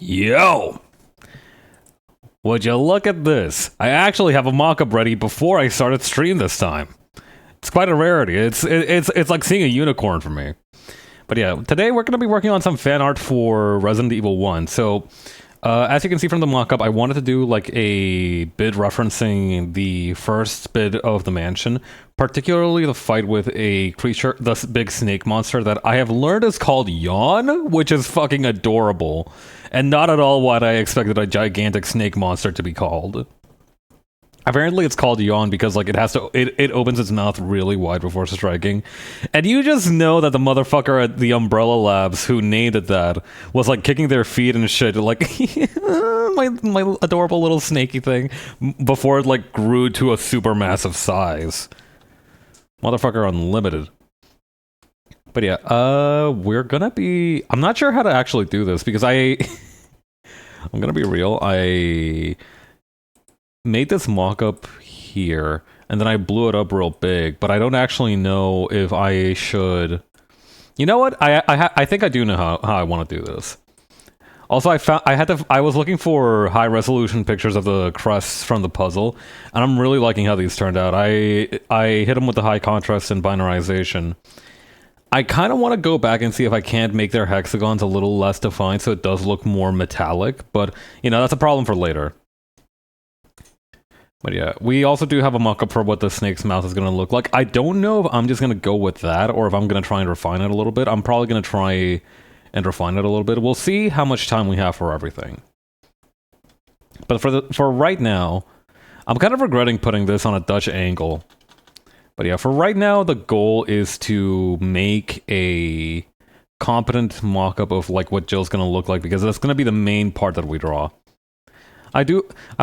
Yo! Would you look at this? I actually have a mock-up ready before I started stream this time. It's quite a rarity. It's like seeing a unicorn for me. But yeah, today we're going to be working on some fan art for Resident Evil 1. So, as you can see from the mock-up, I wanted to do like a bit referencing the first bit of the mansion, particularly the fight with a creature, the big snake monster that I have learned is called Yawn, which is fucking adorable, and not at all what I expected a gigantic snake monster to be called. Apparently it's called Yawn because like it opens its mouth really wide before striking. And you just know that the motherfucker at the Umbrella Labs who named it that was like kicking their feet and shit like my adorable little snaky thing before it like grew to a super massive size. Motherfucker unlimited. But yeah, we're gonna be I'm not sure how to actually do this because I'm gonna be real, I made this mock-up here, and then I blew it up real big, but I don't actually know if I should... You know what? I think I do know how I want to do this. Also, I was looking for high-resolution pictures of the crests from the puzzle, and I'm really liking how these turned out. I hit them with the high contrast and binarization. I kind of want to go back and see if I can't make their hexagons a little less defined so it does look more metallic, but, you know, that's a problem for later. But yeah, we also do have a mock-up for what the snake's mouth is going to look like. I don't know if I'm just going to go with that or if I'm going to try and refine it a little bit. I'm probably going to try and refine it a little bit. We'll see how much time we have for everything. But for right now, I'm kind of regretting putting this on a Dutch angle. But yeah, for right now, the goal is to make a competent mock-up of like what Jill's going to look like because that's going to be the main part that we draw. I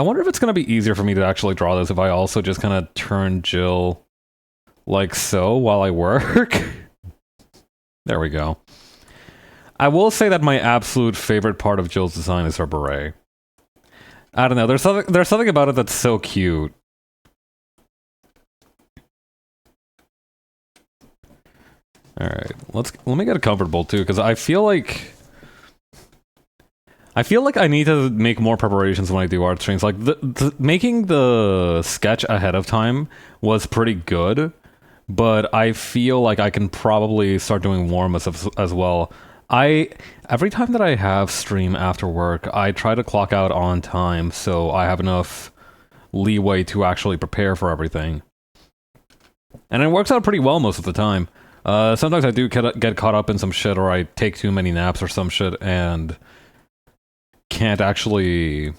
wonder if it's going to be easier for me to actually draw this if I also just kind of turn Jill like so while I work. There we go. I will say that my absolute favorite part of Jill's design is her beret. I don't know, there's something about it that's so cute. Alright, let me get comfortable too, because I feel like I need to make more preparations when I do art streams. Like, making the sketch ahead of time was pretty good, but I feel like I can probably start doing more as well. Every time that I have stream after work, I try to clock out on time so I have enough leeway to actually prepare for everything. And it works out pretty well most of the time. Sometimes I do get caught up in some shit or I take too many naps or some shit and can't actually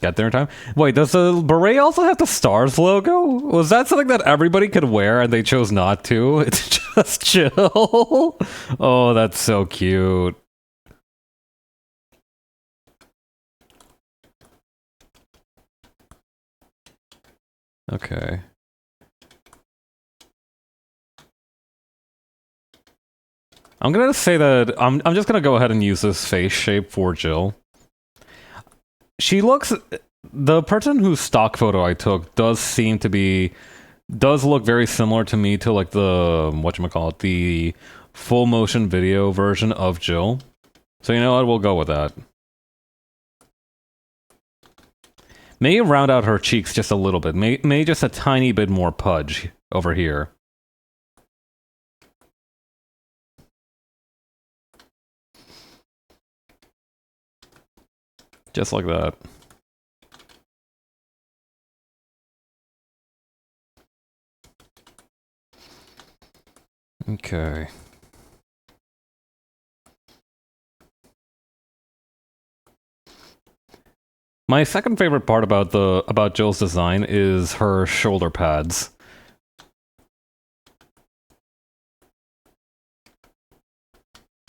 get there in time. Wait, does the beret also have the STARS logo? Was that something that everybody could wear and they chose not to? It's just Jill. Oh, that's so cute. Okay. I'm gonna say that I'm just gonna go ahead and use this face shape for Jill. She looks... The person whose stock photo I took does look very similar to me to like the... whatchamacallit, the full motion video version of Jill. So you know what, we'll go with that. May round out her cheeks just a little bit. May just a tiny bit more pudge over here. Just like that. Okay. My second favorite part about Jill's design is her shoulder pads.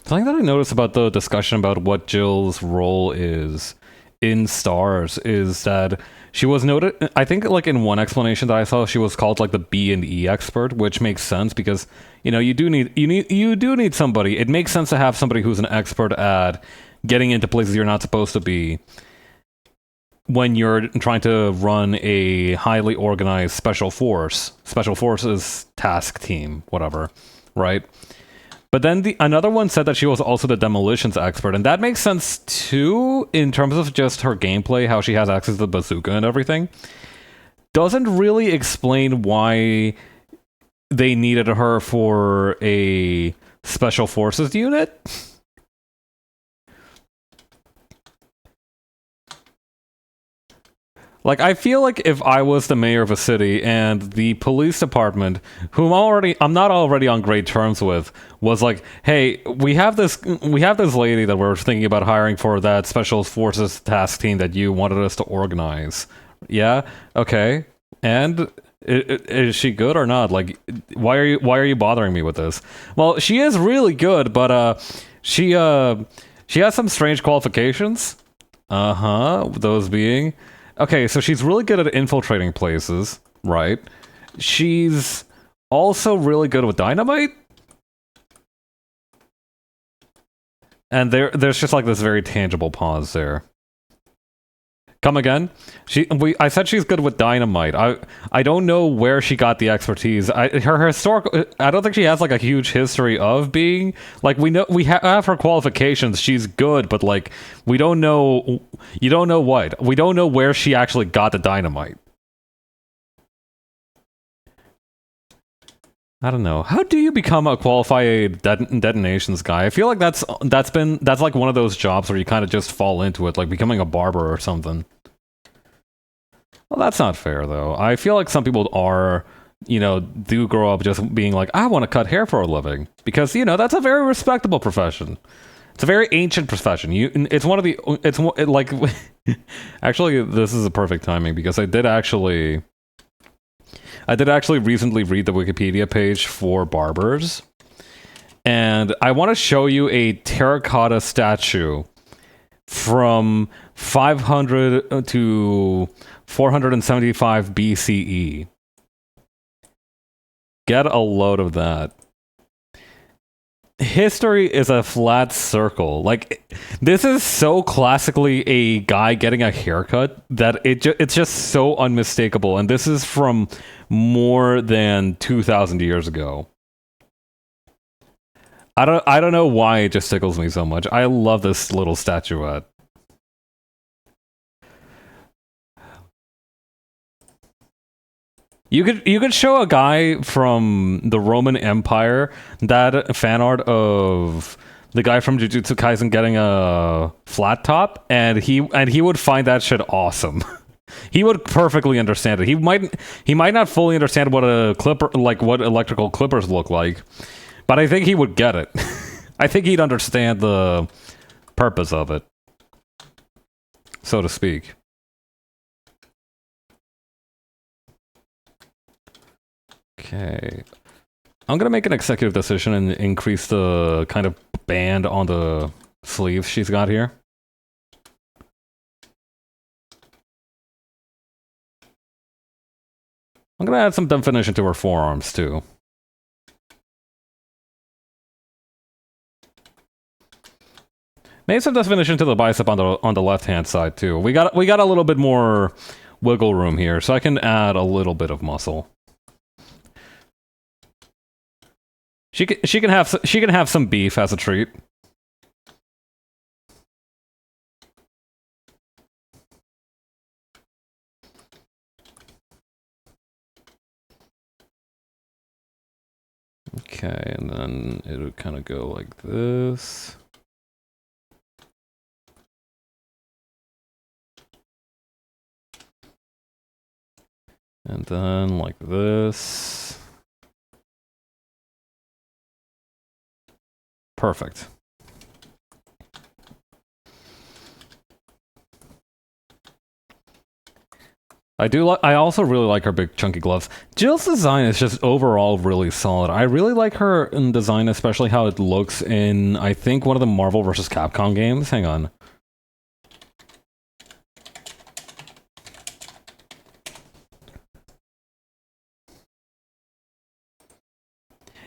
Something that I noticed about the discussion about what Jill's role is in Stars is that she was noted, I think like in one explanation that I saw, she was called like the B&E expert, which makes sense because, you know, you do need somebody. It makes sense to have somebody who's an expert at getting into places you're not supposed to be when you're trying to run a highly organized special forces task team, whatever, right? But then another one said that she was also the demolitions expert, and that makes sense too in terms of just her gameplay, how she has access to the bazooka and everything. Doesn't really explain why they needed her for a special forces unit. Like, I feel like if I was the mayor of a city and the police department, whom I'm not already on great terms with, was like, "Hey, we have this lady that we're thinking about hiring for that special forces task team that you wanted us to organize." Yeah, okay, and is she good or not? Like, why are you bothering me with this? Well, she is really good, but she has some strange qualifications. Those being. Okay, so she's really good at infiltrating places, right? She's also really good with dynamite. And there's just like this very tangible pause there. Come again? I said she's good with dynamite. I don't know where she got the expertise. Her historical. I don't think she has like a huge history of being like we have her qualifications. She's good, but like we don't know. You don't know what. We don't know where she actually got the dynamite. I don't know. How do you become a qualified detonations guy? I feel like that's like one of those jobs where you kind of just fall into it, like becoming a barber or something. Well, that's not fair, though. I feel like some people do grow up just being like, I want to cut hair for a living. Because, that's a very respectable profession. It's a very ancient profession. Actually, this is a perfect timing because I did actually recently read the Wikipedia page for barbers. And I want to show you a terracotta statue from 500 to 475 BCE. Get a load of that. History is a flat circle. Like, this is so classically a guy getting a haircut that it's just so unmistakable. And this is from more than 2,000 years ago. I don't know why it just tickles me so much. I love this little statuette. You could show a guy from the Roman Empire that fan art of the guy from Jujutsu Kaisen getting a flat top, and he would find that shit awesome. He would perfectly understand it. He might not fully understand what a clipper, like what electrical clippers look like, but I think he would get it. I think he'd understand the purpose of it, so to speak. Okay. I'm gonna make an executive decision and increase the kind of band on the sleeves she's got here. I'm gonna add some definition to her forearms too. Maybe some definition to the bicep on the left hand side too. We got a little bit more wiggle room here, so I can add a little bit of muscle. She can have some beef as a treat. Okay, and then it would kind of go like this. And then like this. Perfect. I also really like her big chunky gloves. Jill's design is just overall really solid. I really like her in design, especially how it looks in, I think, one of the Marvel vs. Capcom games. Hang on.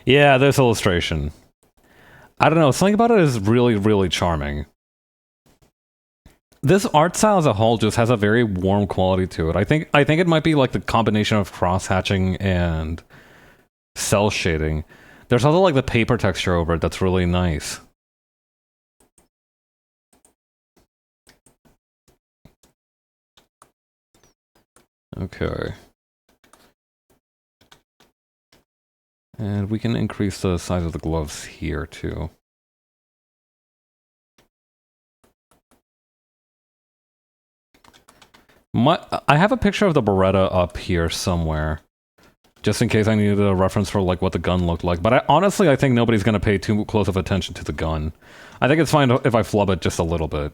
Yeah, this illustration. I don't know, something about it is really, really charming. This art style as a whole just has a very warm quality to it. I think it might be like the combination of cross-hatching and cell shading There's also like the paper texture over it that's really nice. Okay. And we can increase the size of the gloves here too. I have a picture of the Beretta up here somewhere, just in case I needed a reference for like what the gun looked like. But honestly, I think nobody's gonna pay too close of attention to the gun. I think it's fine if I flub it just a little bit.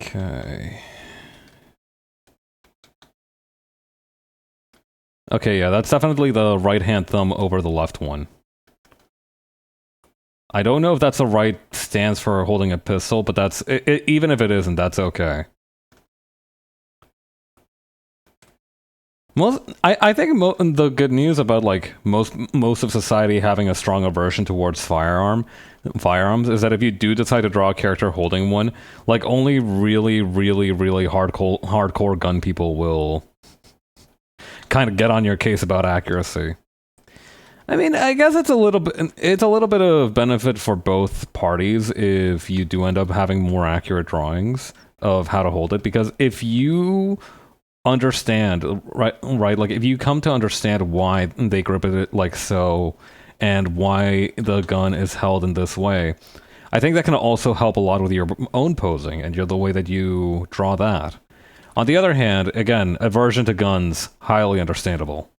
Okay. Okay, yeah, that's definitely the right-hand thumb over the left one. I don't know if that's the right stance for holding a pistol, but that's... even if it isn't, that's okay. I think the good news about, like, most of society having a strong aversion towards firearms is that if you do decide to draw a character holding one, like, only really, really, really hardcore gun people will kind of get on your case about accuracy. I mean, I guess it's a little bit of benefit for both parties if you do end up having more accurate drawings of how to hold it, because if you understand, right, like if you come to understand why they grip it like so and why the gun is held in this way, I think that can also help a lot with your own posing and the way that you draw that. On the other hand, again, aversion to guns, highly understandable.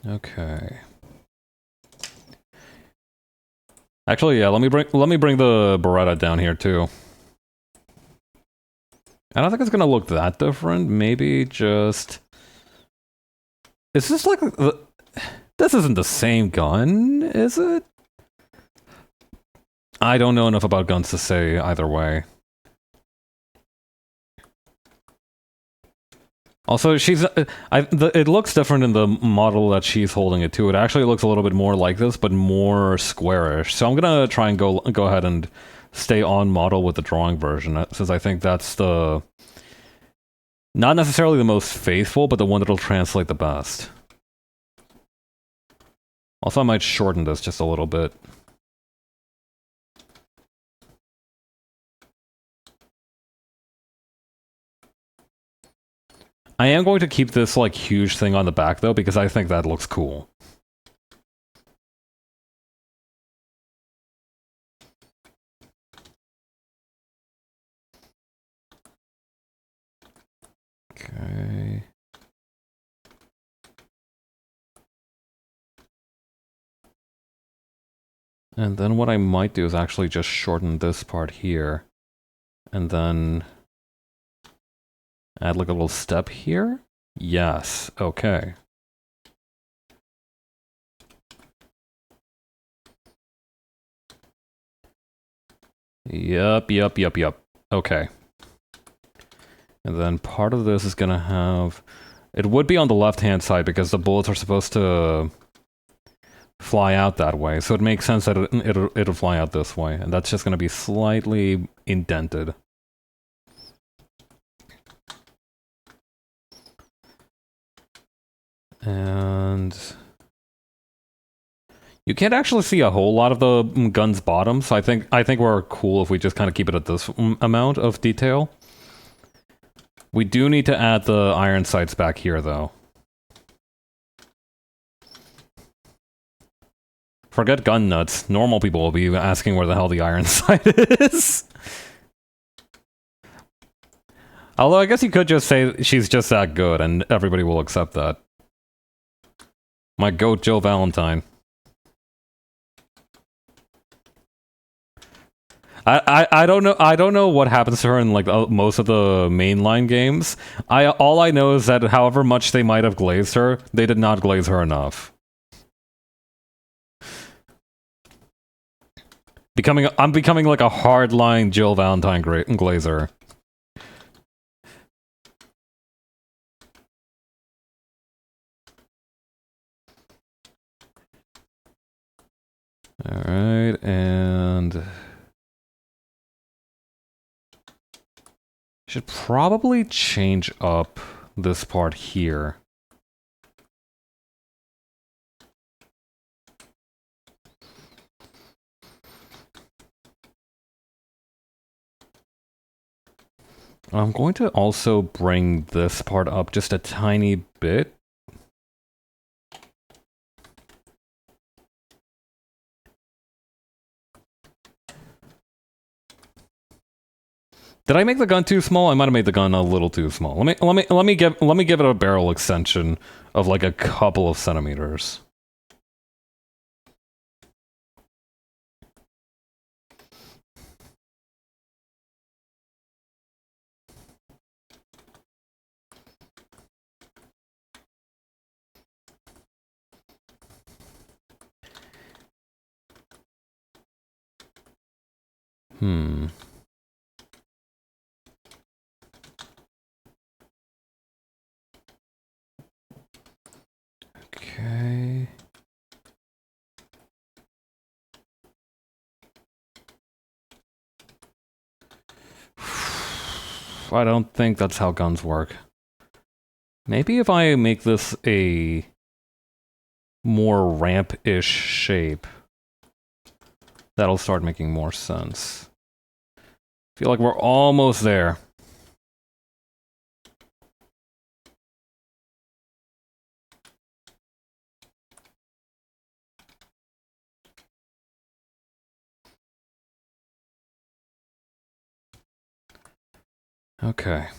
Okay. Actually, yeah, let me bring the Beretta down here too. I don't think it's gonna look that different. Maybe just... Is this like... This isn't the same gun, is it? I don't know enough about guns to say either way. Also, it looks different in the model that she's holding it to. It actually looks a little bit more like this, but more squarish. So I'm gonna try and go ahead and stay on model with the drawing version, since I think that's the... Not necessarily the most faithful, but the one that'll translate the best. Also, I might shorten this just a little bit. I am going to keep this, like, huge thing on the back, though, because I think that looks cool. Okay. And then what I might do is actually just shorten this part here. And then... add like a little step here? Yes, okay. Yup. Okay. And then part of this is gonna have... It would be on the left-hand side because the bullets are supposed to fly out that way. So it makes sense that it'll fly out this way. And that's just gonna be slightly indented. And you can't actually see a whole lot of the gun's bottom, so I think we're cool if we just kind of keep it at this amount of detail. We do need to add the iron sights back here, though. Forget gun nuts. Normal people will be asking where the hell the iron sight is. Although I guess you could just say she's just that good, and everybody will accept that. My goat, Jill Valentine. I don't know what happens to her in like most of the mainline games. All I know is that however much they might have glazed her, they did not glaze her enough. I'm becoming like a hardline Jill Valentine glazer. Alright, and... should probably change up this part here. I'm going to also bring this part up just a tiny bit. Did I make the gun too small? I might have made the gun a little too small. Let me give it a barrel extension of like a couple of centimeters. Okay. I don't think that's how guns work. Maybe if I make this a more ramp-ish shape, that'll start making more sense. Feel like we're almost there. Okay. I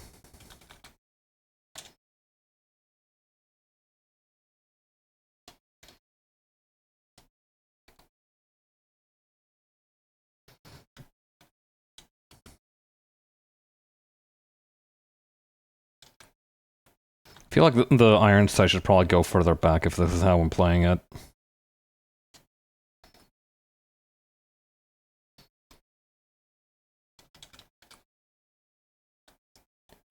feel like the iron sight should probably go further back if this is how I'm playing it.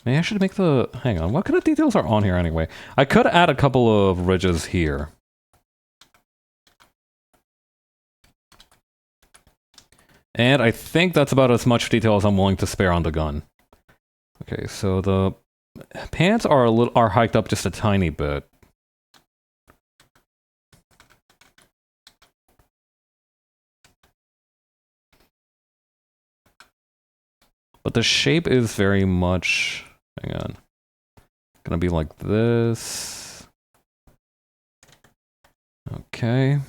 Maybe I should make the... hang on, what kind of details are on here anyway? I could add a couple of ridges here. And I think that's about as much detail as I'm willing to spare on the gun. Okay, so the pants are hiked up just a tiny bit. But the shape is very much... hang on. Gonna be like this. Okay.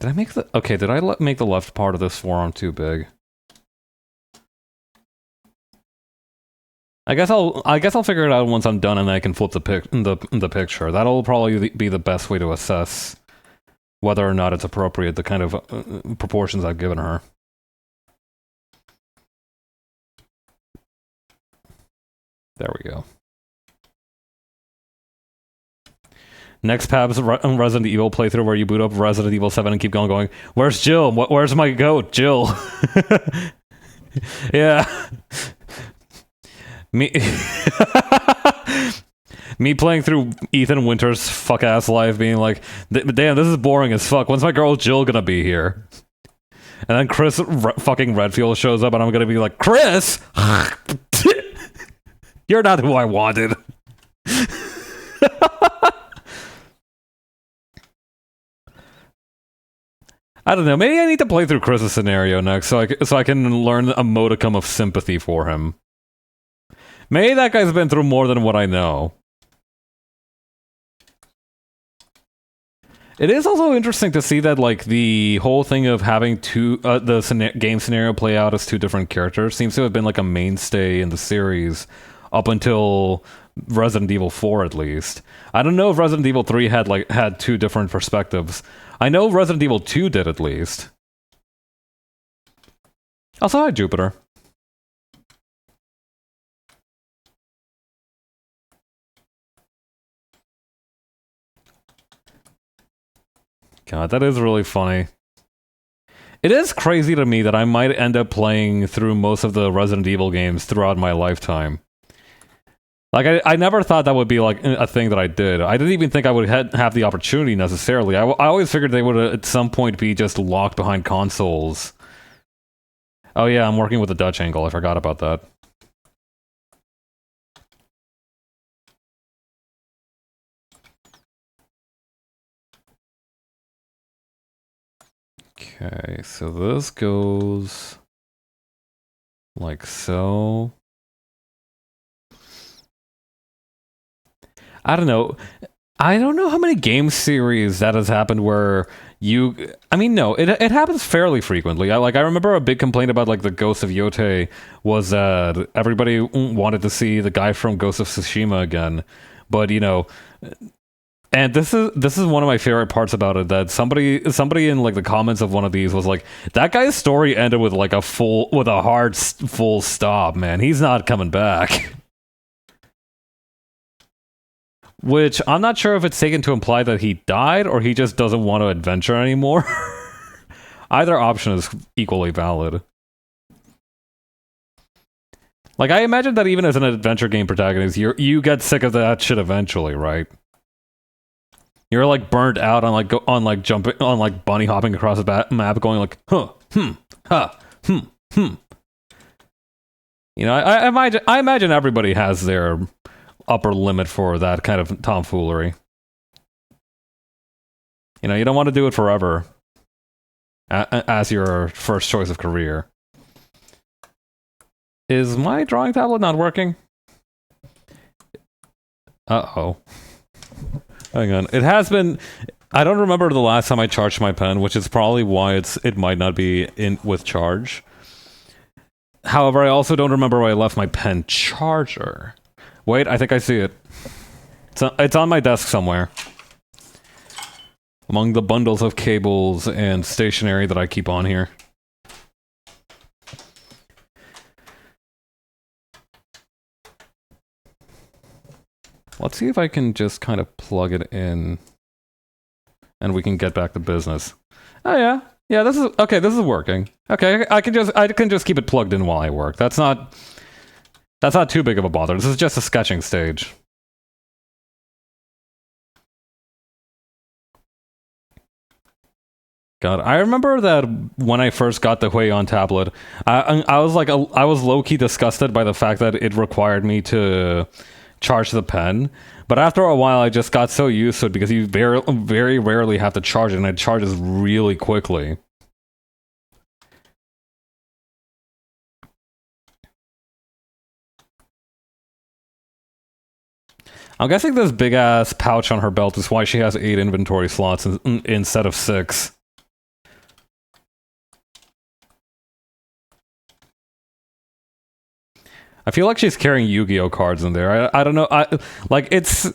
Did I make the... okay, did I make the left part of this forearm too big? I guess I'll figure it out once I'm done and I can flip the picture. That'll probably be the best way to assess whether or not it's appropriate, the kind of proportions I've given her. There we go. Next Pab's Resident Evil playthrough where you boot up Resident Evil 7 and keep going, where's Jill? Where's my goat? Jill. Yeah. Me playing through Ethan Winter's fuck-ass life being like, damn, this is boring as fuck. When's my girl Jill gonna be here? And then Chris fucking Redfield shows up and I'm gonna be like, Chris? You're not who I wanted. I don't know, maybe I need to play through Chris's scenario next so I can learn a modicum of sympathy for him. Maybe that guy's been through more than what I know. It is also interesting to see that, like, the whole thing of having the game scenario play out as two different characters seems to have been, like, a mainstay in the series up until Resident Evil 4, at least. I don't know if Resident Evil 3 had two different perspectives. I know Resident Evil 2 did, at least. Also, hi, Jupiter. God, that is really funny. It is crazy to me that I might end up playing through most of the Resident Evil games throughout my lifetime. Like, I never thought that would be, like, a thing that I did. I didn't even think I would have the opportunity, necessarily. I always figured they would, at some point, be just locked behind consoles. Oh yeah, I'm working with the Dutch angle. I forgot about that. Okay, so this goes like so. I don't know. I don't know how many game series that has happened where you... I mean, no, it happens fairly frequently. I remember a big complaint about, like, the Ghost of Yote was that everybody wanted to see the guy from Ghost of Tsushima again. But, you know... And this is one of my favorite parts about it, that somebody in, like, the comments of one of these was like, that guy's story ended with, like, a hard full stop, man. He's not coming back. Which, I'm not sure if it's taken to imply that he died, or he just doesn't want to adventure anymore. Either option is equally valid. Like, I imagine that even as an adventure game protagonist, you get sick of that shit eventually, right? You're, like, burnt out on, like, jumping, on, like, bunny hopping across the map, going like, huh, ha, You know, I imagine everybody has their upper limit for that kind of tomfoolery. You know, you don't want to do it forever as your first choice of career. Is my drawing tablet not working? Uh-oh. Hang on. It has been... I don't remember the last time I charged my pen, which is probably why it might not be in with charge. However, I also don't remember where I left my pen charger. Wait, I think I see it. It's on my desk somewhere. Among the bundles of cables and stationery that I keep on here. Let's see if I can just kind of plug it in. And we can get back to business. Oh yeah. Yeah, this is working. Okay, I can just keep it plugged in while I work. That's not too big of a bother. This is just a sketching stage. God, I remember that when I first got the Huion tablet, I was like, I was low-key disgusted by the fact that it required me to charge the pen. But after a while, I just got so used to it because you very rarely have to charge it, and it charges really quickly. I'm guessing this big-ass pouch on her belt is why she has 8 inventory slots instead of 6. I feel like she's carrying Yu-Gi-Oh cards in there. I don't know. Like, it's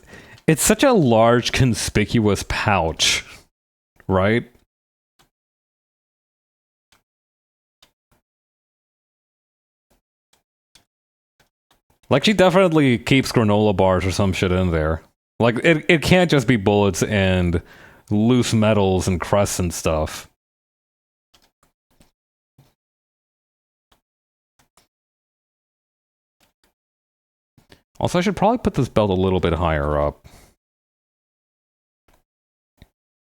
such a large, conspicuous pouch, right? Like, she definitely keeps granola bars or some shit in there. Like, it can't just be bullets and loose metals and crests and stuff. Also, I should probably put this belt a little bit higher up.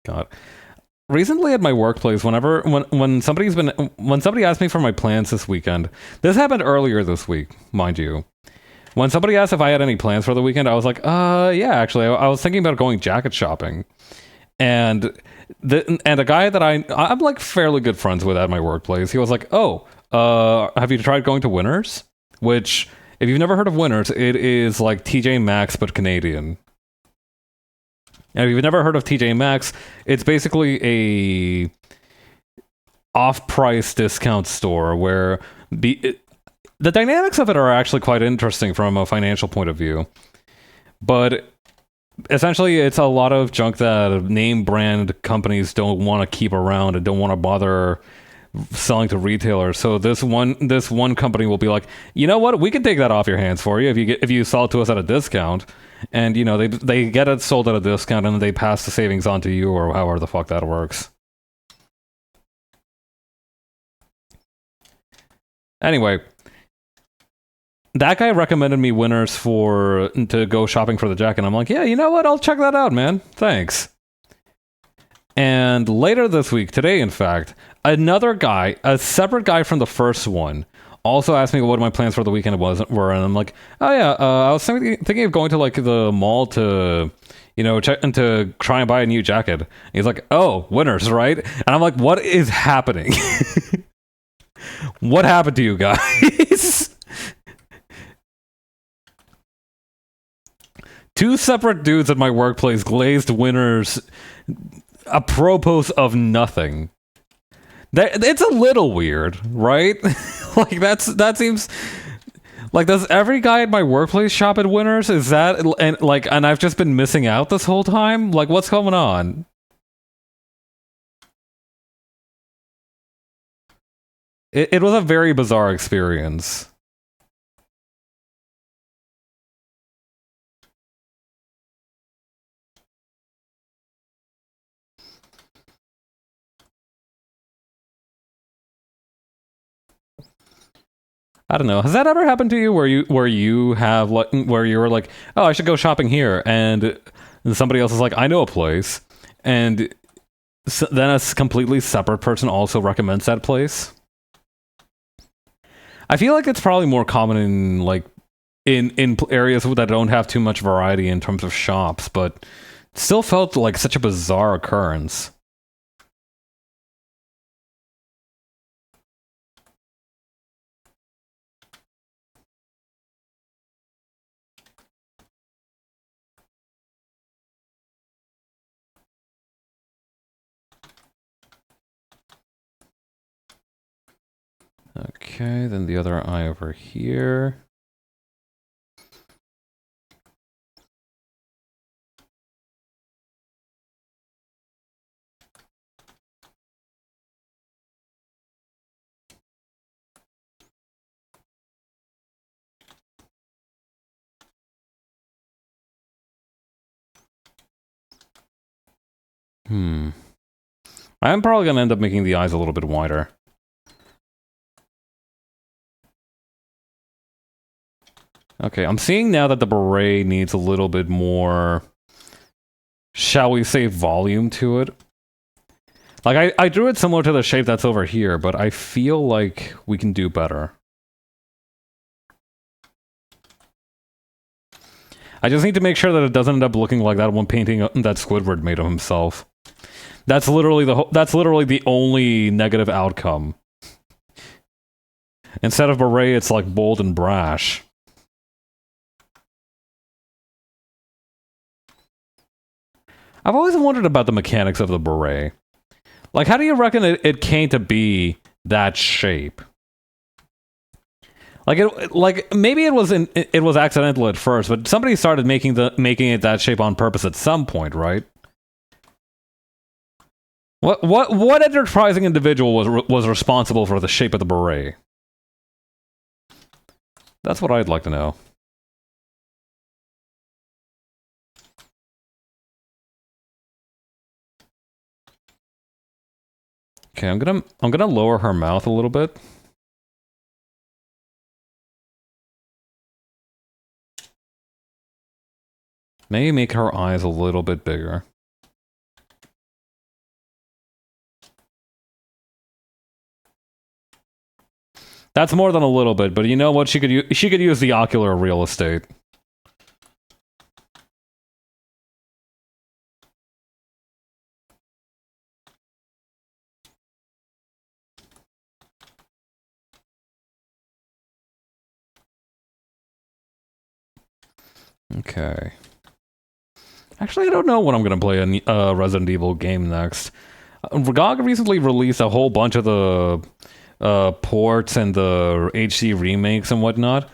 God. Recently at my workplace, when somebody asked me for my plans this weekend, this happened earlier this week, mind you. When somebody asked if I had any plans for the weekend, I was like, yeah, actually, I was thinking about going jacket shopping. And a guy that I'm like fairly good friends with at my workplace, he was like, oh, have you tried going to Winners? Which, if you've never heard of Winners, it is like TJ Maxx but Canadian. And if you've never heard of TJ Maxx, it's basically a off-price discount store where the dynamics of it are actually quite interesting from a financial point of view. But essentially, it's a lot of junk that name brand companies don't want to keep around and don't want to bother selling to retailers. So this one company will be like, you know what, we can take that off your hands for you if you sell it to us at a discount. And you know, they get it sold at a discount and they pass the savings on to you, or however the fuck that works. Anyway, that guy recommended me Winners to go shopping for the jacket. And I'm like, yeah, you know what? I'll check that out, man. Thanks. And later this week, today in fact, another guy, a separate guy from the first one, also asked me what my plans for the weekend were, and I'm like, oh yeah, I was thinking of going to like the mall to, check and to try and buy a new jacket. And he's like, oh, Winners, right? And I'm like, what is happening? What happened to you guys? Two separate dudes at my workplace glazed Winners apropos of nothing. It's a little weird, right? Like that seems like, does every guy at my workplace shop at Winners? Is that and I've just been missing out this whole time? Like, what's going on? It was a very bizarre experience. I don't know. Has that ever happened to you where you have like where you were like, oh, I should go shopping here, and somebody else is like, I know a place, and then a completely separate person also recommends that place? I feel like it's probably more common in like in areas that don't have too much variety in terms of shops, but it still felt like such a bizarre occurrence. Okay, then the other eye over here. I'm probably going to end up making the eyes a little bit wider. Okay, I'm seeing now that the beret needs a little bit more, shall we say, volume to it. Like, I drew it similar to the shape that's over here, but I feel like we can do better. I just need to make sure that it doesn't end up looking like that one painting that Squidward made of himself. That's literally the only negative outcome. Instead of beret, it's like bold and brash. I've always wondered about the mechanics of the beret. Like, how do you reckon it came to be that shape? Like maybe it was accidental at first, but somebody started making it that shape on purpose at some point, right? What enterprising individual was responsible for the shape of the beret? That's what I'd like to know. Okay, I'm gonna lower her mouth a little bit. Maybe make her eyes a little bit bigger. That's more than a little bit, but you know what? She could use the ocular real estate. Okay. Actually, I don't know when I'm going to play a Resident Evil game next. GOG recently released a whole bunch of the ports and the HD remakes and whatnot.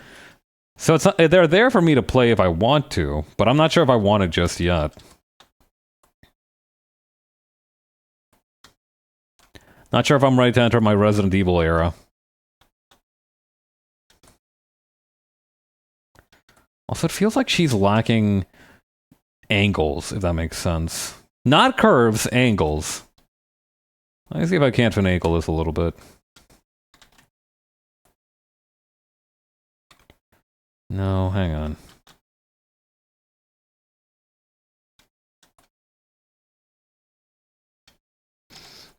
So they're there for me to play if I want to, but I'm not sure if I want it just yet. Not sure if I'm ready to enter my Resident Evil era. Also, it feels like she's lacking angles, if that makes sense. Not curves, angles. Let me see if I can't finagle this a little bit. No, hang on.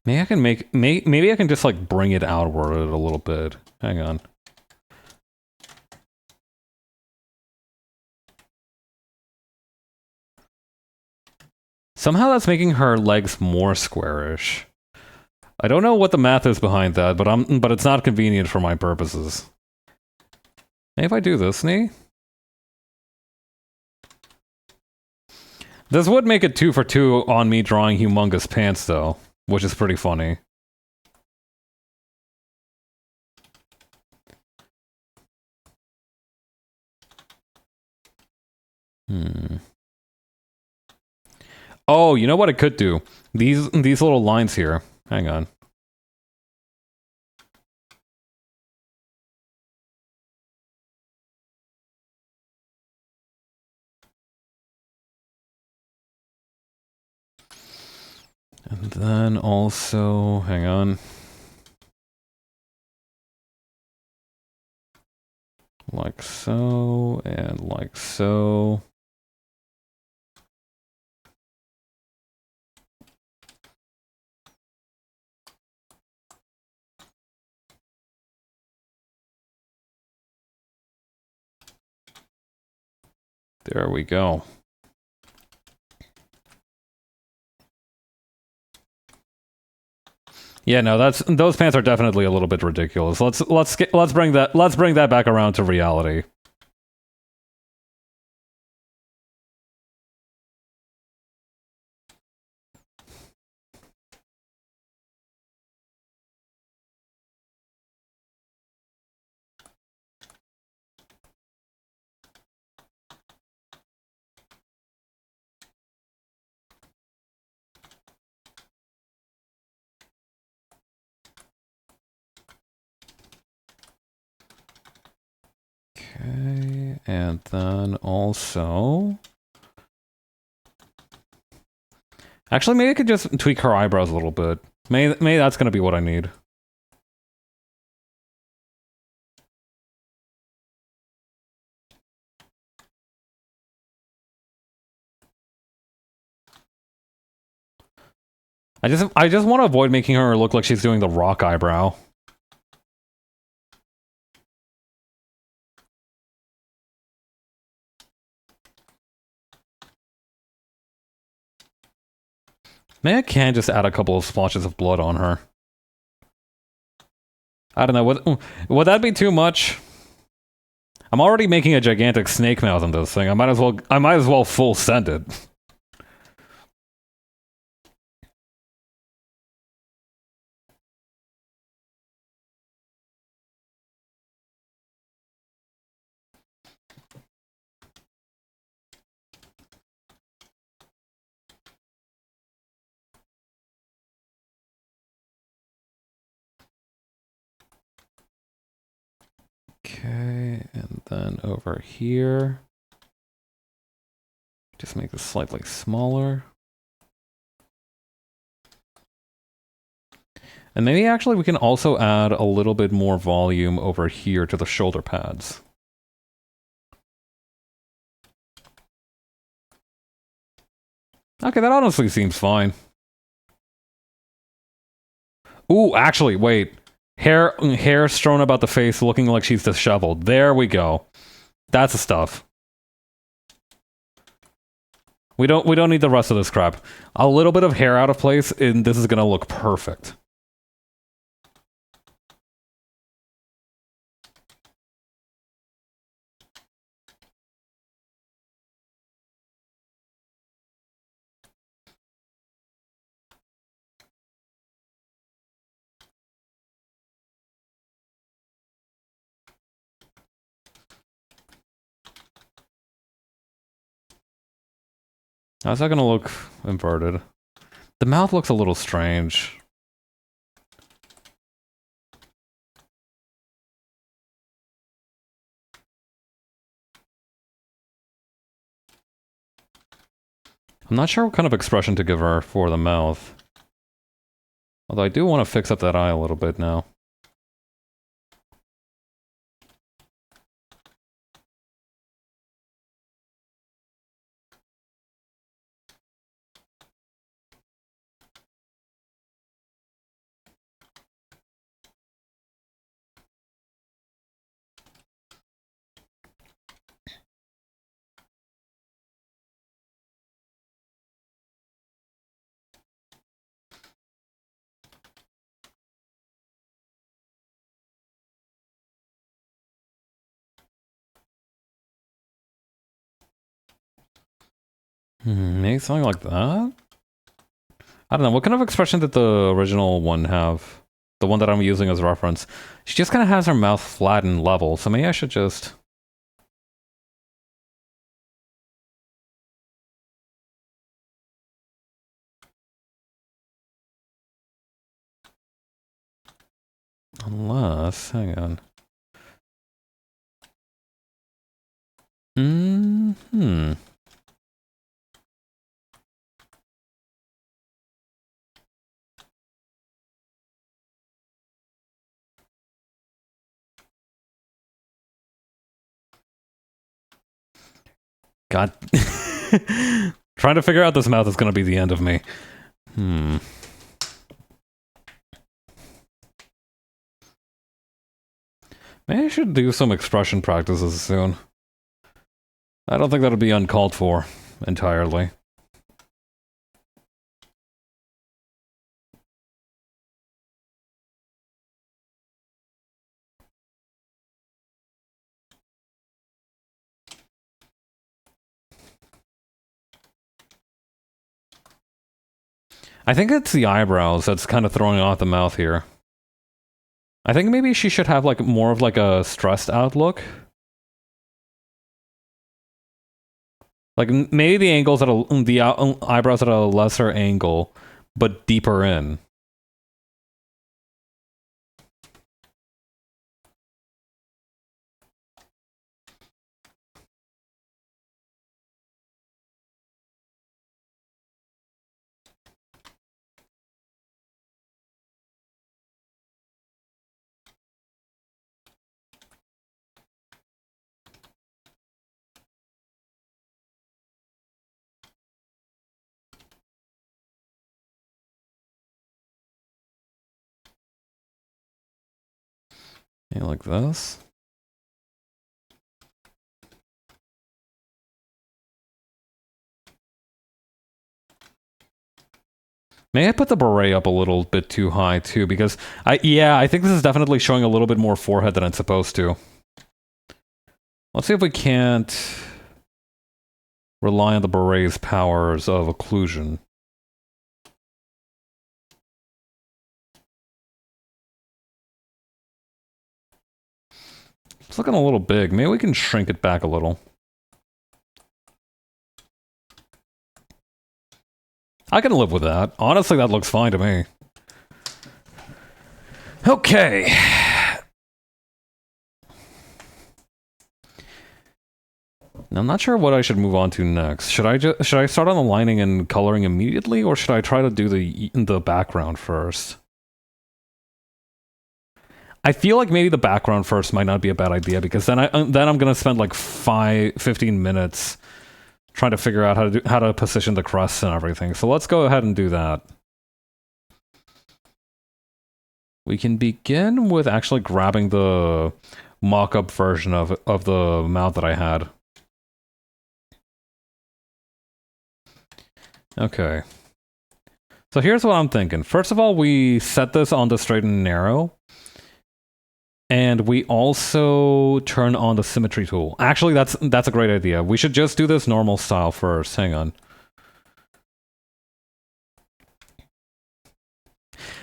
Maybe I can maybe I can just like bring it outward a little bit. Hang on. Somehow that's making her legs more squarish. I don't know what the math is behind that, but it's not convenient for my purposes. Maybe if I do this knee? This would make it 2 for 2 on me drawing humongous pants though, which is pretty funny. Oh, you know what I could do? These little lines here. Hang on. And then also, hang on. Like so, and like so. There we go. Yeah, no, those pants are definitely a little bit ridiculous. Let's bring that back around to reality. Okay, and then also... Actually, maybe I could just tweak her eyebrows a little bit. Maybe that's gonna be what I need. I just want to avoid making her look like she's doing the rock eyebrow. Maybe I can just add a couple of splotches of blood on her. I don't know, would that be too much? I'm already making a gigantic snake mouth in this thing. I might as well full send it. Okay, and then over here, just make this slightly smaller. And maybe actually we can also add a little bit more volume over here to the shoulder pads. Okay, that honestly seems fine. Ooh, actually, wait. Hair strewn about the face, looking like she's disheveled. There we go. That's the stuff. We don't need the rest of this crap. A little bit of hair out of place, and this is gonna look perfect. How's that gonna look inverted? The mouth looks a little strange. I'm not sure what kind of expression to give her for the mouth. Although I do want to fix up that eye a little bit now. Maybe something like that? I don't know. What kind of expression did the original one have? The one that I'm using as reference. She just kind of has her mouth flat and level, so maybe I should just... Unless... Hang on. Hmm. God. Trying to figure out this mouth is going to be the end of me. Maybe I should do some expression practices soon. I don't think that would be uncalled for entirely. I think it's the eyebrows that's kind of throwing off the mouth here. I think maybe she should have like more of like a stressed outlook. Like maybe the angles at the eyebrows at a lesser angle, but deeper in. Yeah, like this. May I put the beret up a little bit too high too? Because I think this is definitely showing a little bit more forehead than it's supposed to. Let's see if we can't rely on the beret's powers of occlusion. It's looking a little big. Maybe we can shrink it back a little. I can live with that. Honestly, that looks fine to me. Okay. Now, I'm not sure what I should move on to next. Should I start on the lining and coloring immediately, or should I try to do the background first? I feel like maybe the background first might not be a bad idea, because then I'm gonna spend like 15 minutes trying to figure out how to position the crests and everything. So let's go ahead and do that. We can begin with actually grabbing the mock-up version of the mouth that I had. Okay. So here's what I'm thinking. First of all, we set this on the straight and narrow. And we also turn on the symmetry tool. Actually, that's a great idea. We should just do this normal style first. Hang on.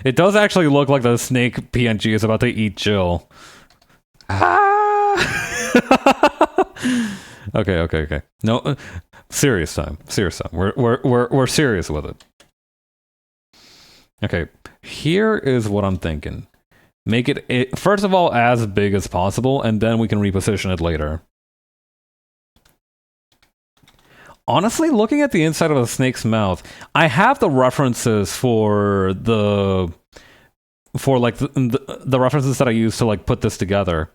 It does actually look like the snake PNG is about to eat Jill. Ah! Okay. No, serious time. We're serious with it. Okay, here is what I'm thinking. Make it, first of all, as big as possible, and then we can reposition it later. Honestly, looking at the inside of a snake's mouth, I have the references for the references that I use to like put this together.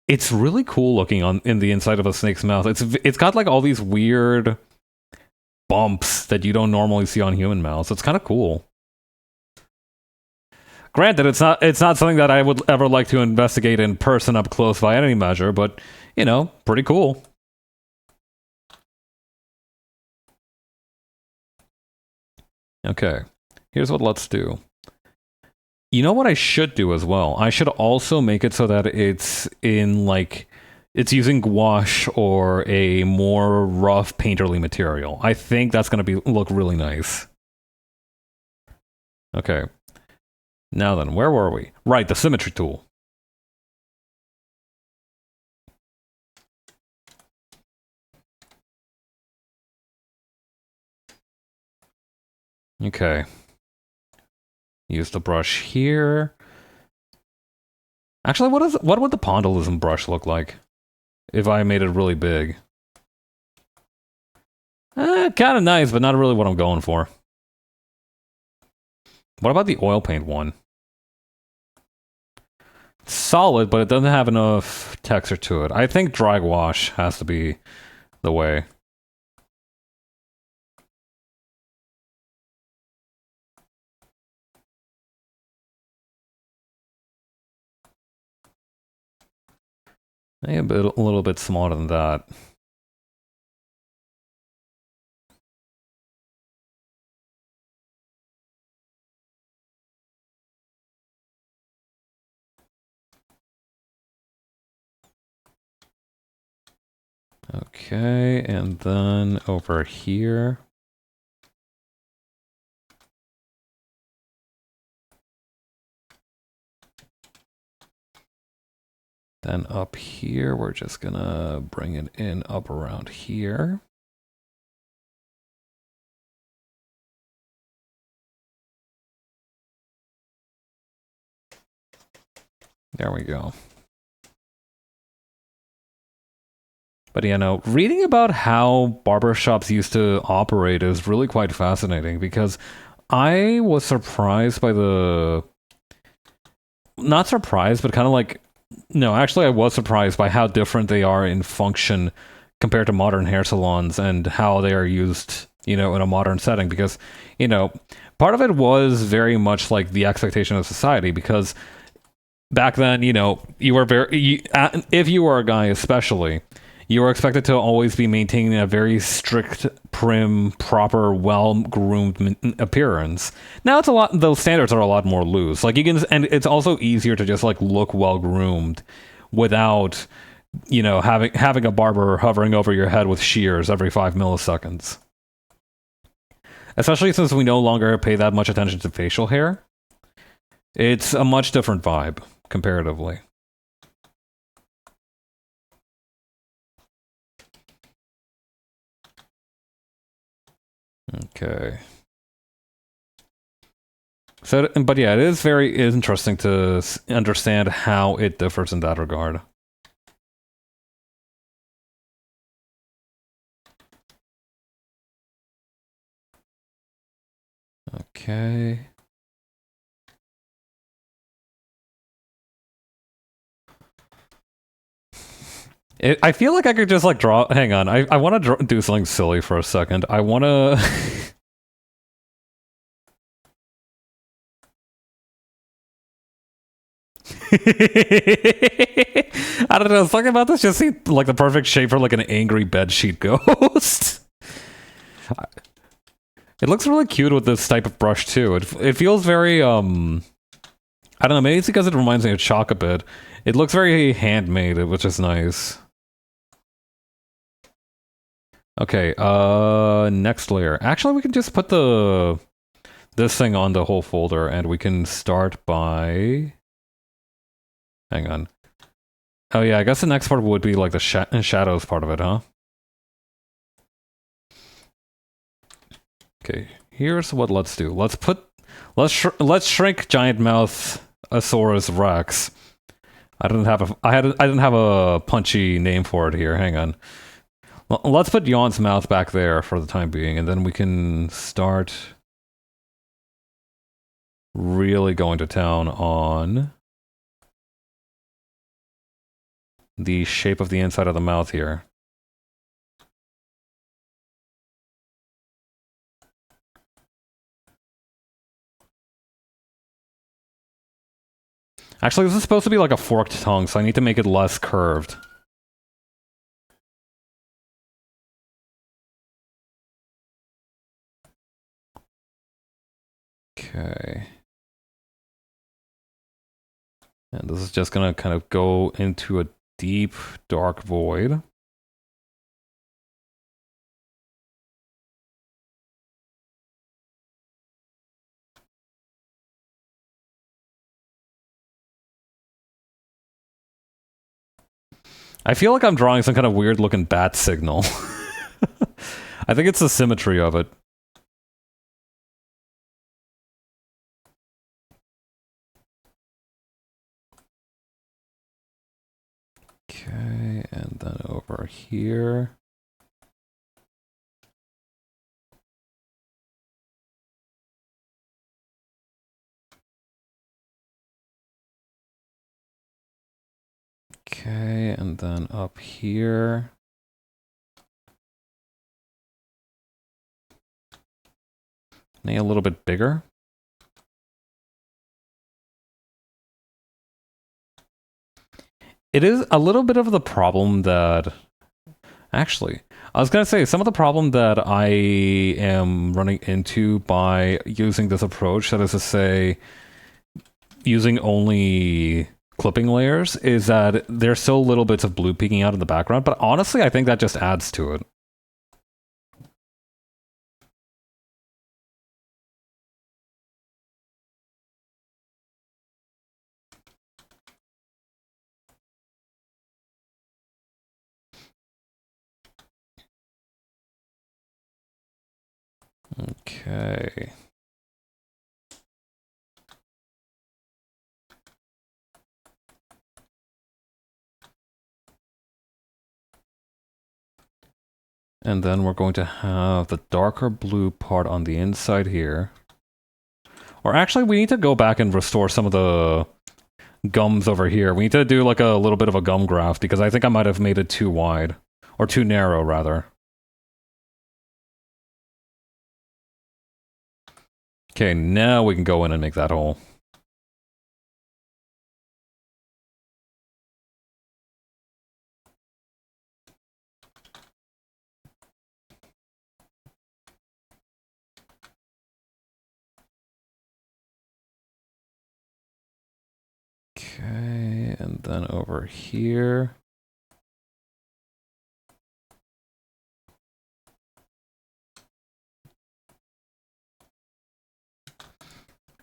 It's really cool looking in the inside of a snake's mouth. It's got like all these weird bumps that you don't normally see on human mouths. It's kind of cool. Granted, it's not something that I would ever like to investigate in person up close by any measure, but, you know, pretty cool. Okay, here's what let's do. You know what I should do as well? I should also make it so that it's in, like, it's using gouache or a more rough painterly material. I think that's going to look really nice. Okay. Now then, where were we? Right, the symmetry tool. Okay. Use the brush here. Actually, what would the Pondylism brush look like if I made it really big? Kind of nice, but not really what I'm going for. What about the oil paint one? It's solid, but it doesn't have enough texture to it. I think dry wash has to be the way. Maybe a little bit smaller than that. Okay, and then over here. Then up here, we're just gonna bring it in up around here. There we go. But yeah, no, reading about how barbershops used to operate is really quite fascinating because I was surprised by the... Not surprised, but kind of like... No, actually I was surprised by how different they are in function compared to modern hair salons and how they are used, you know, in a modern setting because, you know, part of it was very much like the expectation of society because back then, you know, you were if you were a guy especially, you were expected to always be maintaining a very strict, prim, proper, well-groomed appearance. Now it's a lot. Those standards are a lot more loose. Like you can, and it's also easier to just like look well-groomed without, you know, having a barber hovering over your head with shears every 5 milliseconds. Especially since we no longer pay that much attention to facial hair, it's a much different vibe comparatively. Okay. So, but yeah, it is very interesting to understand how it differs in that regard. Okay. I feel like I could just like draw. Hang on, I want to do something silly for a second. I want to. I don't know. Something about this just seemed like the perfect shape for like an angry bedsheet ghost. It looks really cute with this type of brush too. It feels very I don't know. Maybe it's because it reminds me of chalk a bit. It looks very handmade, which is nice. Okay, next layer. Actually, we can just put this thing on the whole folder, and we can start by... Hang on. Oh yeah, I guess the next part would be like the shadows part of it, huh? Okay, here's what let's do. Let's shrink Giant Mouth Asaurus Rex. I didn't have a punchy name for it here. Hang on. Let's put Yawn's mouth back there for the time being, and then we can start really going to town on the shape of the inside of the mouth here. Actually, this is supposed to be like a forked tongue, so I need to make it less curved. Okay. And this is just gonna kind of go into a deep, dark void. I feel like I'm drawing some kind of weird looking bat signal. I think it's the symmetry of it. Okay, and then over here. Okay, and then up here. Maybe a little bit bigger. It is a little bit of the problem that... Actually, I was going to say, some of the problem that I am running into by using this approach, that is to say, using only clipping layers, is that there's still little bits of blue peeking out in the background, but honestly, I think that just adds to it. Okay. And then we're going to have the darker blue part on the inside here. Or actually, we need to go back and restore some of the gums over here. We need to do like a little bit of a gum graft, because I think I might have made it too wide. Or too narrow, rather. Okay, now we can go in and make that hole. Okay, and then over here.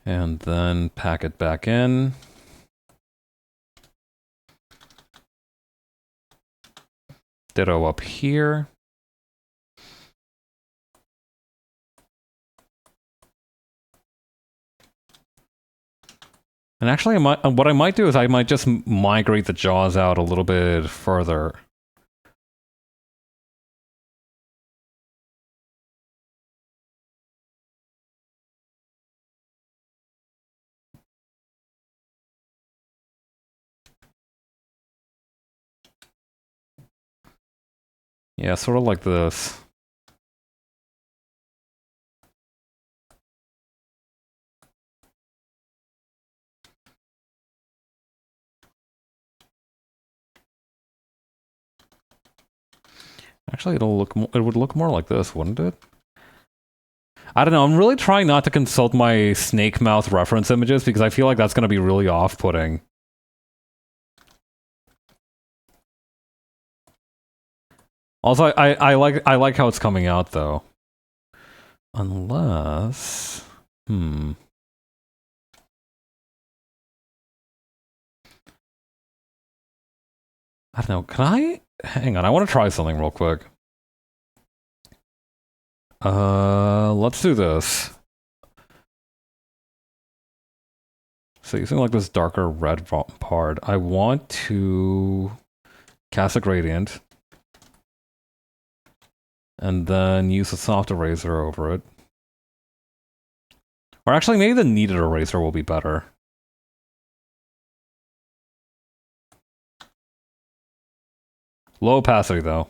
And then pack it back in. Ditto up here. And actually, what I might do is I might just migrate the jaws out a little bit further. Yeah, sort of like this. Actually, it would look more like this, wouldn't it? I don't know, I'm really trying not to consult my snake mouth reference images, because I feel like that's going to be really off-putting. Also, I like how it's coming out, though. Unless... I don't know, can I... Hang on, I want to try something real quick. Let's do this. So using like this darker red part, I want to cast a gradient. And then use a soft eraser over it. Or actually, maybe the kneaded eraser will be better. Low opacity, though.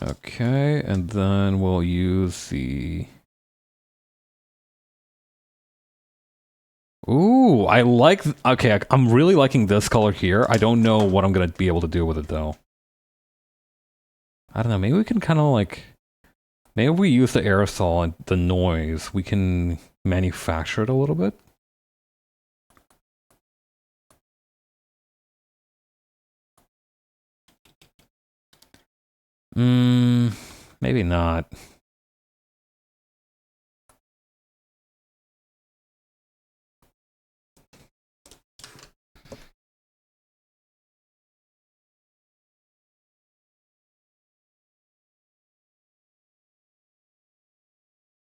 Okay, and then we'll use the... Ooh, I like... Okay, I'm really liking this color here. I don't know what I'm going to be able to do with it, though. I don't know, maybe we can kind of like... Maybe if we use the aerosol and the noise, we can manufacture it a little bit. Maybe not.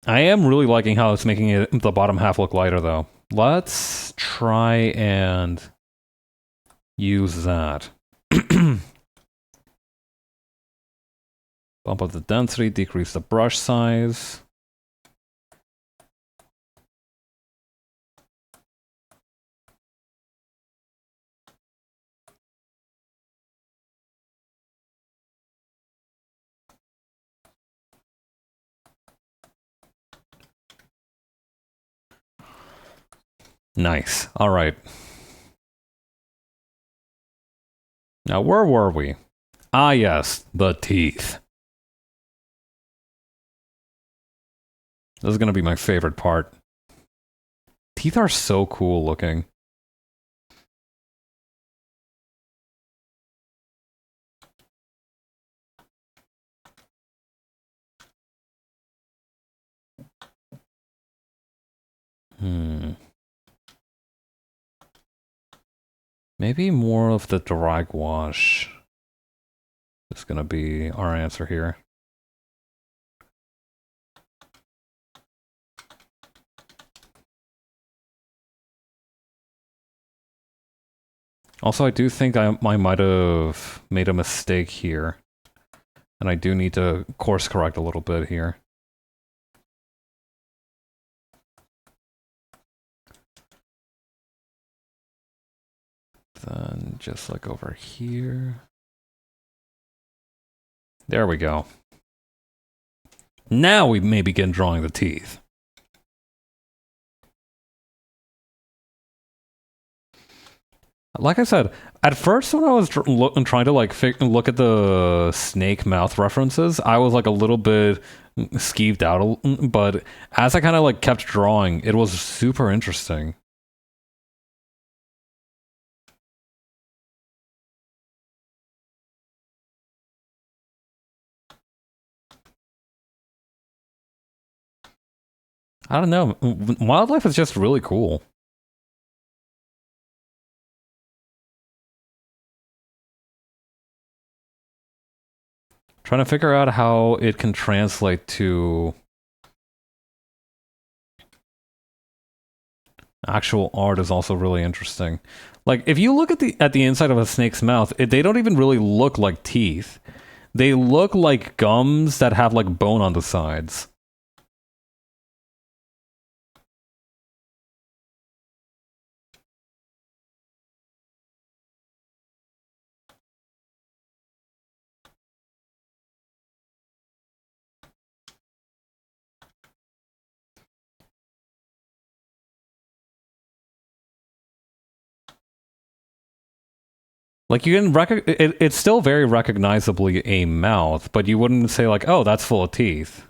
I am really liking how it's making it, the bottom half look lighter, though. Let's try and use that. Bump up the density, decrease the brush size. Nice. All right. Now, where were we? Ah, yes, the teeth. This is going to be my favorite part. Teeth are so cool looking. Maybe more of the drag wash is going to be our answer here. Also, I do think I might have made a mistake here. And I do need to course correct a little bit here. Then just like over here. There we go. Now we may begin drawing the teeth. Like I said, at first when I was trying to like look at the snake mouth references, I was like a little bit skeeved out, but as I kind of like kept drawing, it was super interesting. I don't know. Wildlife is just really cool. Trying to figure out how it can translate to actual art is also really interesting. Like, if you look at the inside of a snake's mouth, they don't even really look like teeth. They look like gums that have like bone on the sides. Like, you can it's still very recognizably a mouth, but you wouldn't say like, oh, that's full of teeth.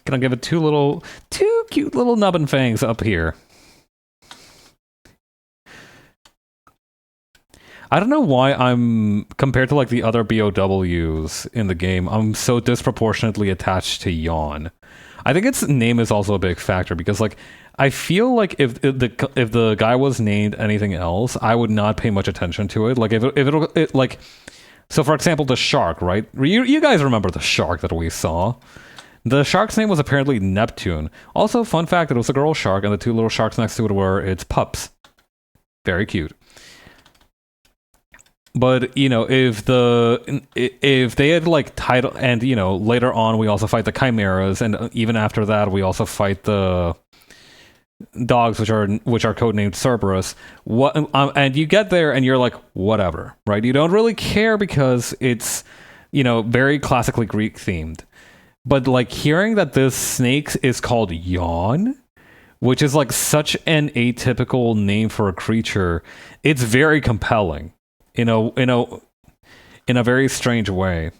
Gonna give it two cute little nubbin fangs up here. I don't know why I'm, compared to like the other BOWs in the game, I'm so disproportionately attached to Yawn. I think its name is also a big factor because like I feel like if the guy was named anything else, I would not pay much attention to it. Like if it like, so for example, the shark, right? You guys remember the shark that we saw? The shark's name was apparently Neptune. Also, fun fact, it was a girl shark, and the two little sharks next to it were its pups. Very cute. But you know, if they had like title, and you know, later on we also fight the chimeras, and even after that we also fight the dogs, which are codenamed Cerberus. What and you get there and you're like, whatever, right? You don't really care because it's, you know, very classically Greek themed. But like hearing that this snake is called Yawn, which is like such an atypical name for a creature, it's very compelling in a very strange way.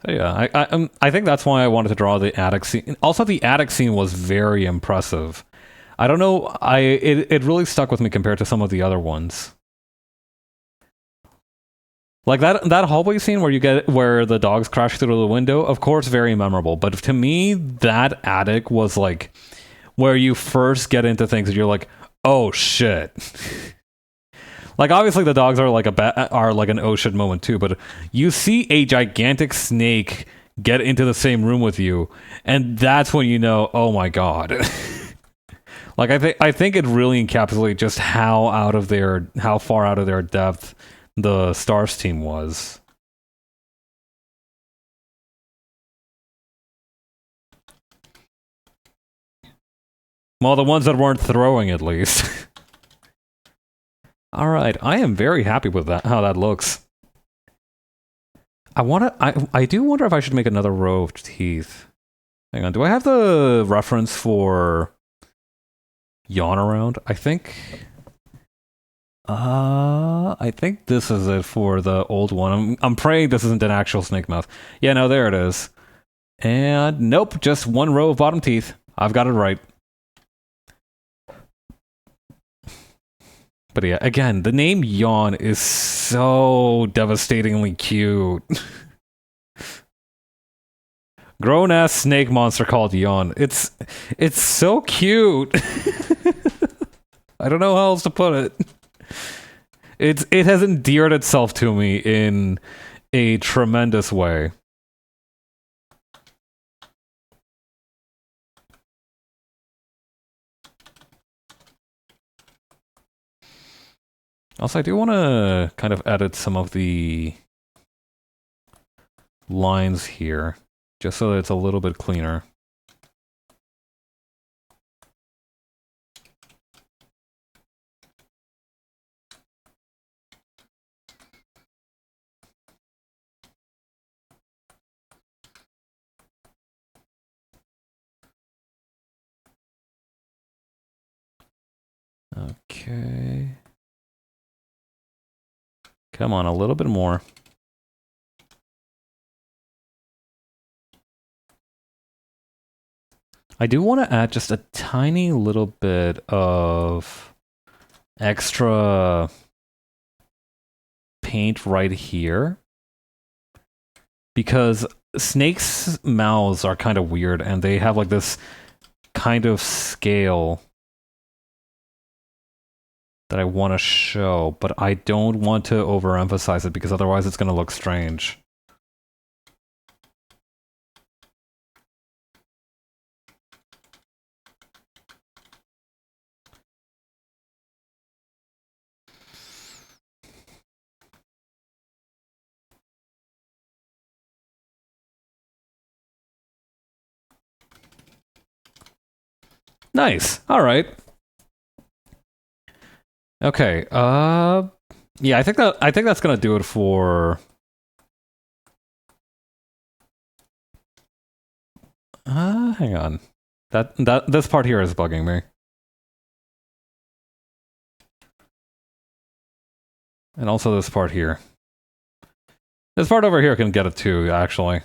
So yeah, I think that's why I wanted to draw the attic scene. Also, the attic scene was very impressive. I don't know, it really stuck with me compared to some of the other ones. Like that hallway scene where the dogs crash through the window, of course, very memorable. But to me, that attic was like where you first get into things and you're like, oh shit. Like obviously the dogs are like are like an oh shit moment too, but you see a gigantic snake get into the same room with you, and that's when you know, oh my god. Like I think it really encapsulates just how far out of their depth the Stars team was. Well, the ones that weren't throwing, at least. All right, I am very happy with that. How that looks. I do wonder if I should make another row of teeth. Hang on, do I have the reference for Yawn around? I think this is it for the old one. I'm praying this isn't an actual snake mouth. Yeah, no, there it is. And nope, just one row of bottom teeth. I've got it right. But yeah, again, the name Yawn is so devastatingly cute. Grown-ass snake monster called Yawn. It's so cute. I don't know how else to put it. It has endeared itself to me in a tremendous way. Also, I do want to kind of edit some of the lines here, just so that it's a little bit cleaner. Okay. Come on, a little bit more. I do want to add just a tiny little bit of extra paint right here, because snakes' mouths are kind of weird and they have like this kind of scale that I want to show, but I don't want to overemphasize it because otherwise it's going to look strange. Nice. All right. Okay. Yeah, I think that's gonna do it for. Hang on. This part here is bugging me. And also this part here. This part over here can get it too, actually.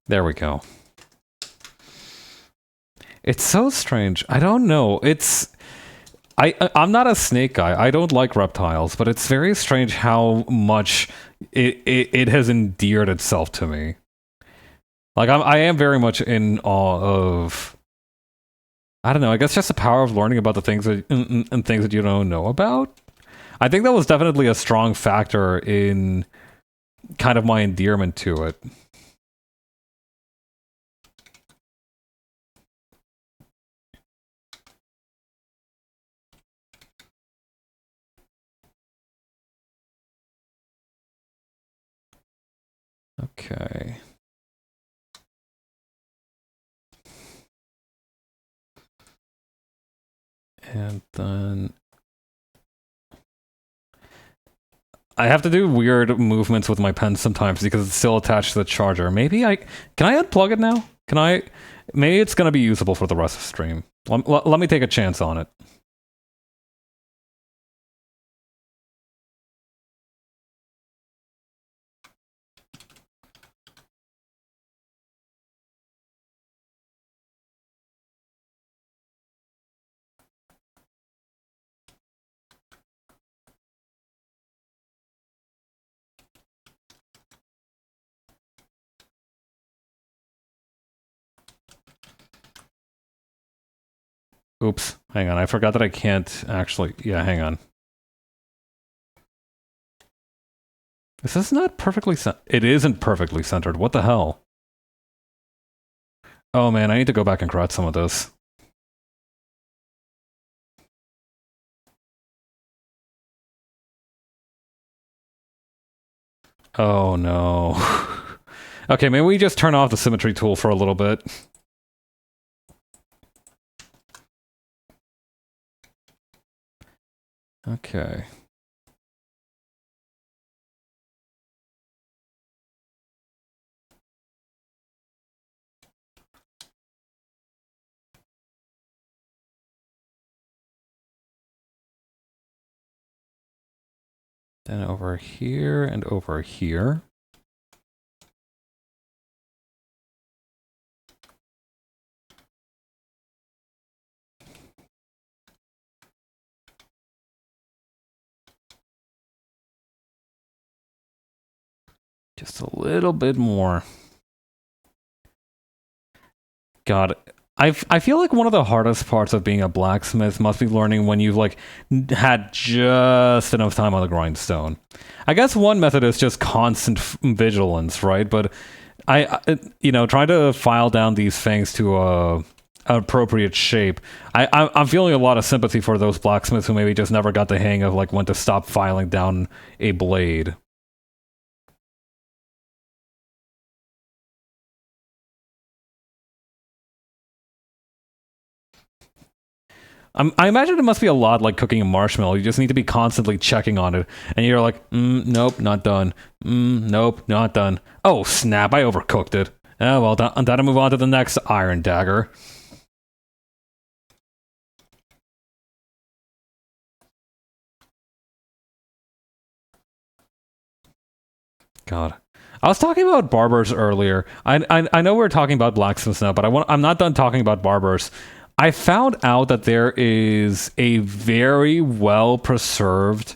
There we go. It's so strange. I don't know. I'm not a snake guy. I don't like reptiles, but it's very strange how much it has endeared itself to me. Like I am very much in awe of. I don't know. I guess just the power of learning about the things that and things that you don't know about. I think that was definitely a strong factor in kind of my endearment to it. Okay. And then I have to do weird movements with my pen sometimes because it's still attached to the charger. Maybe can I unplug it now? Can I? Maybe it's going to be usable for the rest of the stream. Let me take a chance on it. Oops, hang on. I forgot that I can't actually... Yeah, hang on. This is not perfectly... It isn't perfectly centered. What the hell? Oh man, I need to go back and correct some of this. Oh no. Okay, maybe we just turn off the symmetry tool for a little bit. Okay. Then over here and over here. Just a little bit more. God, I feel like one of the hardest parts of being a blacksmith must be learning when you've like had just enough time on the grindstone. I guess one method is just constant vigilance, right? But you know, trying to file down these things to a appropriate shape. I'm feeling a lot of sympathy for those blacksmiths who maybe just never got the hang of like when to stop filing down a blade. I imagine it must be a lot like cooking a marshmallow. You just need to be constantly checking on it. And you're like, nope, not done. Nope, not done. Oh, snap, I overcooked it. Oh, well, time to move on to the next iron dagger. God. I was talking about barbers earlier. I know we're talking about blacksmiths now, but I'm not done talking about barbers. I found out that there is a very well preserved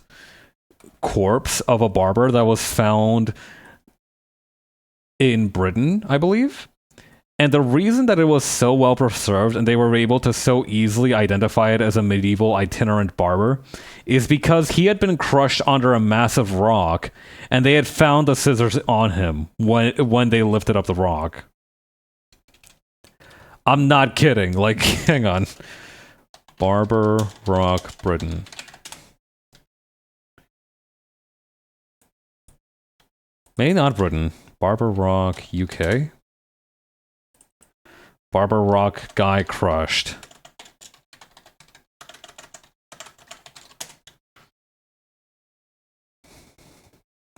corpse of a barber that was found in Britain, I believe. And the reason that it was so well preserved and they were able to so easily identify it as a medieval itinerant barber is because he had been crushed under a massive rock and they had found the scissors on him when they lifted up the rock. I'm not kidding. Like, hang on. Barber Rock, Britain. Maybe not Britain. Barber Rock, UK. Barber Rock guy crushed.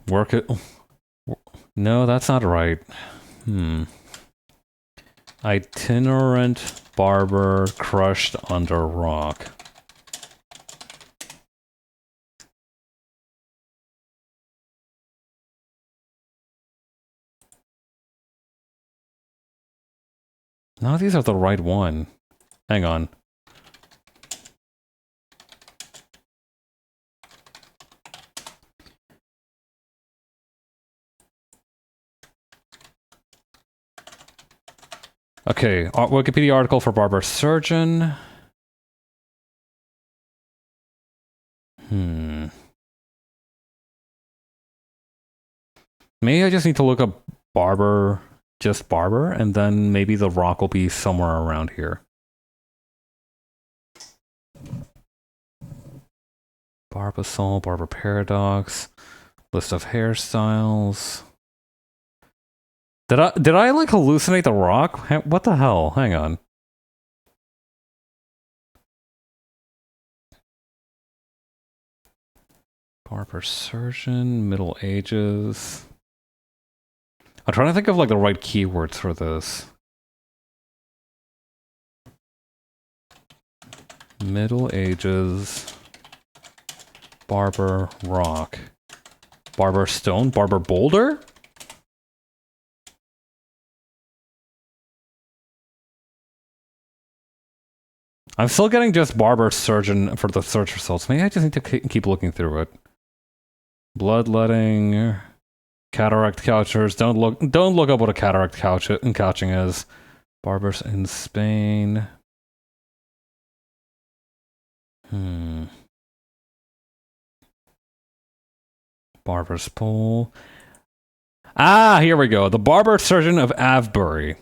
Work it. No, that's not right. Itinerant barber crushed under rock. No, these are the right one. Hang on. Okay, Wikipedia article for barber surgeon. Maybe I just need to look up barber, just barber, and then maybe the rock will be somewhere around here. Barbasol, barber paradox, list of hairstyles. Did I like hallucinate the rock? What the hell? Hang on. Barber surgeon, Middle Ages. I'm trying to think of like the right keywords for this. Middle Ages, barber rock, barber stone, barber boulder? I'm still getting just barber surgeon for the search results. Maybe I just need to keep looking through it. Bloodletting, cataract couchers. Don't look up what a cataract couching is. Barbers in Spain. Barber's pole. Ah, here we go. The barber surgeon of Avebury.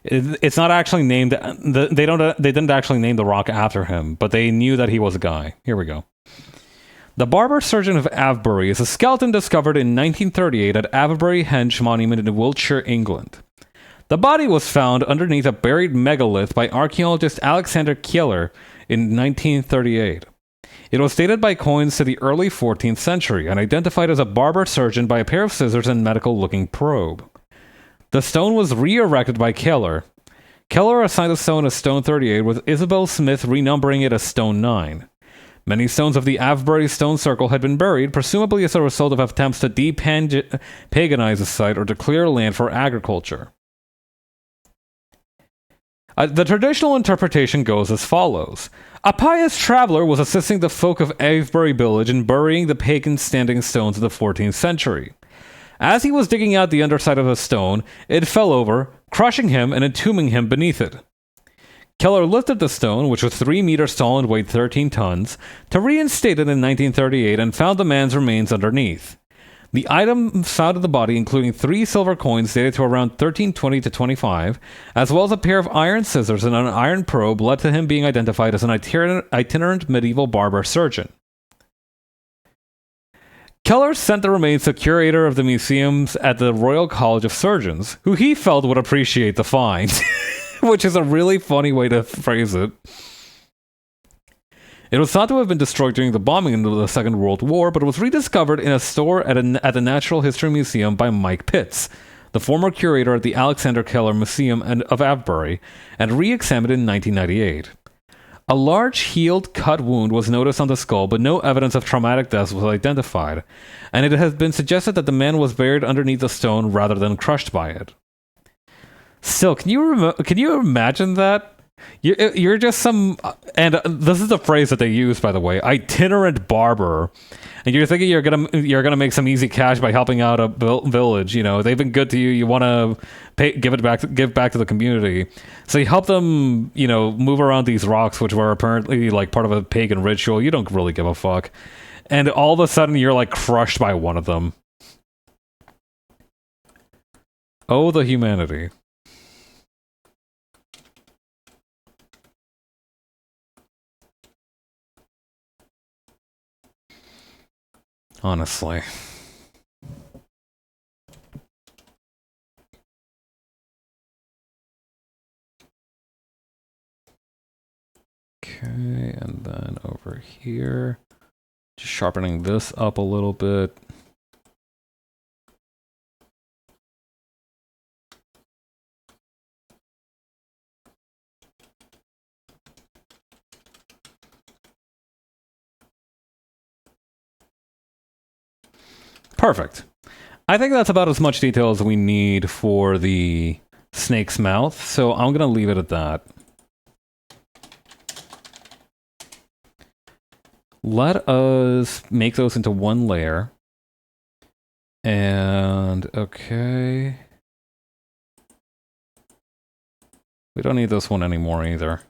It's not actually named. They didn't actually name the rock after him, but they knew that he was a guy. Here we go. The barber surgeon of Avebury is a skeleton discovered in 1938 at Avebury Henge Monument in Wiltshire, England. The body was found underneath a buried megalith by archaeologist Alexander Keller in 1938. It was dated by coins to the early 14th century and identified as a barber surgeon by a pair of scissors and medical-looking probe. The stone was re-erected by Keller. Keller assigned the stone as Stone 38, with Isabel Smith renumbering it as Stone 9. Many stones of the Avebury stone circle had been buried, presumably as a result of attempts to depaganize the site or to clear land for agriculture. The traditional interpretation goes as follows. A pious traveler was assisting the folk of Avebury village in burying the pagan standing stones of the 14th century. As he was digging out the underside of a stone, it fell over, crushing him and entombing him beneath it. Keller lifted the stone, which was 3 meters tall and weighed 13 tons, to reinstate it in 1938 and found the man's remains underneath. The items found in the body, including 3 silver coins dated to around 1320 to 25, as well as a pair of iron scissors and an iron probe, led to him being identified as an itinerant medieval barber surgeon. Keller sent the remains to the curator of the museums at the Royal College of Surgeons, who he felt would appreciate the find, which is a really funny way to phrase it. It was thought to have been destroyed during the bombing in the Second World War, but it was rediscovered in a store at the Natural History Museum by Mike Pitts, the former curator at the Alexander Keller Museum of Avebury, and re-examined in 1998. A large healed cut wound was noticed on the skull, but no evidence of traumatic death was identified, and it has been suggested that the man was buried underneath the stone rather than crushed by it. Still, can you imagine that? You're just some, and this is the phrase that they use, by the way, itinerant barber, and you're thinking you're gonna make some easy cash by helping out a village. You know, they've been good to you. You want to give back to the community. So you help them, you know, move around these rocks, which were apparently like part of a pagan ritual. You don't really give a fuck, and all of a sudden you're like crushed by one of them. Oh, the humanity. Honestly. Okay, and then over here, just sharpening this up a little bit. Perfect. I think that's about as much detail as we need for the snake's mouth, so I'm going to leave it at that. Let us make those into one layer. And, okay. We don't need this one anymore either.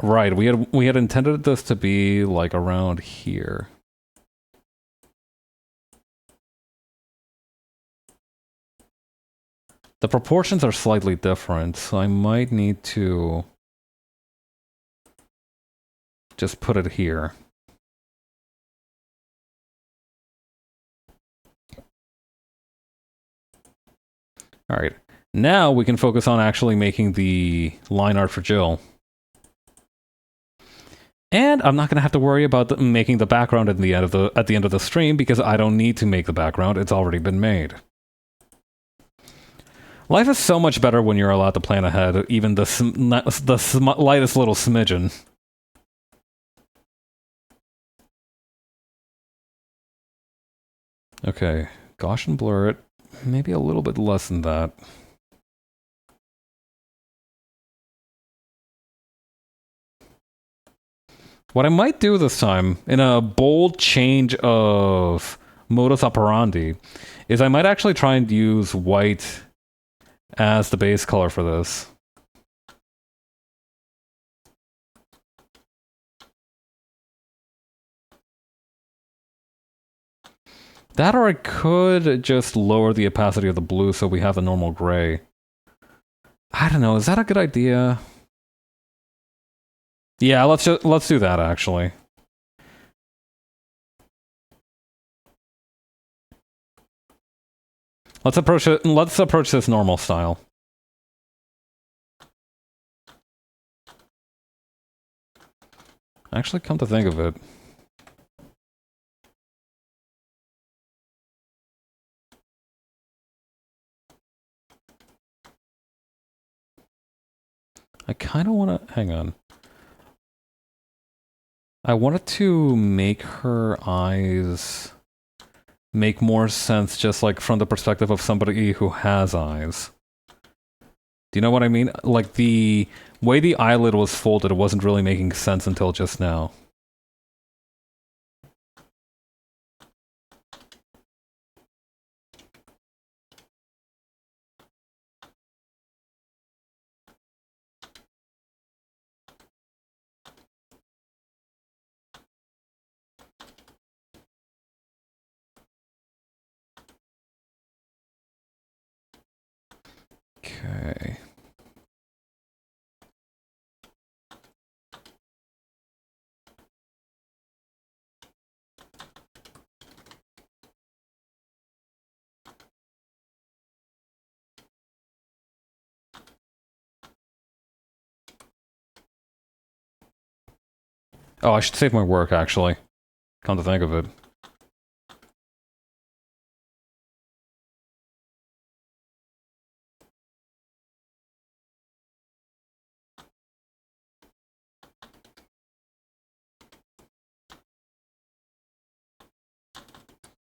Right, we had intended this to be like around here. The proportions are slightly different, so I might need to just put it here. Alright, now we can focus on actually making the line art for Jill. And I'm not going to have to worry about making the background at the end of the stream, because I don't need to make the background, it's already been made. Life is so much better when you're allowed to plan ahead, even the lightest little smidgen. Okay, Gaussian blur it. Maybe a little bit less than that. What I might do this time, in a bold change of modus operandi, is I might actually try and use white as the base color for this. That, or I could just lower the opacity of the blue so we have the normal gray. I don't know, is that a good idea? Yeah, let's do that actually. Let's approach this normal style. Actually, come to think of it, I kind of want to... hang on. I wanted to make her eyes make more sense just like from the perspective of somebody who has eyes. Do you know what I mean? Like the way the eyelid was folded, it wasn't really making sense until just now. Okay. Oh, I should save my work, actually. Come to think of it.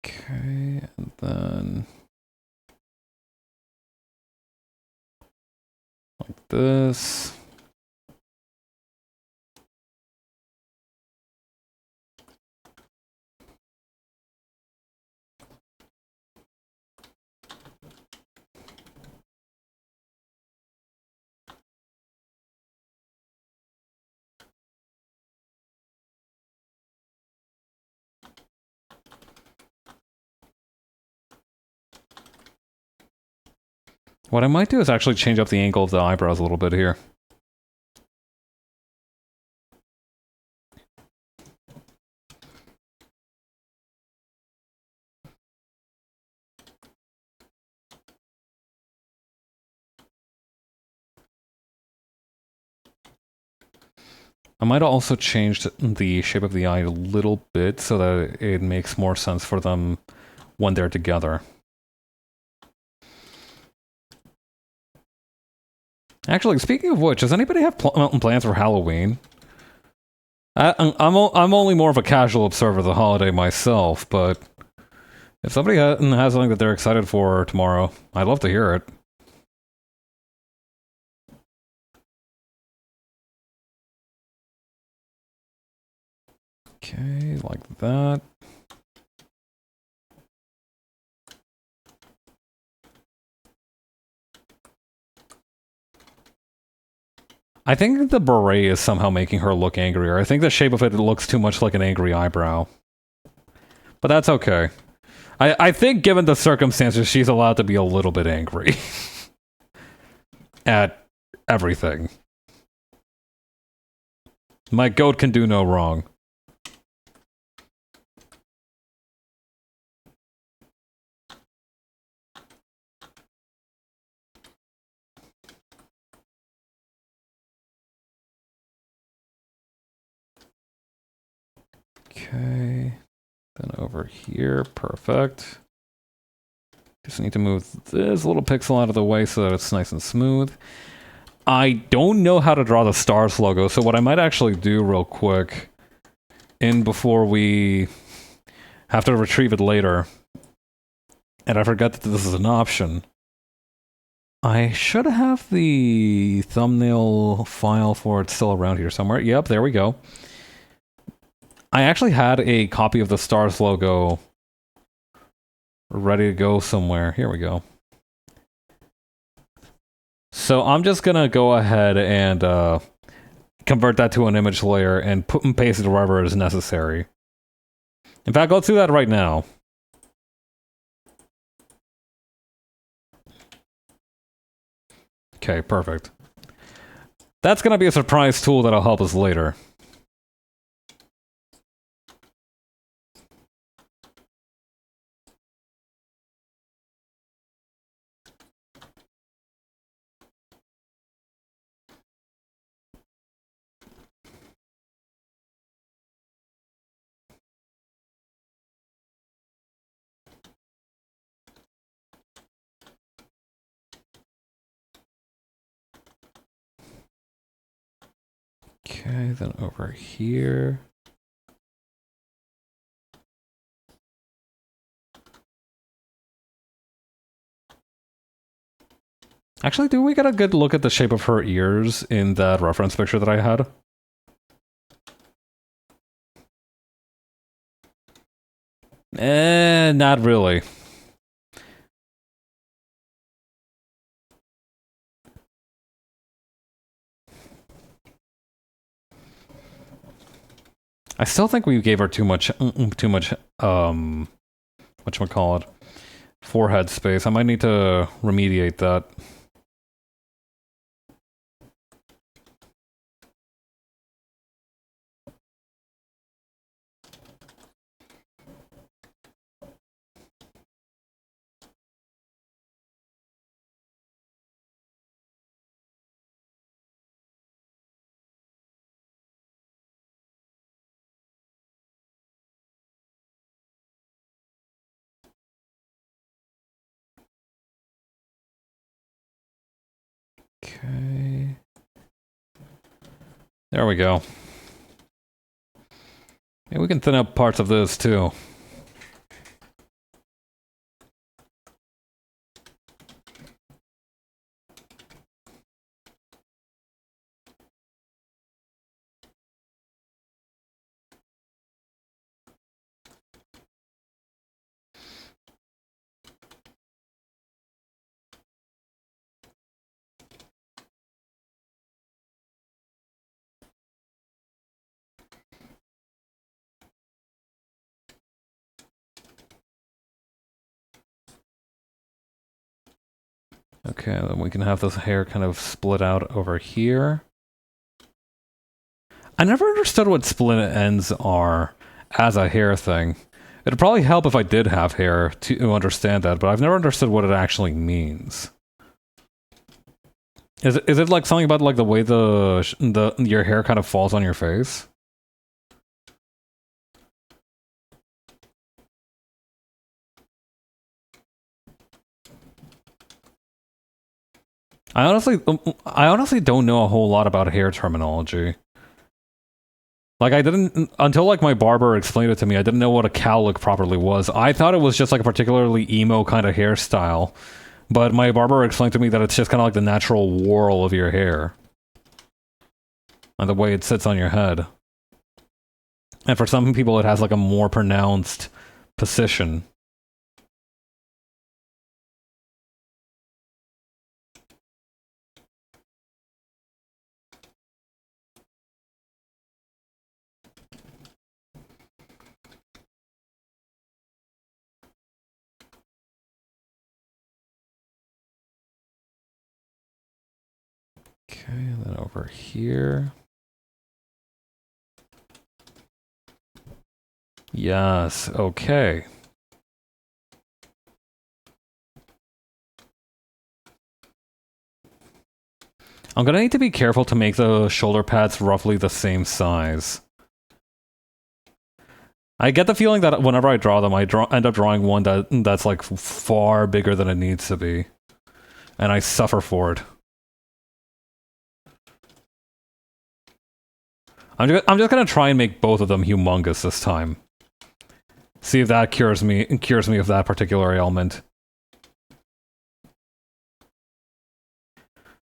Okay, and then... like this. What I might do is actually change up the angle of the eyebrows a little bit here. I might also change the shape of the eye a little bit so that it makes more sense for them when they're together. Actually, speaking of which, does anybody have plans for Halloween? I'm only more of a casual observer of the holiday myself, but if somebody has something that they're excited for tomorrow, I'd love to hear it. Okay, like that. I think the beret is somehow making her look angrier. I think the shape of it looks too much like an angry eyebrow. But that's okay. I think given the circumstances, she's allowed to be a little bit angry. At everything. My goat can do no wrong. Okay. Then over here, perfect. Just need to move this little pixel out of the way so that it's nice and smooth. I don't know how to draw the stars logo, so what I might actually do real quick, before we have to retrieve it later, and I forgot that this is an option, I should have the thumbnail file for it still around here somewhere. Yep, there we go. I actually had a copy of the stars logo ready to go somewhere. Here we go. So I'm just gonna go ahead and convert that to an image layer and put and paste it wherever is necessary. In fact, let's do that right now. Okay, perfect. That's gonna be a surprise tool that'll help us later. Okay, then over here. Actually, do we get a good look at the shape of her ears in that reference picture that I had? Not really. I still think we gave her too much, whatchamacallit, forehead space. I might need to remediate that. Okay. There we go. Maybe we can thin up parts of this too. Okay, then we can have this hair kind of split out over here. I never understood what split ends are as a hair thing. It'd probably help if I did have hair to understand that, but I've never understood what it actually means. Is it like something about like the way your hair kind of falls on your face? I honestly don't know a whole lot about hair terminology. Like, I didn't, until like my barber explained it to me, I didn't know what a cowlick properly was. I thought it was just like a particularly emo kind of hairstyle. But my barber explained to me that it's just kind of like the natural whorl of your hair. And the way it sits on your head. And for some people it has like a more pronounced position. and then over here. Yes, okay. I'm gonna need to be careful to make the shoulder pads roughly the same size. I get the feeling that whenever I draw them, I end up drawing one that's like far bigger than it needs to be. And I suffer for it. I'm just gonna try and make both of them humongous this time. See if that cures me of that particular ailment.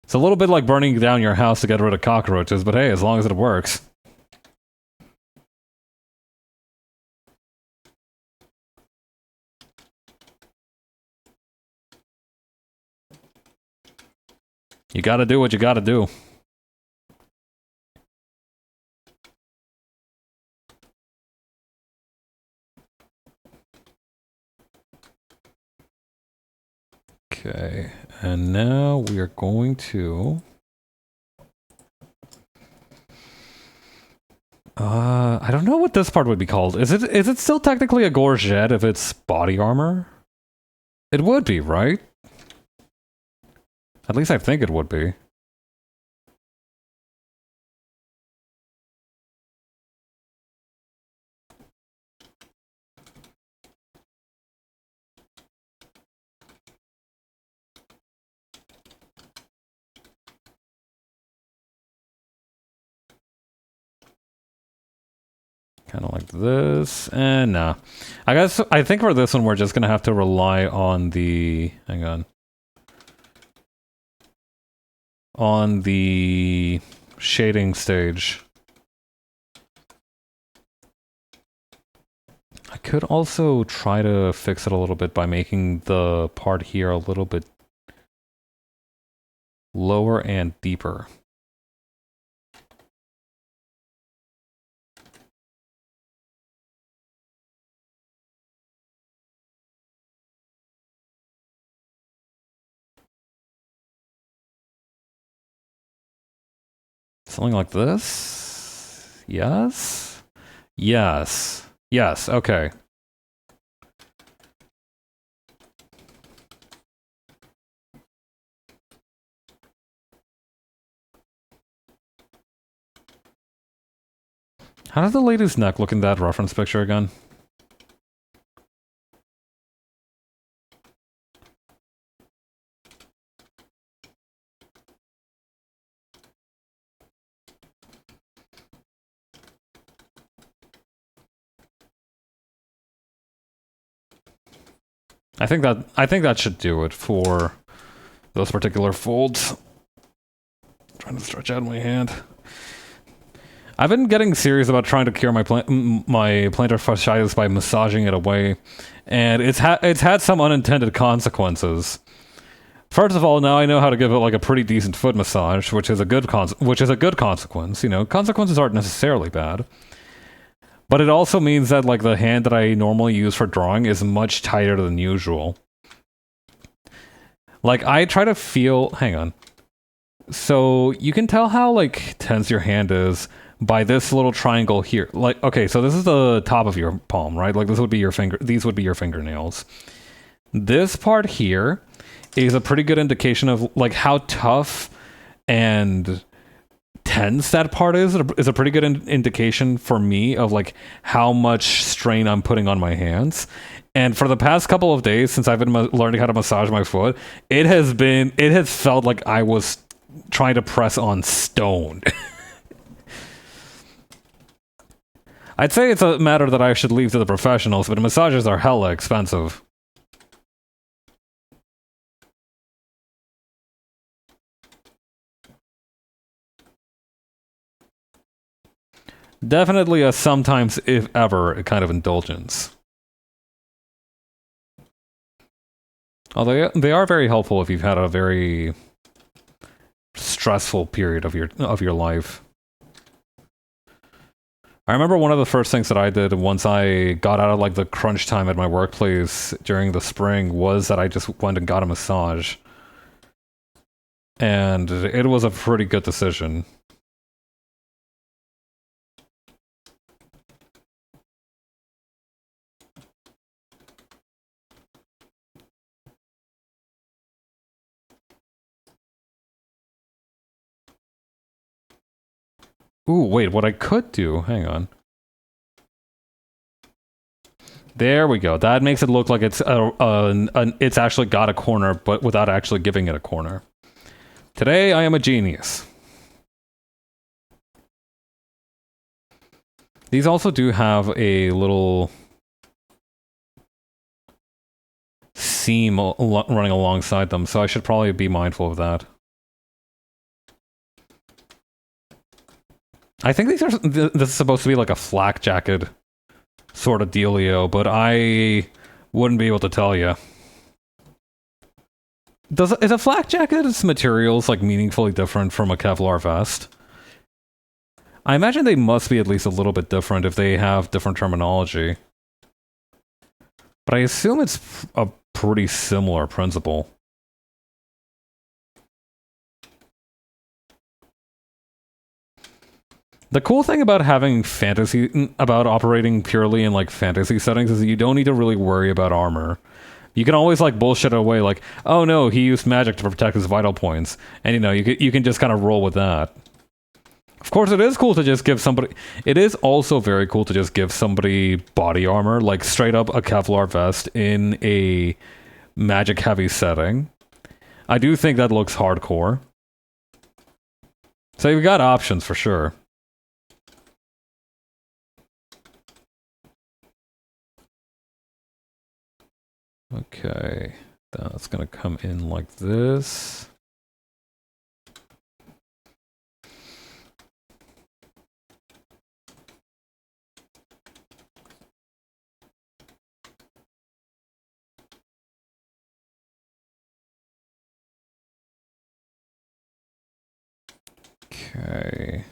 It's a little bit like burning down your house to get rid of cockroaches, but hey, as long as it works. You gotta do what you gotta do. Okay, and now we are going to... I don't know what this part would be called. Is it still technically a gorget if it's body armor? It would be, right? At least I think it would be. Kind of like this, and nah. I think for this one we're just gonna have to rely on the... hang on. On the shading stage. I could also try to fix it a little bit by making the part here a little bit lower and deeper. Something like this? Yes? Yes. Yes, okay. How does the lady's neck look in that reference picture again? I think that should do it for those particular folds. I'm trying to stretch out my hand. I've been getting serious about trying to cure my plantar fasciitis by massaging it away, and it's had some unintended consequences. First of all, now I know how to give it like a pretty decent foot massage, which is a good consequence. You know, consequences aren't necessarily bad. But it also means that like the hand that I normally use for drawing is much tighter than usual. Like I try to feel, hang on. So you can tell how like tense your hand is by this little triangle here. Like, okay, so this is the top of your palm, right? Like this would be your these would be your fingernails. This part here is a pretty good indication of like how tough and tense that part is a pretty good indication for me of like how much strain I'm putting on my hands. And for the past couple of days since I've been learning how to massage my foot, it has felt like I was trying to press on stone. I'd say it's a matter that I should leave to the professionals, but massages are hella expensive. Definitely a sometimes, if ever, kind of indulgence. Although they are very helpful if you've had a very stressful period of your life. I remember one of the first things that I did once I got out of like the crunch time at my workplace during the spring was that I just went and got a massage. and it was a pretty good decision. Ooh, wait, what I could do, hang on. There we go. That makes it look like it's it's actually got a corner, but without actually giving it a corner. Today, I am a genius. These also do have a little seam running alongside them, so I should probably be mindful of that. I think these are this is supposed to be like a flak jacket sort of dealio, but I wouldn't be able to tell you. Is a flak jacket's materials like meaningfully different from a Kevlar vest? I imagine they must be at least a little bit different if they have different terminology. But I assume it's a pretty similar principle. The cool thing about about operating purely in like fantasy settings is that you don't need to really worry about armor. You can always like bullshit it away like, oh no, he used magic to protect his vital points. And you know, you can just kind of roll with that. Of course, it is cool to just give somebody... It is also very cool to just give somebody body armor, like straight up a Kevlar vest in a magic-heavy setting. I do think that looks hardcore. So you've got options for sure. Okay, that's gonna come in like this. Okay.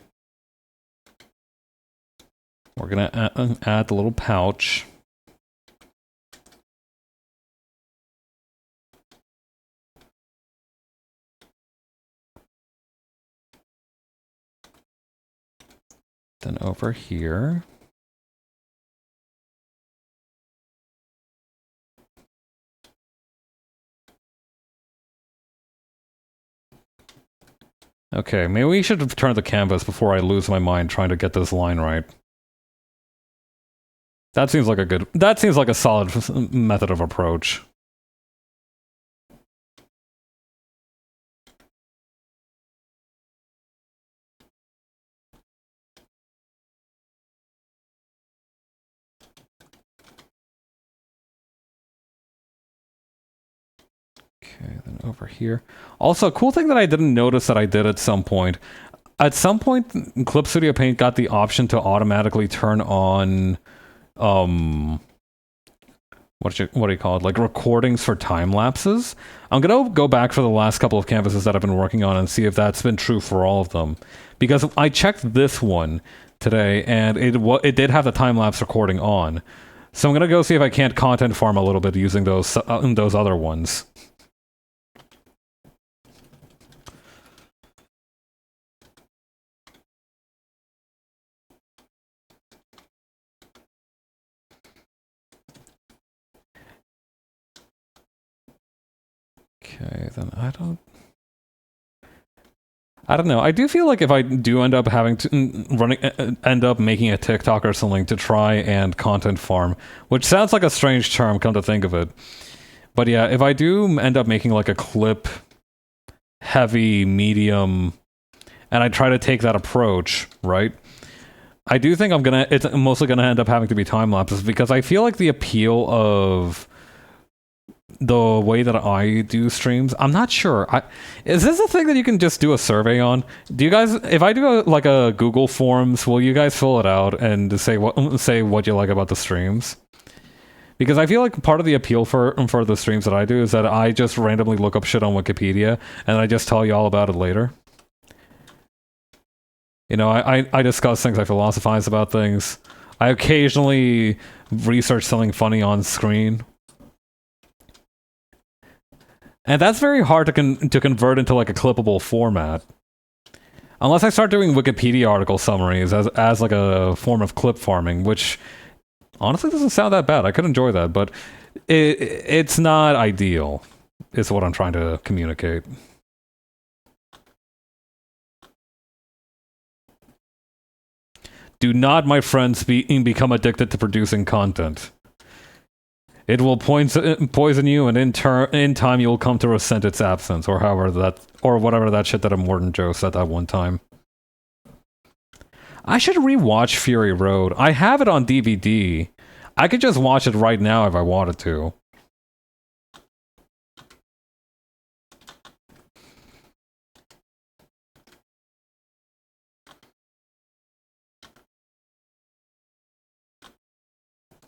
We're gonna add the little pouch. Then over here. Okay, maybe we should have turned the canvas before I lose my mind trying to get this line right. That seems like a solid method of approach. Okay, then over here. Also, a cool thing that I didn't notice that I did at some point. At some point, Clip Studio Paint got the option to automatically turn on, what do you call it? Like recordings for time lapses. I'm gonna go back for the last couple of canvases that I've been working on and see if that's been true for all of them. Because I checked this one today, and it did have the time lapse recording on. So I'm gonna go see if I can't content farm a little bit using those other ones. Okay, then I don't know. I do feel like if I do end up having to end up making a TikTok or something to try and content farm, which sounds like a strange term, come to think of it. But yeah, if I do end up making like a clip, heavy, medium, and I try to take that approach, right? I do think it's mostly gonna end up having to be time lapses because I feel like the appeal of the way that I do streams, I'm not sure. Is this a thing that you can just do a survey on? Do you guys, if I do like a Google Forms, will you guys fill it out and say what you like about the streams? Because I feel like part of the appeal for the streams that I do is that I just randomly look up shit on Wikipedia and I just tell you all about it later. You know, I discuss things, I philosophize about things. I occasionally research something funny on screen. And that's very hard to convert into like a clippable format. Unless I start doing Wikipedia article summaries as like a form of clip farming, which honestly doesn't sound that bad. I could enjoy that, but it's not ideal, is what I'm trying to communicate. Do not, my friends, become addicted to producing content. It will poison you, and in time you will come to resent its absence, or whatever that shit that Immortan Joe said that one time. I should rewatch Fury Road. I have it on DVD. I could just watch it right now if I wanted to.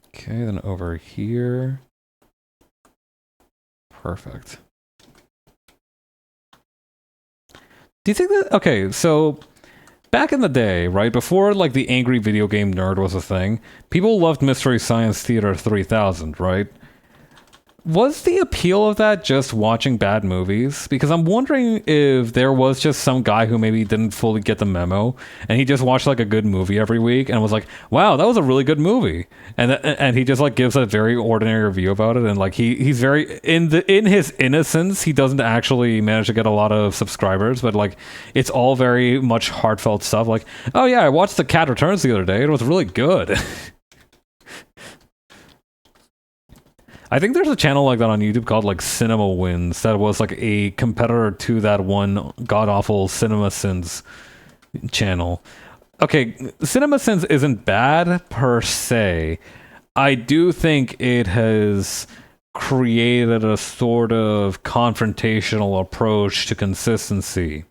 Okay, then over here. Perfect. Do you think that... Okay, so... Back in the day, right, before, like, the angry video game nerd was a thing, people loved Mystery Science Theater 3000, right? Was the appeal of that just watching bad movies? Because I'm wondering if there was just some guy who maybe didn't fully get the memo, and he just watched like a good movie every week, and was like, "Wow, that was a really good movie," and he just like gives a very ordinary review about it, and like he's very in his innocence, he doesn't actually manage to get a lot of subscribers, but like it's all very much heartfelt stuff. Like, "Oh yeah, I watched The Cat Returns the other day; it was really good." I think there's a channel like that on YouTube called like Cinema Wins that was like a competitor to that one god-awful Cinema Sins channel. Okay, Cinema Sins isn't bad per se. I do think it has created a sort of confrontational approach to consistency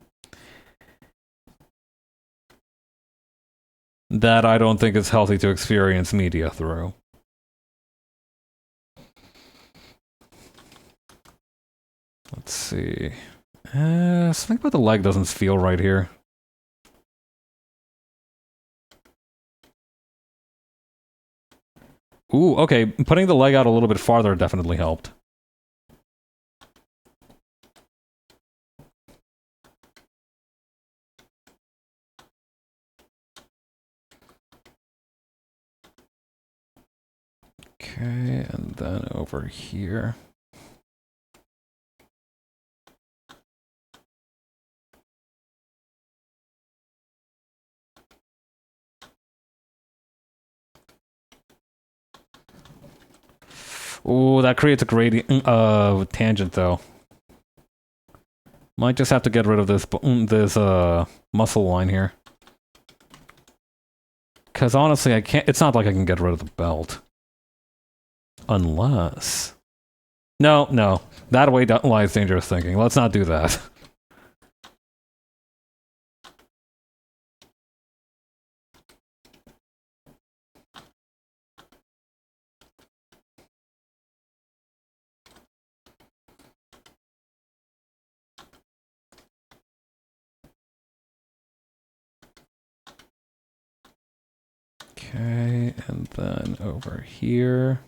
that I don't think is healthy to experience media through. Let's see. Something about the leg doesn't feel right here. Ooh, okay. Putting the leg out a little bit farther definitely helped. Okay, and then over here. Ooh, that creates a gradient, tangent though. Might just have to get rid of this muscle line here. Because honestly, I can't. It's not like I can get rid of the belt. Unless... No. That way lies dangerous thinking. Let's not do that. Okay, and then over here.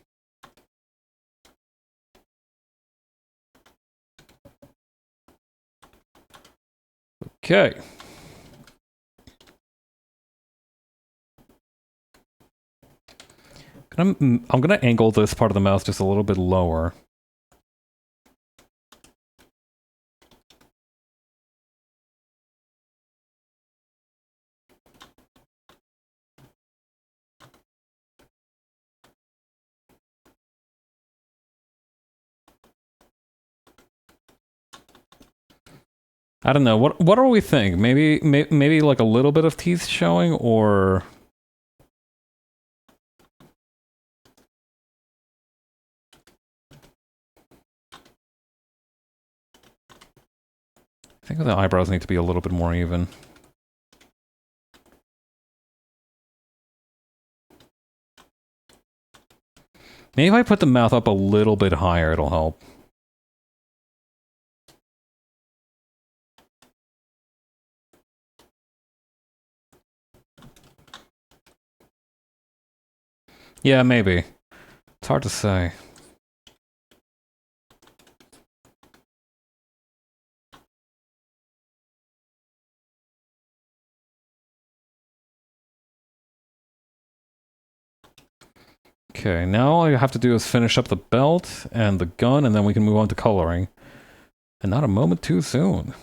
Okay. I'm gonna angle this part of the mouth just a little bit lower. I don't know. What do we think? Maybe like a little bit of teeth showing, or I think the eyebrows need to be a little bit more even. Maybe if I put the mouth up a little bit higher, it'll help. Yeah, maybe. It's hard to say. Okay, now all I have to do is finish up the belt and the gun, and then we can move on to coloring. And not a moment too soon.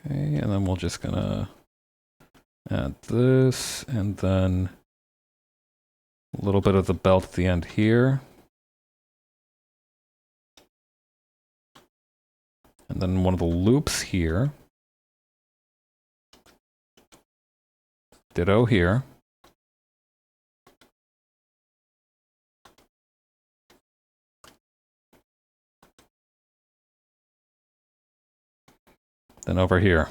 Okay, and then we're just gonna add this, and then a little bit of the belt at the end here. And then one of the loops here. Ditto here. Then over here.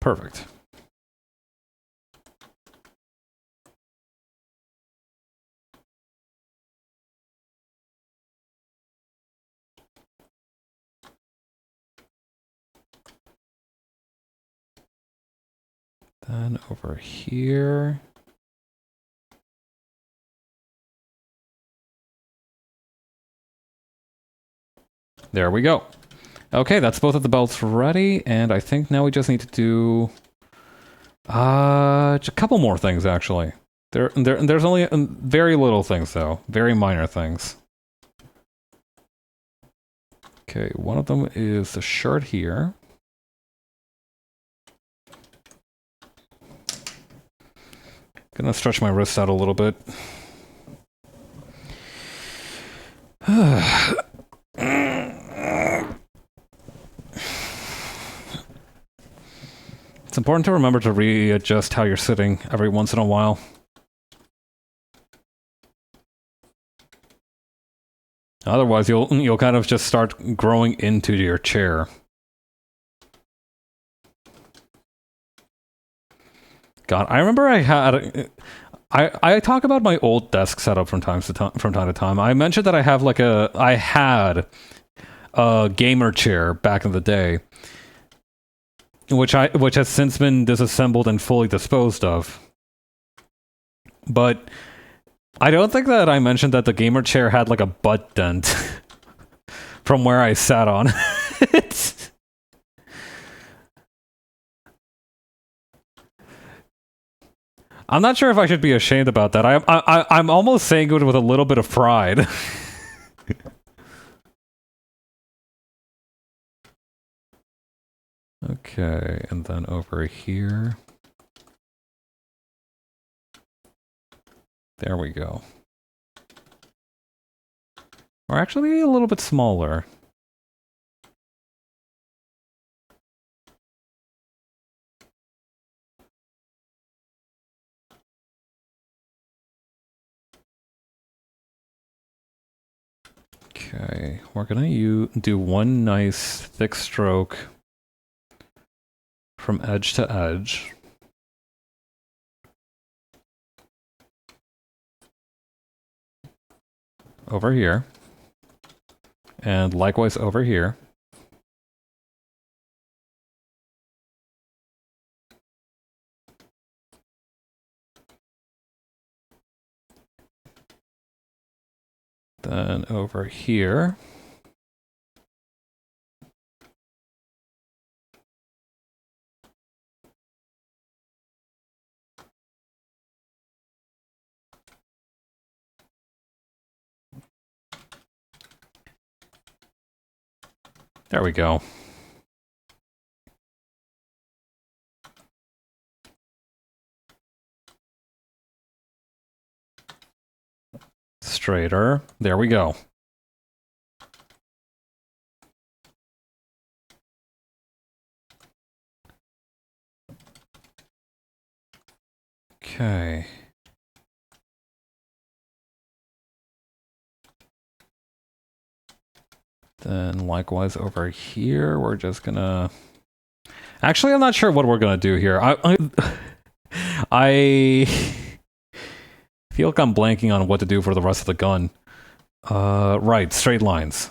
Perfect. Then over here. There we go. Okay, that's both of the belts ready, and I think now we just need to do just a couple more things actually. There's only very little things though, very minor things. Okay, one of them is the shirt here. Gonna stretch my wrist out a little bit. It's important to remember to readjust how you're sitting every once in a while. Otherwise, you'll kind of just start growing into your chair. God, I remember I had I talk about my old desk setup from time to time. I mentioned that I had a gamer chair back in the day, which has since been disassembled and fully disposed of. But I don't think that I mentioned that the gamer chair had like a butt dent from where I sat on it. I'm not sure if I should be ashamed about that. I'm almost saying it with a little bit of pride. Okay, and then over here. There we go. Or actually a little bit smaller. Okay, we're gonna do one nice thick stroke from edge to edge. Over here. And likewise over here. Then over here. There we go. Straighter. There we go. Okay. Then likewise over here, we're just gonna... Actually, I'm not sure what we're gonna do here. I feel like I'm blanking on what to do for the rest of the gun. Right, straight lines.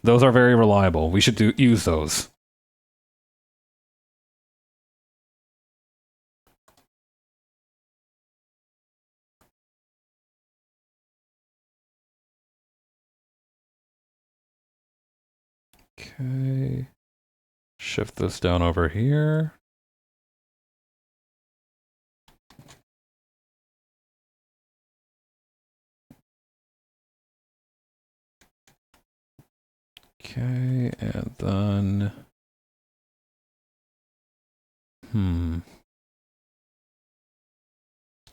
Those are very reliable. We should use those. Okay. Shift this down over here. Okay, and then...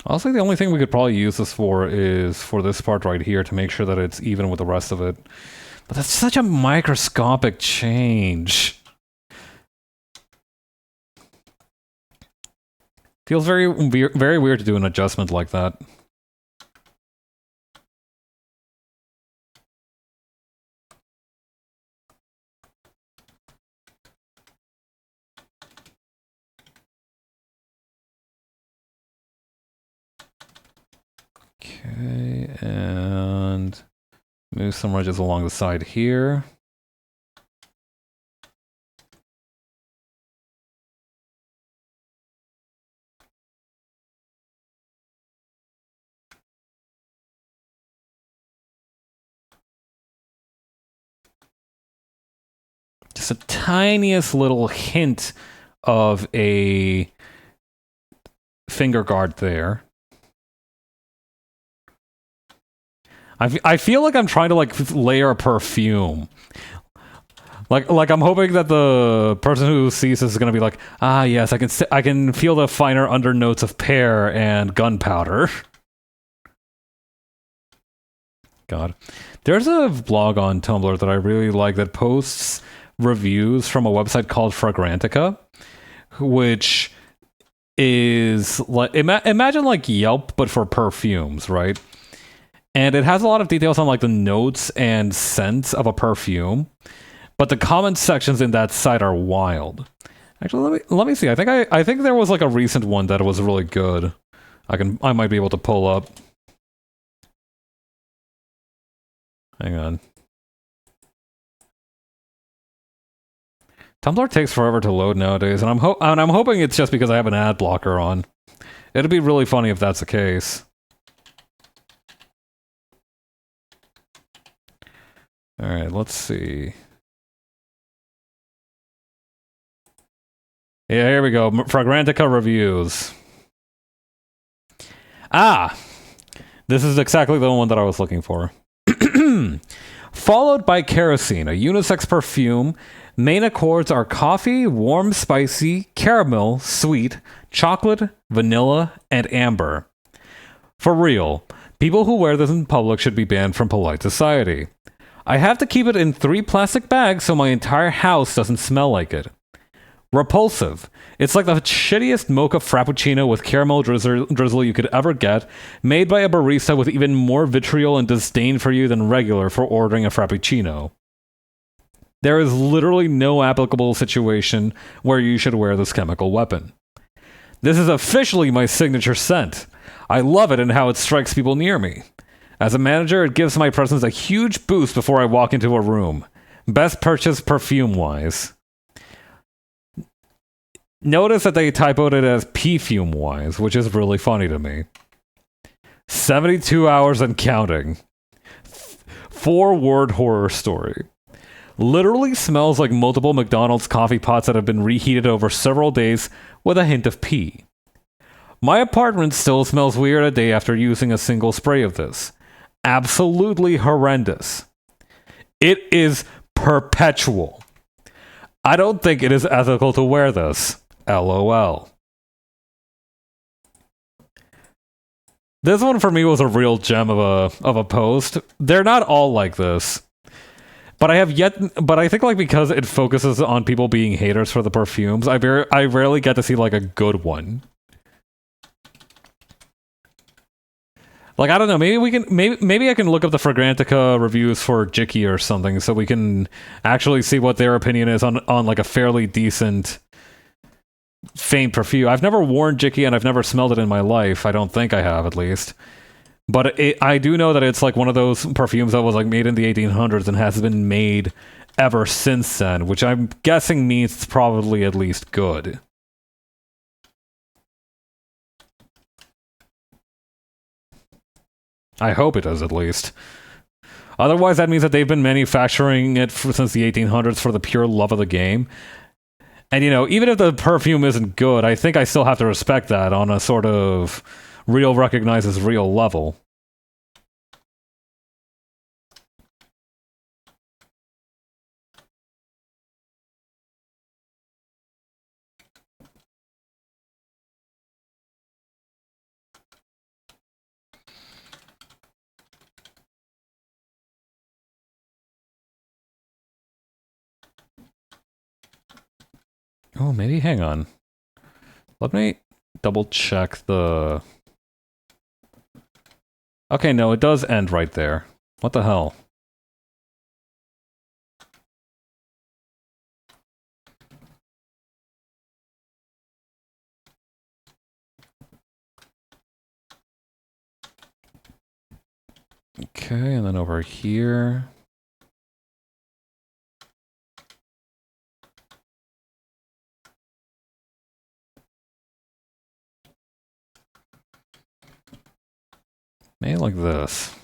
Honestly, the only thing we could probably use this for is for this part right here to make sure that it's even with the rest of it. But that's such a microscopic change. Feels very weird to do an adjustment like that. Okay, and move some ridges along the side here. Just a tiniest little hint of a finger guard there. I feel like I'm trying to like layer a perfume. Like I'm hoping that the person who sees this is gonna be like, ah yes, I can feel the finer undernotes of pear and gunpowder. God. There's a blog on Tumblr that I really like that posts reviews from a website called Fragrantica, which is like imagine like Yelp but for perfumes, right? And it has a lot of details on like the notes and scents of a perfume, but the comment sections in that site are wild. Actually, let me see. I think there was like a recent one that was really good. I might be able to pull up. Hang on. Tumblr takes forever to load nowadays, and I'm hoping it's just because I have an ad blocker on. It'd be really funny if that's the case. Alright, let's see. Yeah, here we go. Fragrantica reviews. Ah! This is exactly the one that I was looking for. Followed by Kerosene, a unisex perfume. Main accords are coffee, warm, spicy, caramel, sweet, chocolate, vanilla, and amber. For real, people who wear this in public should be banned from polite society. I have to keep it in 3 plastic bags so my entire house doesn't smell like it. Repulsive. It's like the shittiest mocha frappuccino with caramel drizzle you could ever get, made by a barista with even more vitriol and disdain for you than regular for ordering a frappuccino. There is literally no applicable situation where you should wear this chemical weapon. This is officially my signature scent. I love it and how it strikes people near me. As a manager, it gives my presence a huge boost before I walk into a room. Best purchase perfume-wise. Notice that they typoed it as perfume-wise, which is really funny to me. 72 hours and counting. 4-word horror story. Literally smells like multiple McDonald's coffee pots that have been reheated over several days with a hint of pee. My apartment still smells weird a day after using a single spray of this. Absolutely horrendous. It is perpetual. I don't think it is ethical to wear this. LOL. This one for me was a real gem of a post. They're not all like this. But I think like because it focuses on people being haters for the perfumes, I rarely get to see like a good one. Like, I don't know, maybe we can, maybe I can look up the Fragrantica reviews for Jicky or something so we can actually see what their opinion is on like a fairly decent faint perfume. I've never worn Jicky and I've never smelled it in my life. I don't think I have, at least. But I do know that it's like one of those perfumes that was like made in the 1800s and has been made ever since then, which I'm guessing means it's probably at least good. I hope it is, at least. Otherwise, that means that they've been manufacturing it since the 1800s for the pure love of the game. And, you know, even if the perfume isn't good, I think I still have to respect that on a sort of real recognizes real level. Oh, maybe, hang on. Let me double check the... Okay, no, it does end right there. What the hell? Okay, and then over here... Maybe like this.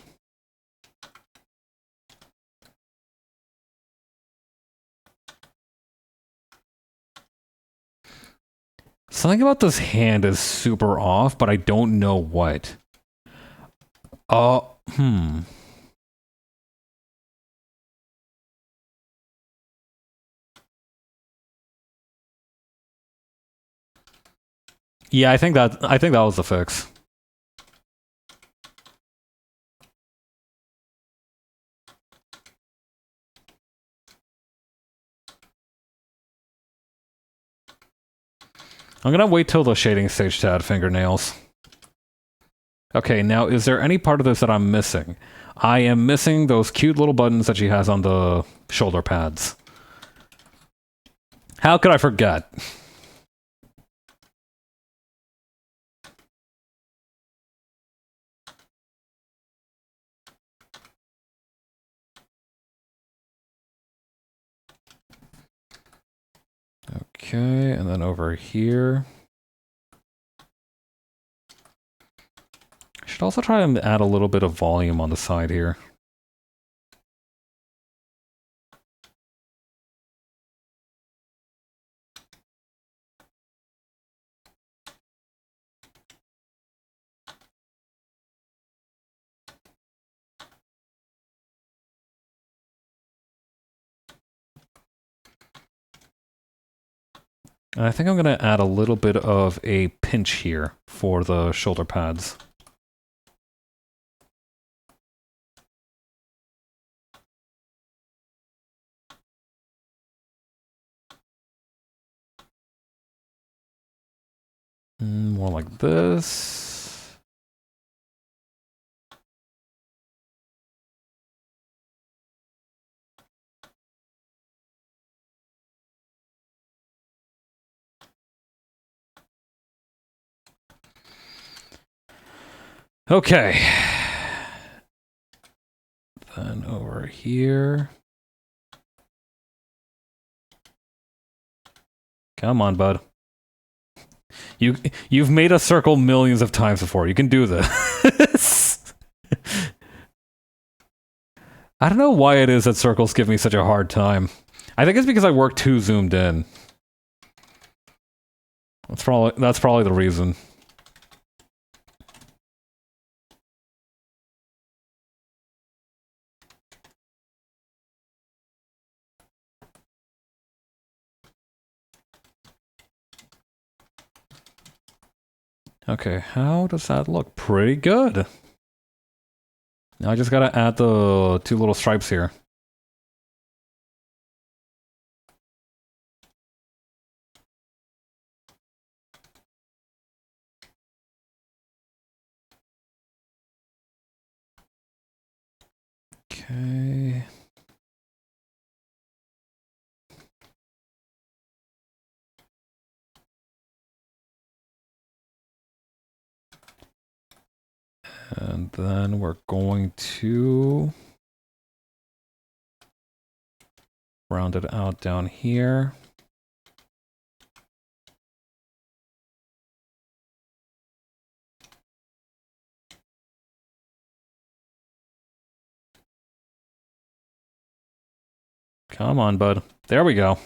Something about this hand is super off, but I don't know what. Hmm. Yeah, I think that was the fix. I'm gonna wait till the shading stage to add fingernails. Okay, now is there any part of this that I'm missing? I am missing those cute little buttons that she has on the shoulder pads. How could I forget? Okay, and then over here. I should also try and add a little bit of volume on the side here. And I think I'm going to add a little bit of a pinch here for the shoulder pads. More like this. Okay. Then over here. Come on, bud. You've made a circle millions of times before. You can do this. I don't know why it is that circles give me such a hard time. I think it's because I work too zoomed in. That's probably the reason. Okay, how does that look? Pretty good. Now I just gotta add the two little stripes here. Okay. And then we're going to round it out down here. Come on, bud. There we go.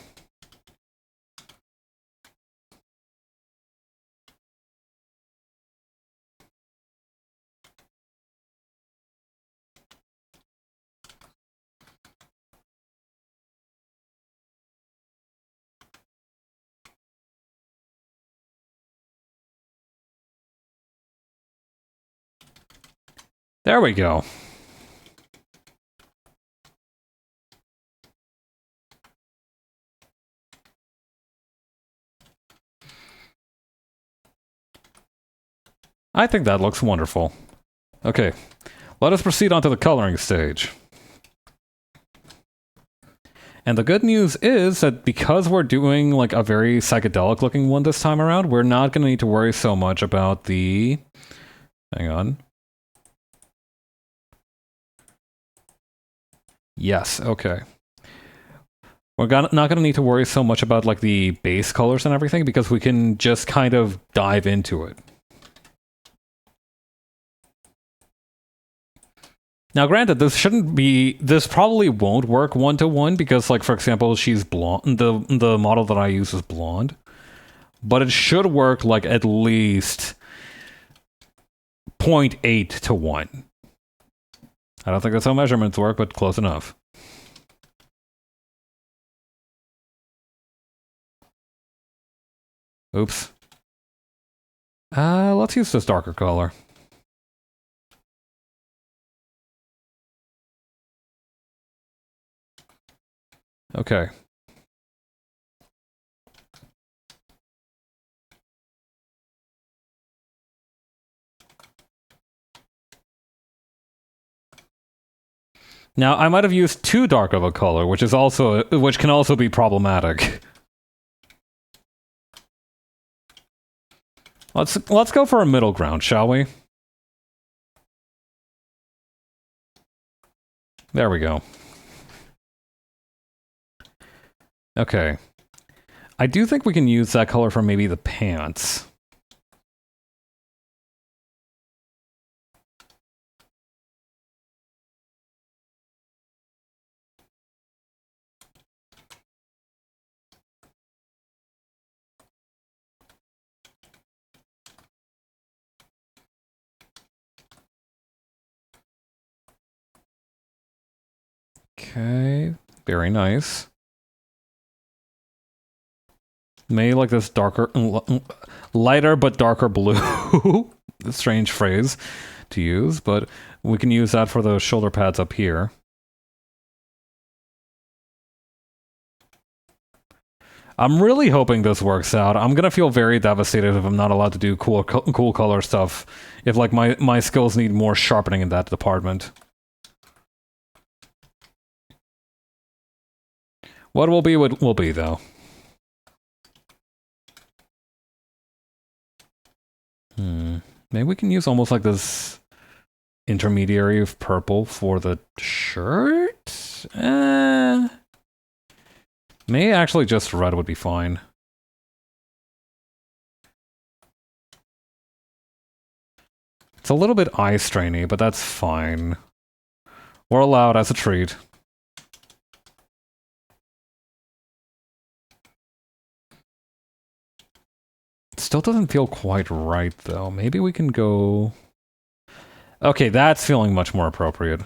There we go. I think that looks wonderful. Okay, let us proceed on to the coloring stage. And the good news is that because we're doing like a very psychedelic looking one this time around, we're not going to need to worry so much about the... Hang on. Yes, okay. We're not going to need to worry so much about like the base colors and everything because we can just kind of dive into it. Now, granted, this probably won't work one-to-one because, like, for example, she's blonde. The model that I use is blonde. But it should work, like, at least 0.8 to 1. I don't think that's how measurements work, but close enough. Oops. Let's use this darker color. Okay. Now, I might have used too dark of a color, which can also be problematic. Let's go for a middle ground, shall we? There we go. Okay. I do think we can use that color for maybe the pants. Okay, very nice. Maybe like this darker, lighter but darker blue. Strange phrase to use, but we can use that for those shoulder pads up here. I'm really hoping this works out. I'm gonna feel very devastated if I'm not allowed to do cool color stuff. If like my skills need more sharpening in that department. What will be will be though. Maybe we can use almost like this intermediary of purple for the shirt? Maybe actually just red would be fine. It's a little bit eye strainy, but that's fine. We're allowed as a treat. Still doesn't feel quite right, though. Maybe we can go... Okay, that's feeling much more appropriate.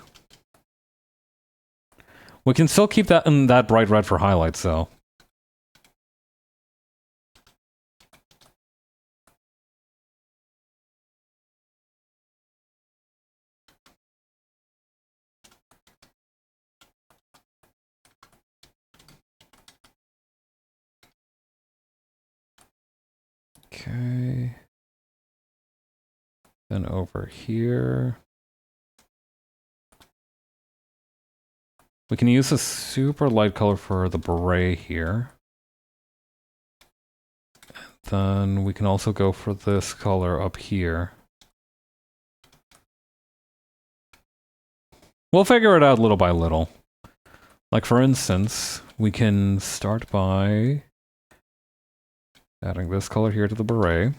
We can still keep that in that bright red for highlights, though. Okay. Then over here. We can use a super light color for the beret here. Then we can also go for this color up here. We'll figure it out little by little. Like for instance, we can start by adding this color here to the beret.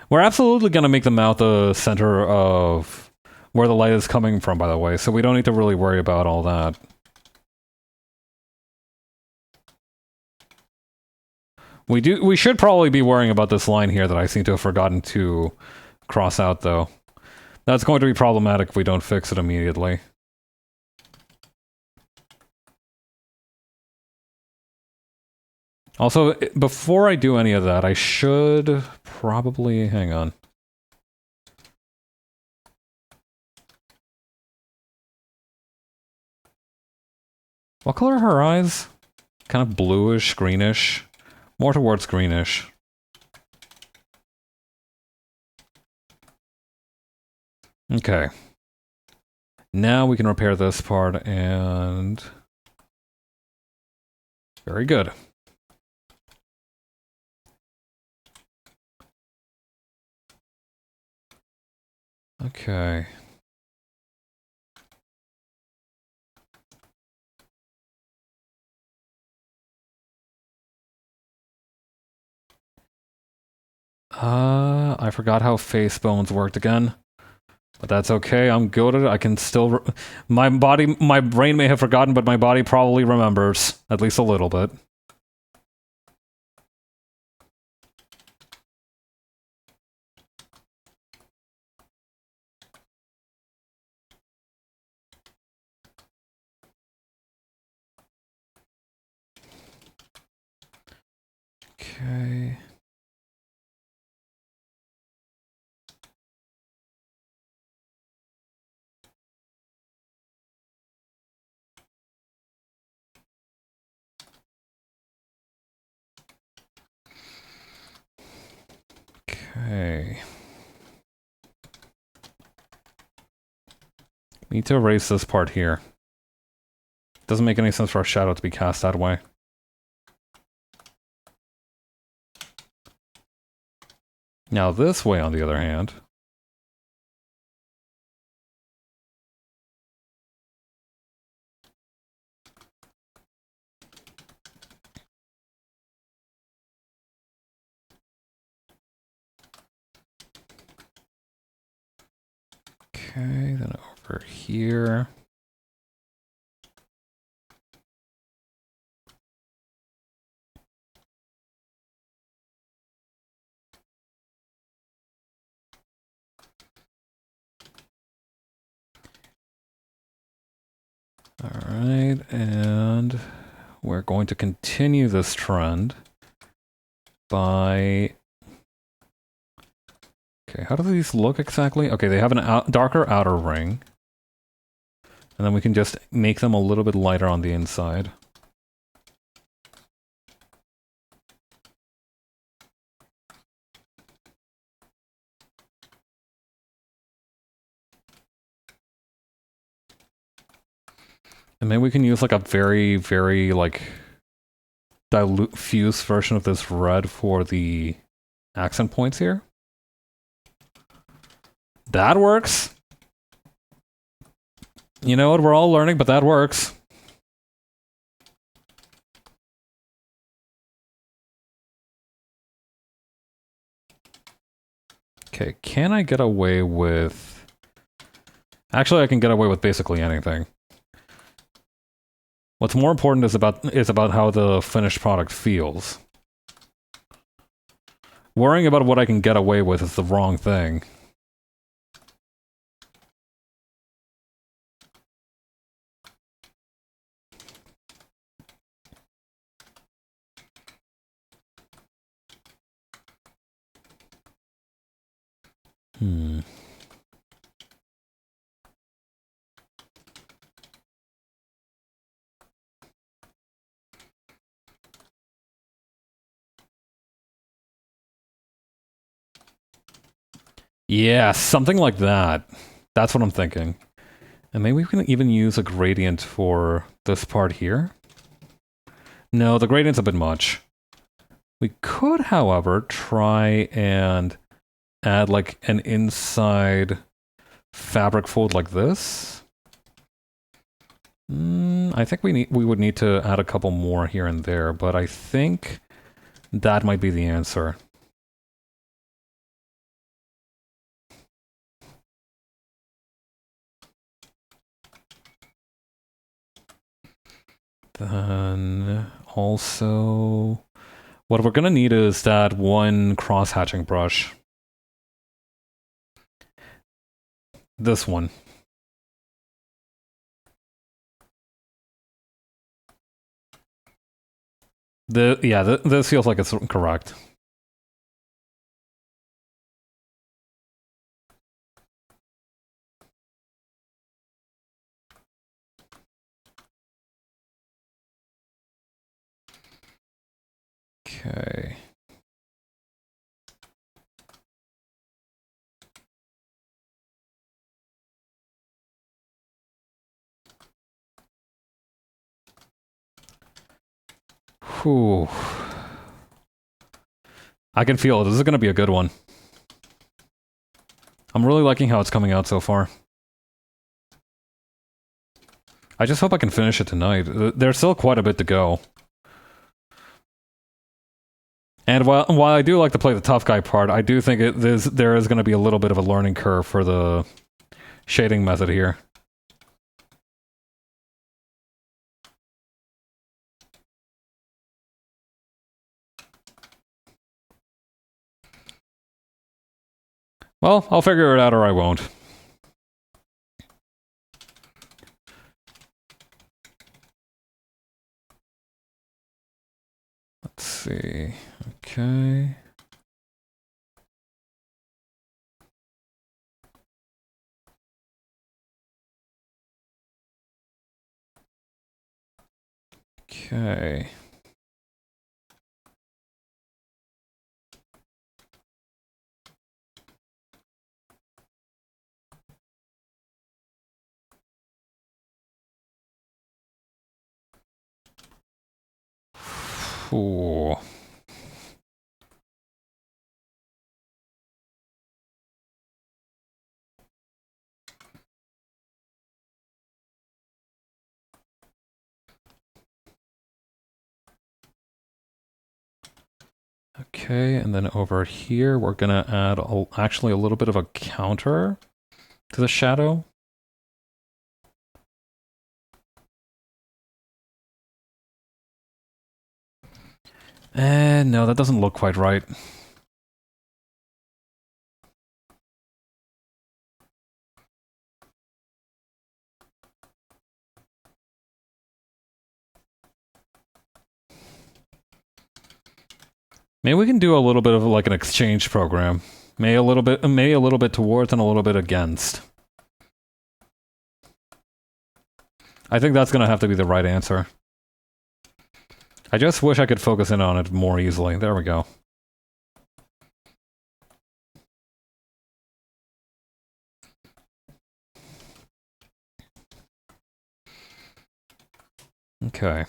We're absolutely going to make the mouth the center of where the light is coming from, by the way, so we don't need to really worry about all that. We should probably be worrying about this line here that I seem to have forgotten to cross out, though. That's going to be problematic if we don't fix it immediately. Also, before I do any of that, I should probably... hang on. What color are her eyes? Kind of bluish, greenish. More towards greenish. Okay. Now we can repair this part and... very good. Okay. I forgot how face bones worked again. But that's okay, I'm good at it. I can still... my brain may have forgotten, but my body probably remembers. At least a little bit. Okay... okay... need to erase this part here. Doesn't make any sense for our shadow to be cast that way. Now this way, on the other hand... okay, then over here... Alright, and we're going to continue this trend by... okay, how do these look exactly? Okay, they have an darker outer ring. And then we can just make them a little bit lighter on the inside. And maybe we can use like a very, very like dilute fuse version of this red for the accent points here. That works. You know what, we're all learning, but that works. Okay, can I get away with... actually, I can get away with basically anything. What's more important is about how the finished product feels. Worrying about what I can get away with is the wrong thing. Yeah, something like that. That's what I'm thinking. And maybe we can even use a gradient for this part here. No, the gradient's a bit much. We could, however, try and add like an inside fabric fold like this. I think we would need to add a couple more here and there, but I think that might be the answer. Then also, what we're gonna need is that one cross-hatching brush. This one. This feels like it's correct. Okay. Whew. I can feel it. This is going to be a good one. I'm really liking how it's coming out so far. I just hope I can finish it tonight. There's still quite a bit to go. And while I do like to play the tough guy part, I do think there is going to be a little bit of a learning curve for the shading method here. Well, I'll figure it out or I won't. Let's see. Okay. Okay. Ooh. Okay, and then over here, we're gonna add actually a little bit of a counter to the shadow. And no, that doesn't look quite right. Maybe we can do a little bit of like an exchange program. Maybe a little bit towards and a little bit against. I think that's gonna have to be the right answer. I just wish I could focus in on it more easily. There we go. Okay.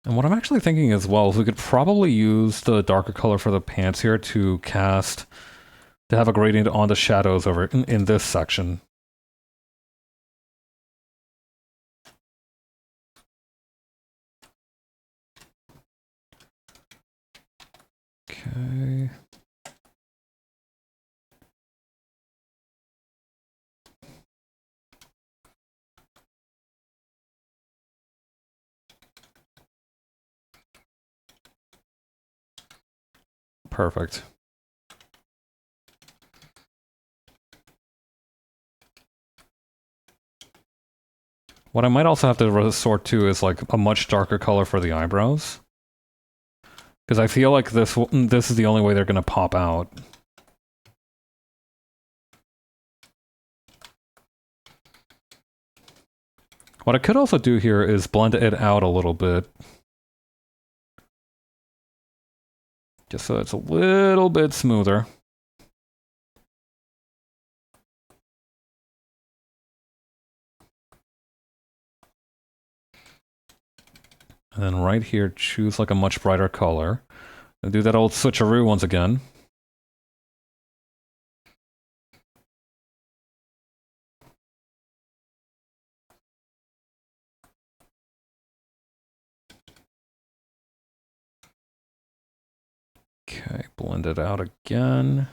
And what I'm actually thinking as well is we could probably use the darker color for the pants here to have a gradient on the shadows over in this section. Okay. Perfect. What I might also have to resort to is like a much darker color for the eyebrows. Because I feel like this is the only way they're going to pop out. What I could also do here is blend it out a little bit. Just so it's a little bit smoother. And then right here, choose like a much brighter color. And do that old switcheroo once again. Okay, blend it out again.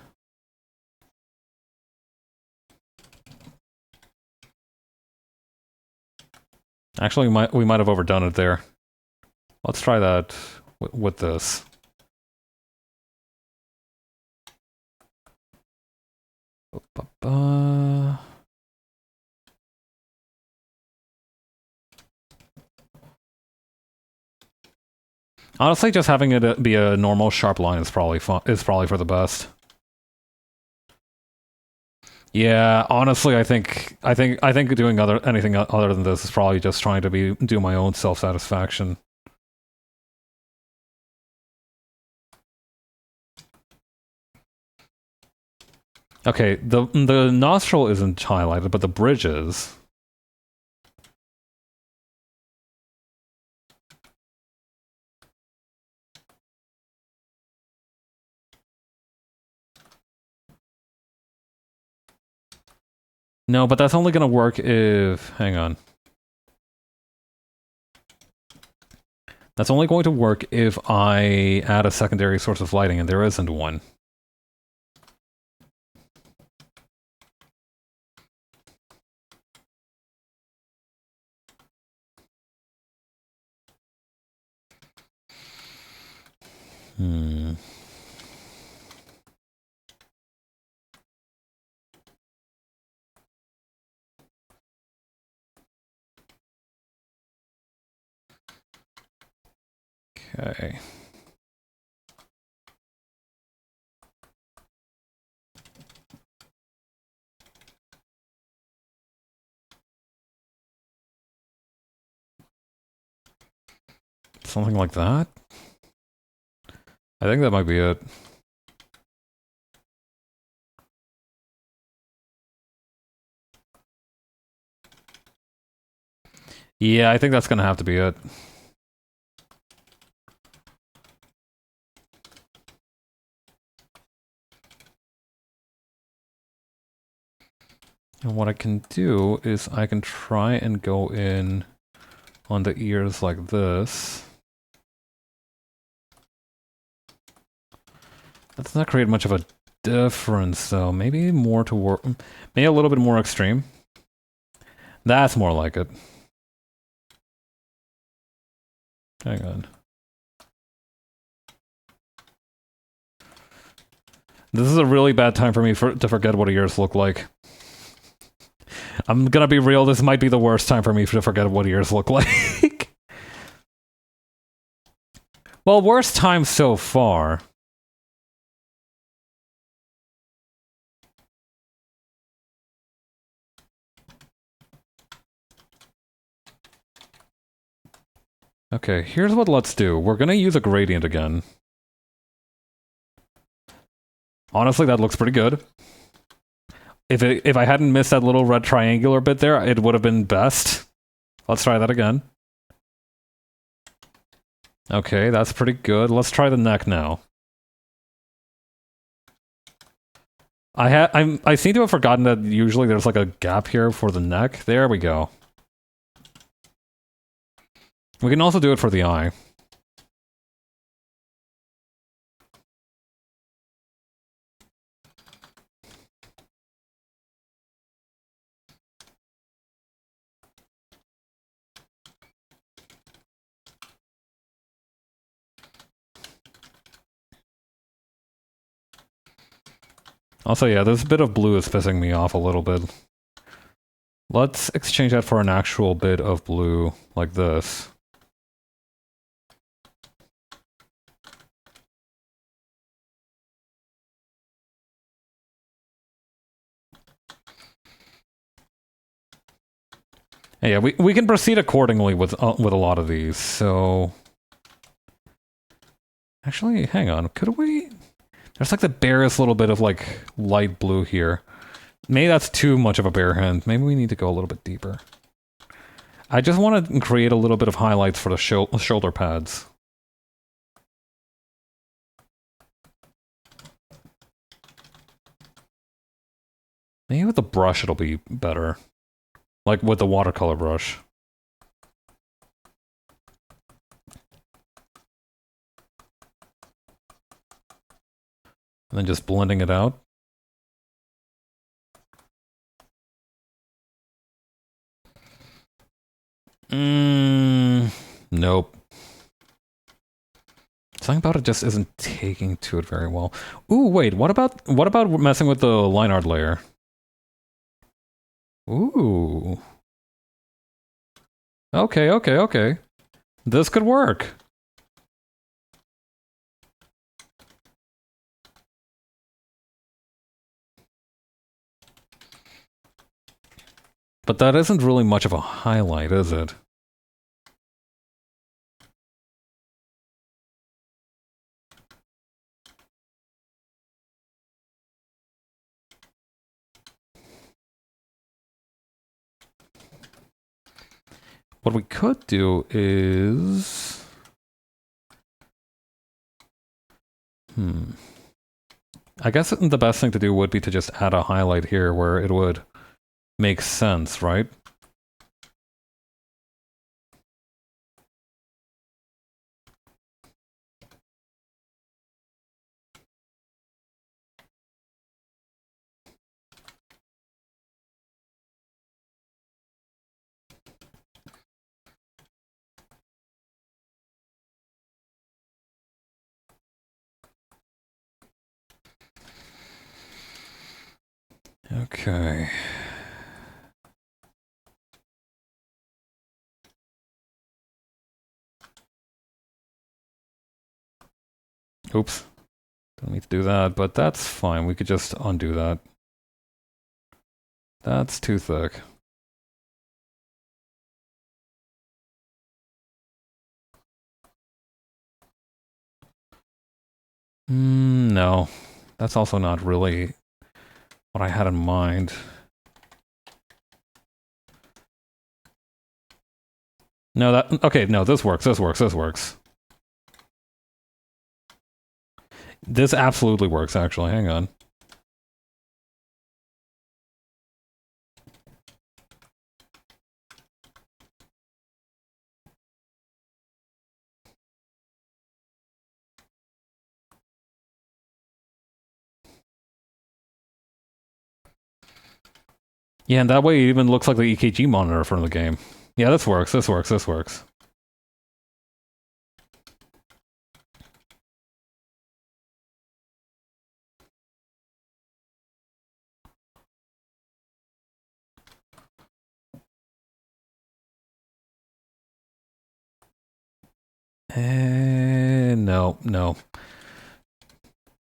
Actually, we might have overdone it there. Let's try that with this. Honestly, just having it be a normal sharp line is probably for the best. Yeah, honestly, I think doing anything other than this is probably just trying to do my own self-satisfaction. Okay, the nostril isn't highlighted, but the bridge is. No, but that's only gonna work if... Hang on. That's only going to work if I add a secondary source of lighting, and there isn't one. Okay. Something like that? I think that might be it. Yeah, I think that's gonna have to be it. And what I can do is I can try and go in on the ears like this. That's not create much of a difference, though. Maybe more toward... Maybe a little bit more extreme. That's more like it. Hang on. This is a really bad time for me to forget what ears look like. I'm gonna be real, this might be the worst time for me to forget what ears look like. Well, worst time so far. Okay, here's what let's do. We're gonna use a gradient again. Honestly, that looks pretty good. If I hadn't missed that little red triangular bit there, it would have been best. Let's try that again. Okay, that's pretty good. Let's try the neck now. I seem to have forgotten that usually there's like a gap here for the neck. There we go. We can also do it for the eye. Also, yeah, this bit of blue is pissing me off a little bit. Let's exchange that for an actual bit of blue, like this. Yeah, we can proceed accordingly with a lot of these, so... Actually, hang on, could we... There's like the barest little bit of like light blue here. Maybe that's too much of a bare hint. Maybe we need to go a little bit deeper. I just want to create a little bit of highlights for the shoulder pads. Maybe with the brush it'll be better. Like with the watercolor brush. And then just blending it out. Nope. Something about it just isn't taking to it very well. Ooh, wait, what about messing with the line art layer? Ooh. Okay. This could work. But that isn't really much of a highlight, is it? What we could do is... I guess the best thing to do would be to just add a highlight here where it would make sense, right? Okay. Oops. Don't need to do that, but that's fine. We could just undo that. That's too thick. No. That's also not really what I had in mind. No, okay, no, this works. This absolutely works, actually. Hang on. Yeah, and that way it even looks like the EKG monitor from the game. Yeah, this works. No.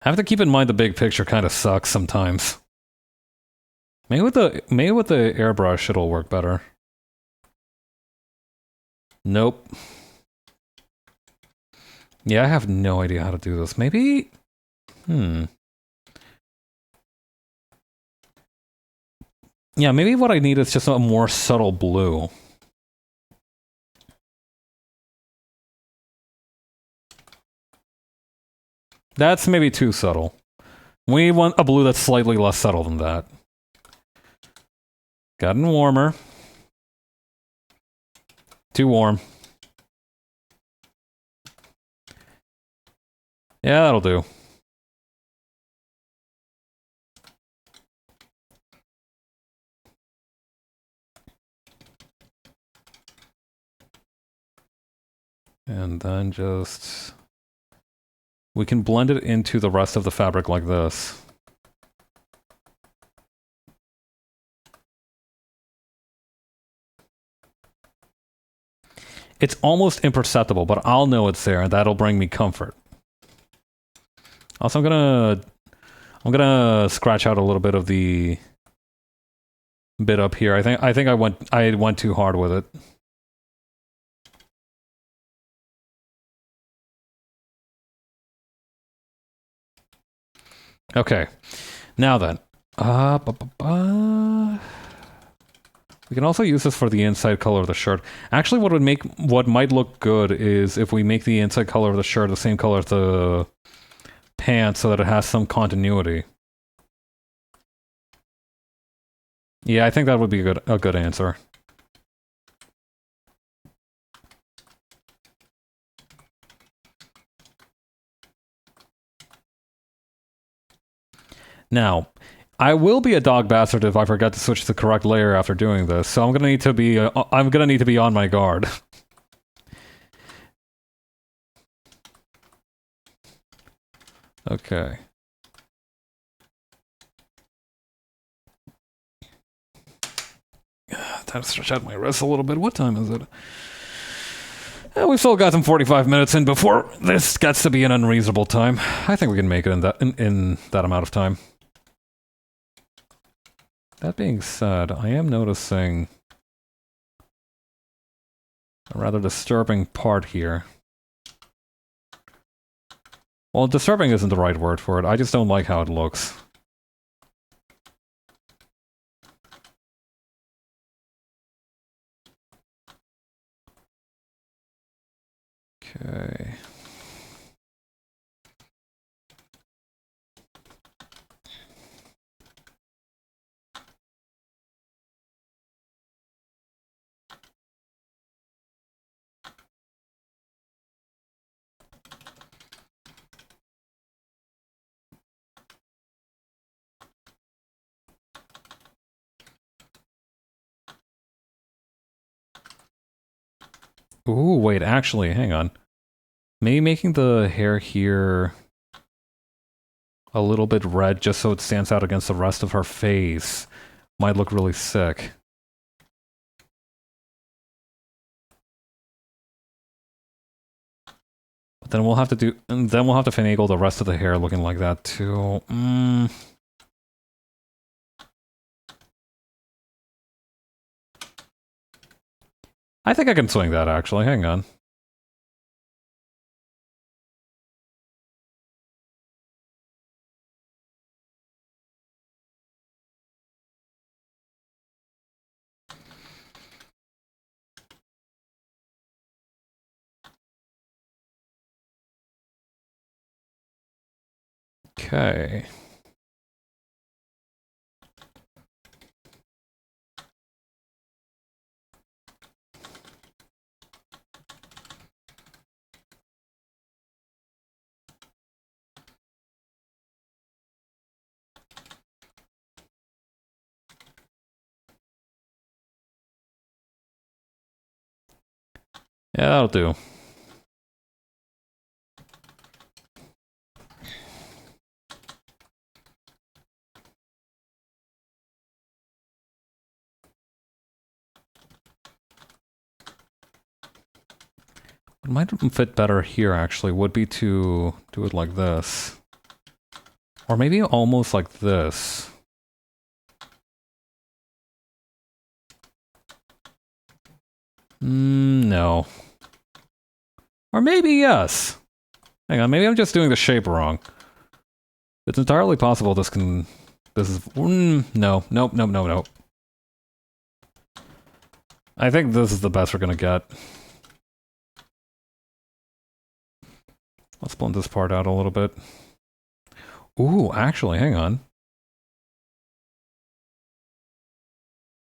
I have to keep in mind the big picture kind of sucks sometimes. Maybe with the airbrush it'll work better. Nope. Yeah, I have no idea how to do this. Maybe... Yeah, maybe what I need is just a more subtle blue. That's maybe too subtle. We want a blue that's slightly less subtle than that. Gotten warmer. Too warm. Yeah, that'll do. And then just... We can blend it into the rest of the fabric like this. It's almost imperceptible, but I'll know it's there, and that'll bring me comfort. Also, I'm gonna scratch out a little bit of the bit up here. I think I went too hard with it. Okay, now then, We can also use this for the inside color of the shirt. Actually, what might look good is if we make the inside color of the shirt the same color as the pants so that it has some continuity. Yeah, I think that would be a good answer. Now, I will be a dog bastard if I forget to switch the correct layer after doing this, so I'm gonna need to be on my guard. Okay. Time to stretch out my wrists a little bit. What time is it? We've still got some 45 minutes in before this gets to be an unreasonable time. I think we can make it in that amount of time. That being said, I am noticing a rather disturbing part here. Well, disturbing isn't the right word for it. I just don't like how it looks. Okay. Ooh, wait, actually, hang on. Maybe making the hair here a little bit red just so it stands out against the rest of her face might look really sick. But then we'll have to finagle the rest of the hair looking like that too. I think I can swing that actually, hang on. Okay. Yeah, that'll do. What might fit better here, actually, would be to do it like this. Or maybe almost like this. No. Or maybe yes. Hang on, maybe I'm just doing the shape wrong. It's entirely possible this is... no. Nope, nope, nope, nope. I think this is the best we're gonna get. Let's blend this part out a little bit. Ooh, actually, hang on.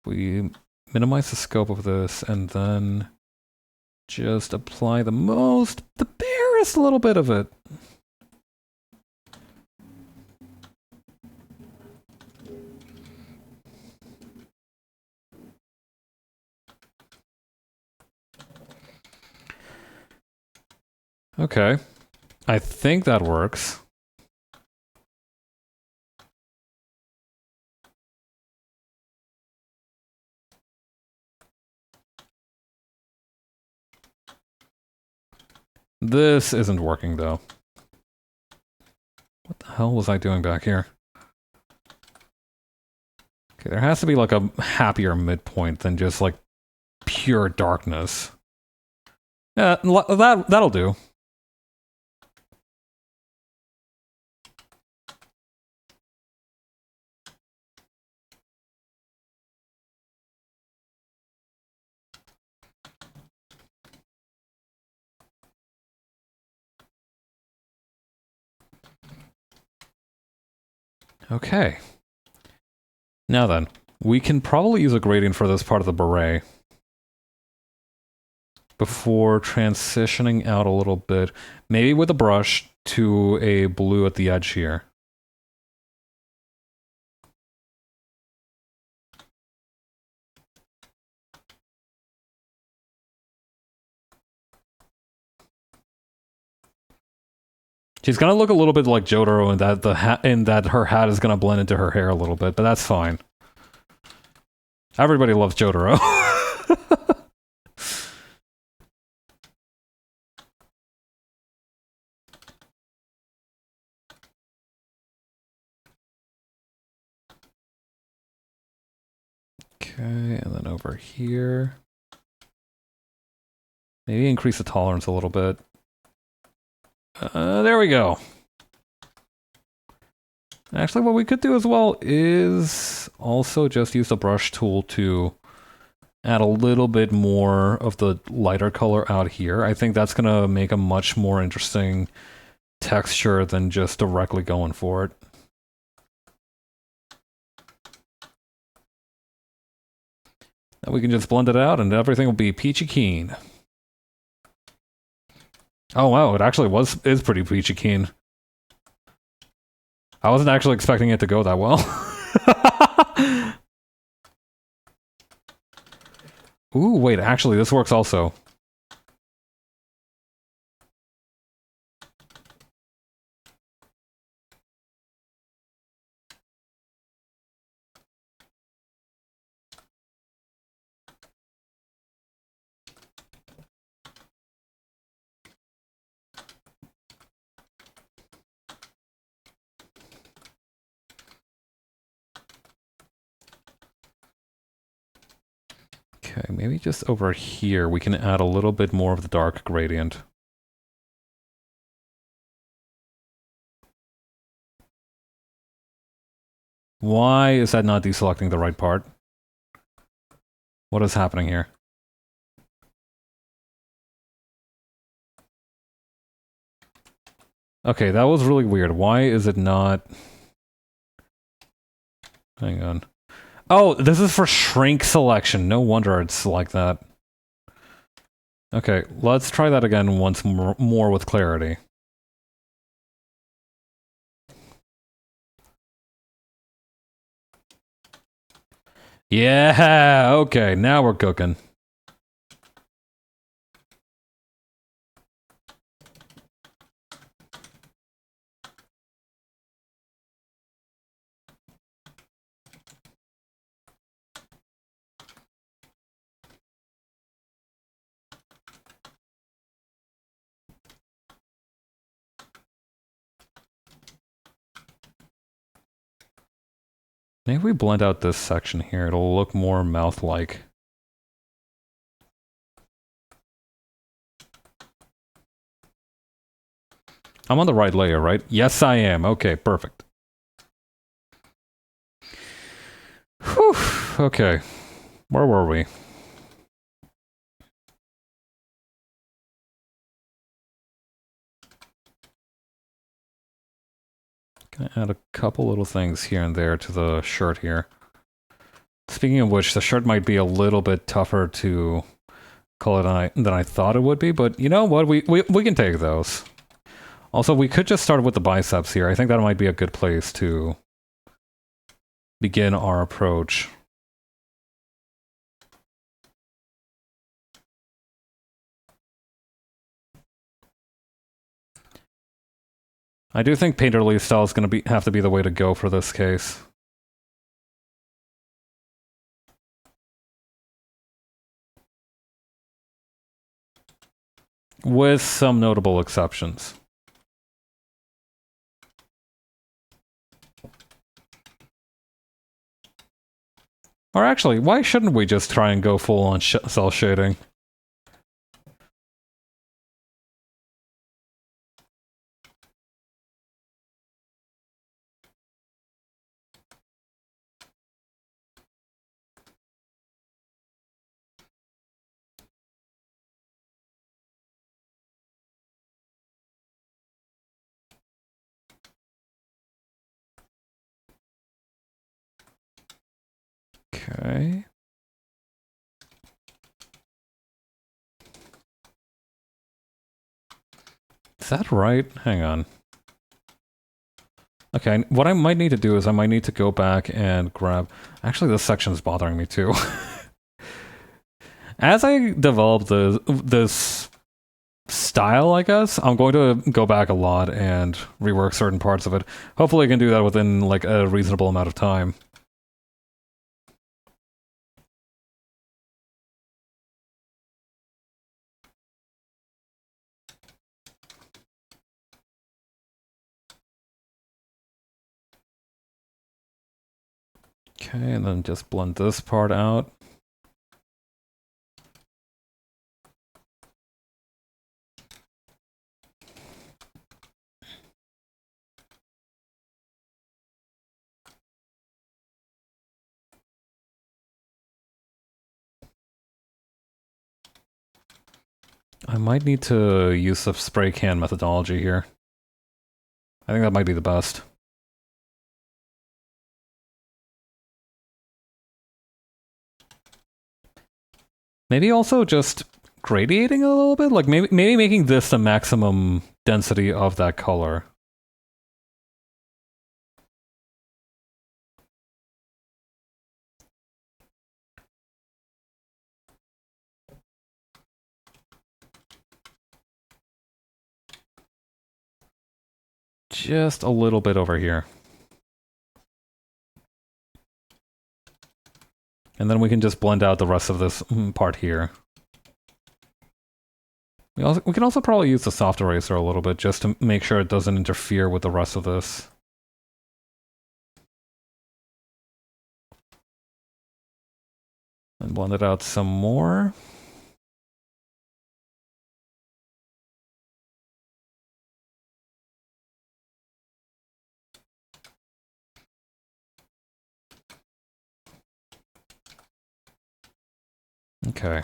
We minimize the scope of this and then just apply the barest little bit of it. Okay. I think that works. This isn't working, though. What the hell was I doing back here? Okay, there has to be like a happier midpoint than just like pure darkness. Yeah, that'll do. Okay. Now then, we can probably use a gradient for this part of the beret before transitioning out a little bit, maybe with a brush to a blue at the edge here. She's gonna look a little bit like Jotaro in that her hat is gonna blend into her hair a little bit, but that's fine. Everybody loves Jotaro. Okay, and then over here. Maybe increase the tolerance a little bit. There we go. Actually, what we could do as well is also just use the brush tool to add a little bit more of the lighter color out here. I think that's going to make a much more interesting texture than just directly going for it. Then we can just blend it out and everything will be peachy keen. Oh wow, it actually is pretty peachy keen. I wasn't actually expecting it to go that well. Ooh, wait, actually, this works also. Okay, maybe just over here we can add a little bit more of the dark gradient. Why is that not deselecting the right part? What is happening here? Okay, that was really weird. Why is it not... Hang on. Oh, this is for shrink selection. No wonder it's like that. Okay, let's try that again once more with clarity. Yeah, okay, now we're cooking. Maybe we blend out this section here. It'll look more mouth-like. I'm on the right layer, right? Yes, I am. Okay, perfect. Whew. Okay. Where were we? Gonna add a couple little things here and there to the shirt here. Speaking of which, the shirt might be a little bit tougher to color than I thought it would be, but you know what? We can take those. Also, we could just start with the biceps here. I think that might be a good place to begin our approach. I do think painterly style is going to have to be the way to go for this case. With some notable exceptions. Or actually, why shouldn't we just try and go full on cell shading? Okay. Is that right? Hang on. Okay, what I might need to do is I might need to go back and grab... Actually, this section's bothering me too. As I develop this style, I guess, I'm going to go back a lot and rework certain parts of it. Hopefully I can do that within, like, a reasonable amount of time. Okay, and then just blend this part out. I might need to use the spray can methodology here. I think that might be the best. Maybe also just gradiating a little bit? Like, maybe making this the maximum density of that color. Just a little bit over here. And then we can just blend out the rest of this part here. We can also probably use the soft eraser a little bit just to make sure it doesn't interfere with the rest of this. And blend it out some more. Okay.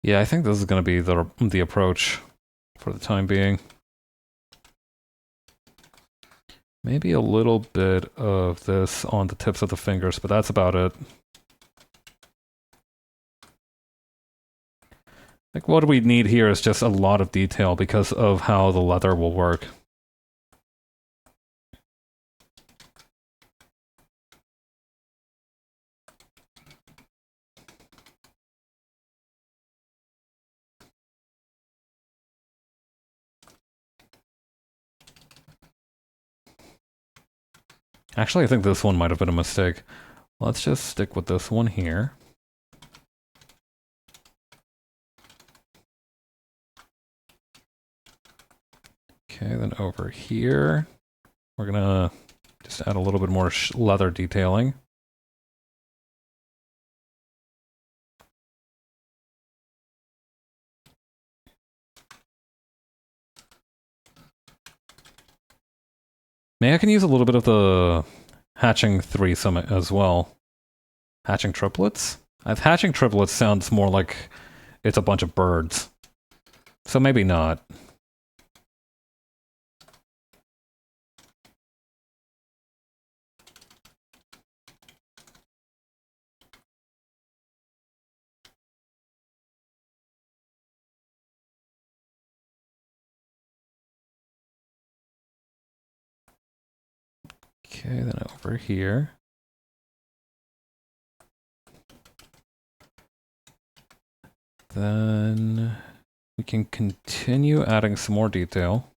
Yeah, I think this is going to be the approach for the time being. Maybe a little bit of this on the tips of the fingers, but that's about it. Like, what we need here is just a lot of detail because of how the leather will work. Actually, I think this one might have been a mistake. Let's just stick with this one here. Okay, then over here, we're gonna just add a little bit more leather detailing. Maybe I can use a little bit of the hatching threesome as well. Hatching triplets? Hatching triplets sounds more like it's a bunch of birds. So maybe not. Okay, then over here. Then we can continue adding some more detail.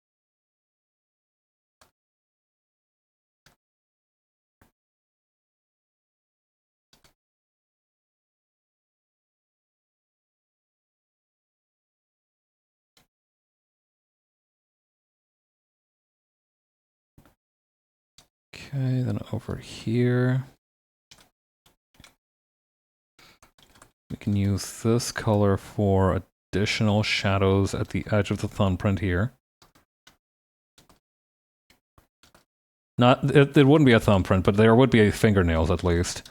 Okay, then over here, we can use this color for a additional shadows at the edge of the thumbprint here. It wouldn't be a thumbprint, but there would be fingernails at least.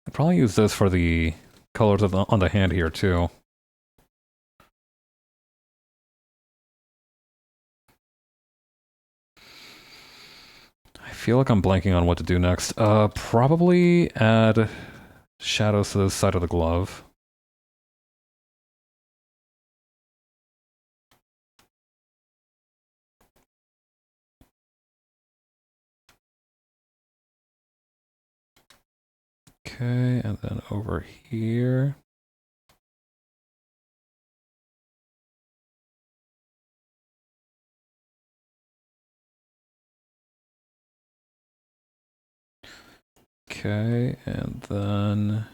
I'd probably use this for the colors on the hand here too. I feel like I'm blanking on what to do next. Probably add shadows to this side of the glove. Okay, and then over here. Okay, and then...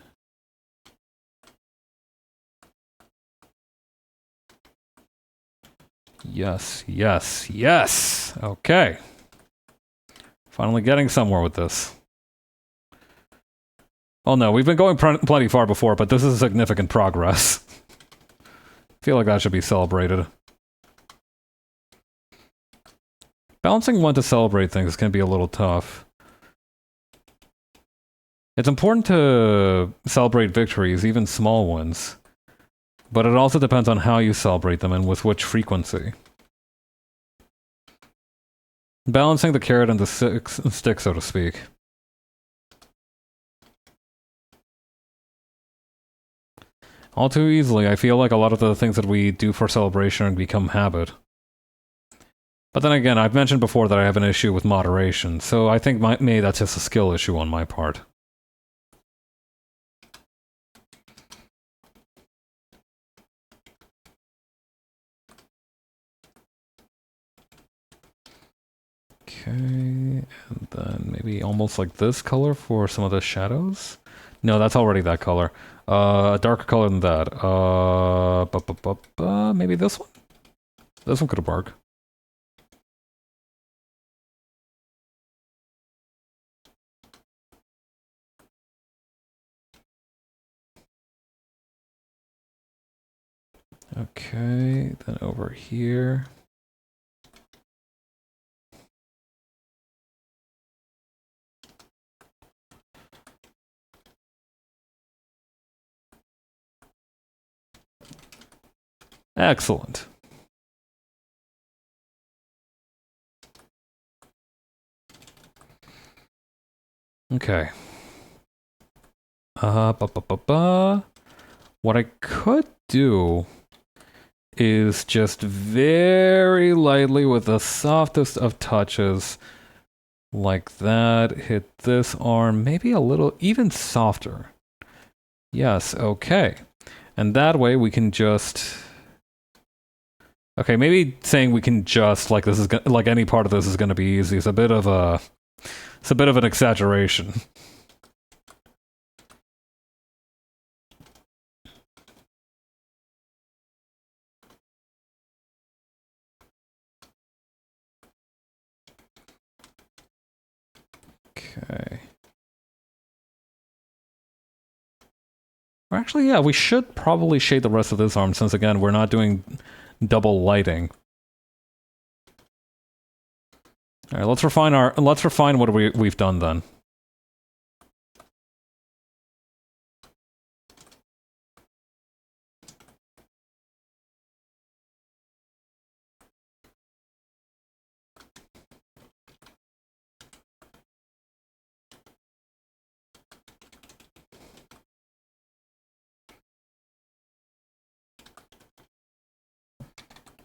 Yes, yes, yes! Okay. Finally getting somewhere with this. Oh no, we've been going plenty far before, but this is significant progress. I feel like that should be celebrated. Balancing when to celebrate things can be a little tough. It's important to celebrate victories, even small ones. But it also depends on how you celebrate them and with which frequency. Balancing the carrot and the stick, so to speak. All too easily, I feel like a lot of the things that we do for celebration become habit. But then again, I've mentioned before that I have an issue with moderation, so I think maybe that's just a skill issue on my part. Okay, and then maybe almost like this color for some of the shadows? No, that's already that color. A darker color than that. Maybe this one? This one could work. Okay, then over here. Excellent. Okay. What I could do is just very lightly with the softest of touches, like that, hit this arm, maybe a little, even softer. Yes, okay. And that way we can just... Okay, maybe saying we can just, like this is like any part of this is going to be easy is a bit of a... It's a bit of an exaggeration. Okay. Or actually, yeah, we should probably shade the rest of this arm since, again, we're not doing double lighting. All right, let's refine what we've done then.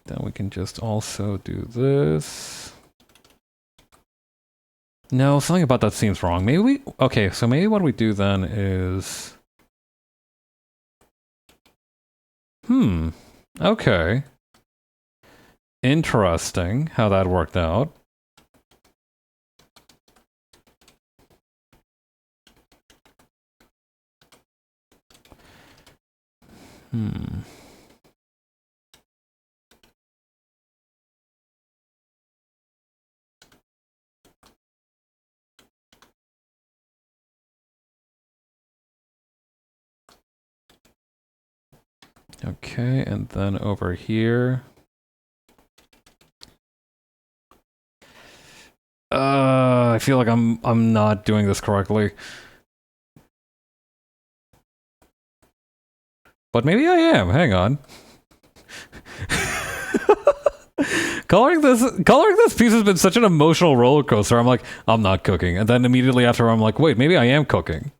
Then we can just also do this. No, something about that seems wrong. Maybe we... Okay, so maybe what we do then is... Okay. Interesting how that worked out. Okay, and then over here. I feel like I'm not doing this correctly. But maybe I am. Hang on. Coloring this piece has been such an emotional roller coaster. I'm like, I'm not cooking. And then immediately after I'm like, wait, maybe I am cooking.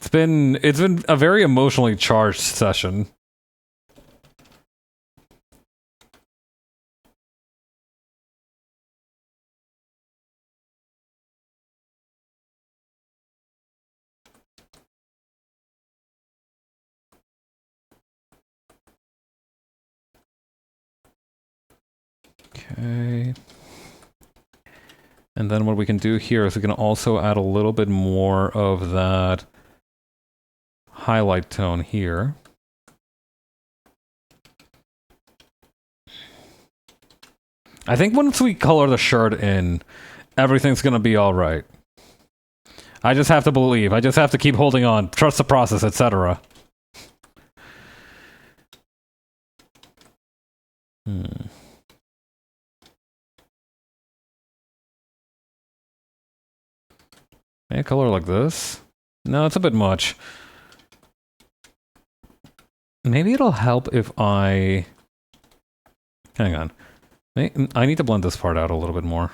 It's been a very emotionally charged session. Okay. And then what we can do here is we can also add a little bit more of that highlight tone here. I think once we color the shirt in, everything's gonna be alright. I just have to believe. I just have to keep holding on. Trust the process, etc. A color like this? No, it's a bit much. Maybe it'll help if I... Hang on. I need to blend this part out a little bit more.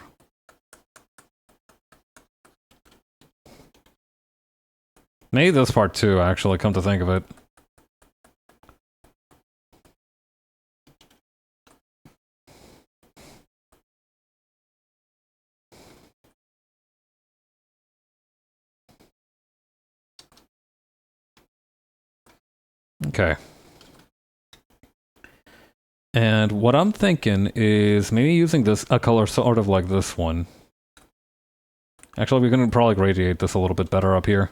Maybe this part too, actually, come to think of it. Okay. And what I'm thinking is maybe using a color sort of like this one. Actually, we're going to probably gradiate this a little bit better up here.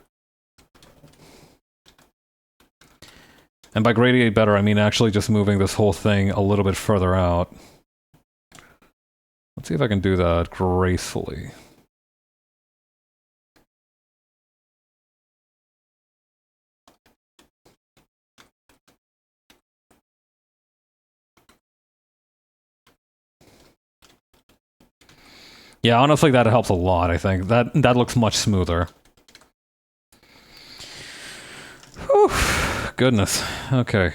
And by gradiate better, I mean actually just moving this whole thing a little bit further out. Let's see if I can do that gracefully. Yeah, honestly, that helps a lot, I think. That looks much smoother. Whew. Goodness. Okay.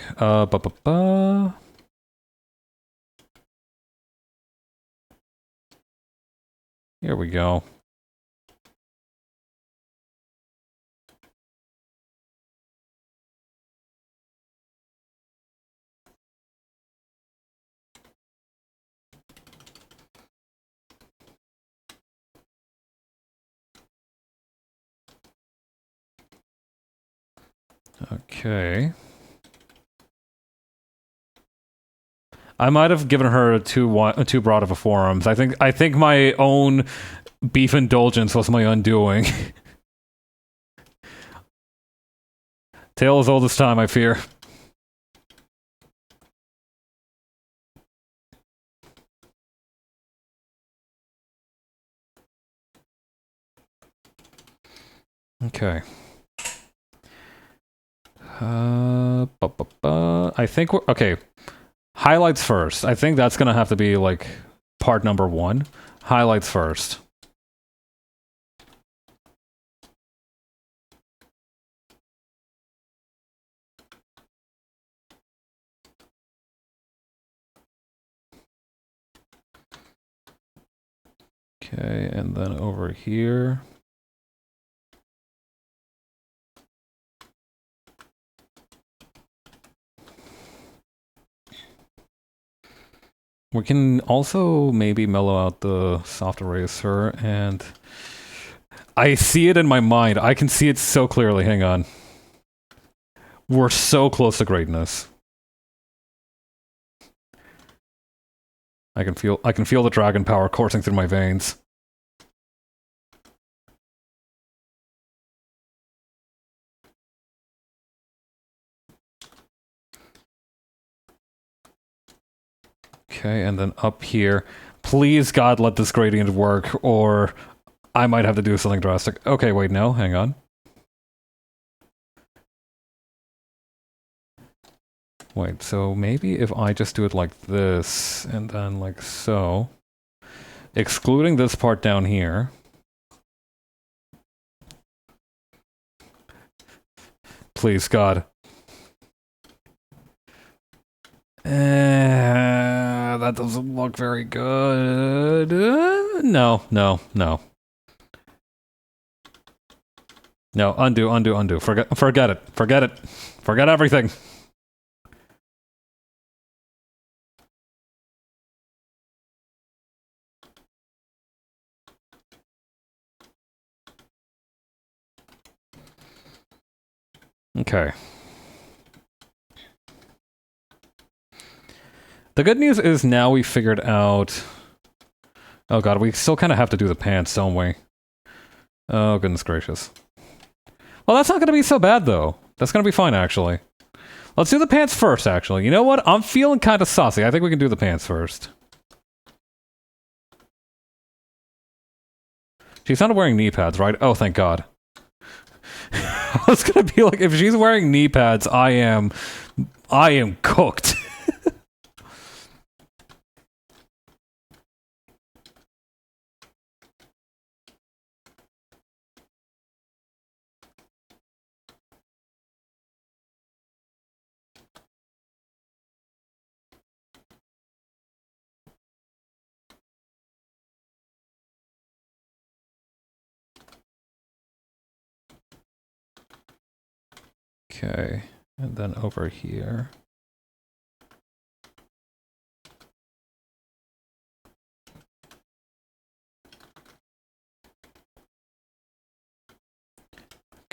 Here we go. Okay. I might have given her too broad of a forum. I think my own beef indulgence was my undoing. Tale as old as time, I fear. Okay. I think we're... Okay. Highlights first. I think that's gonna have to be, like, part number 1. Highlights first. Okay, and then over here... We can also maybe mellow out the soft eraser, and I see it in my mind. I can see it so clearly. Hang on. We're so close to greatness. I can feel the dragon power coursing through my veins. Okay, and then up here. Please, God, let this gradient work, or I might have to do something drastic. Okay, wait, no, hang on. Wait, so maybe if I just do it like this, and then like so, excluding this part down here. Please, God. That doesn't look very good. No, no, no. No, undo, undo, undo. Forget it. Forget it. Forget everything. Okay. The good news is now we figured out... Oh god, we still kind of have to do the pants, don't we? Oh, goodness gracious. Well, that's not going to be so bad, though. That's going to be fine, actually. Let's do the pants first, actually. You know what? I'm feeling kind of saucy. I think we can do the pants first. She's not wearing knee pads, right? Oh, thank God. I was going to be like, if she's wearing knee pads, I am cooked. Okay, and then over here.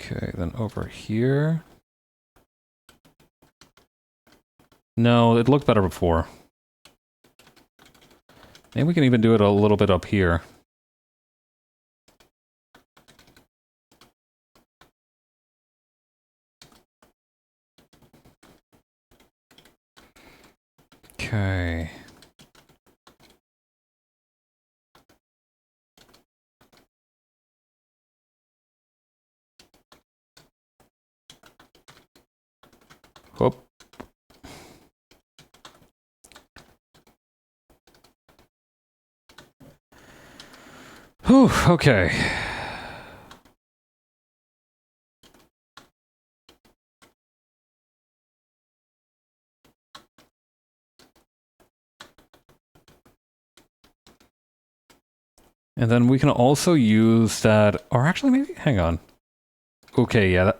Okay, then over here. No, it looked better before. Maybe we can even do it a little bit up here. Okay. Whoop. Whew, okay. And then we can also use that, or actually maybe, hang on. Okay, yeah,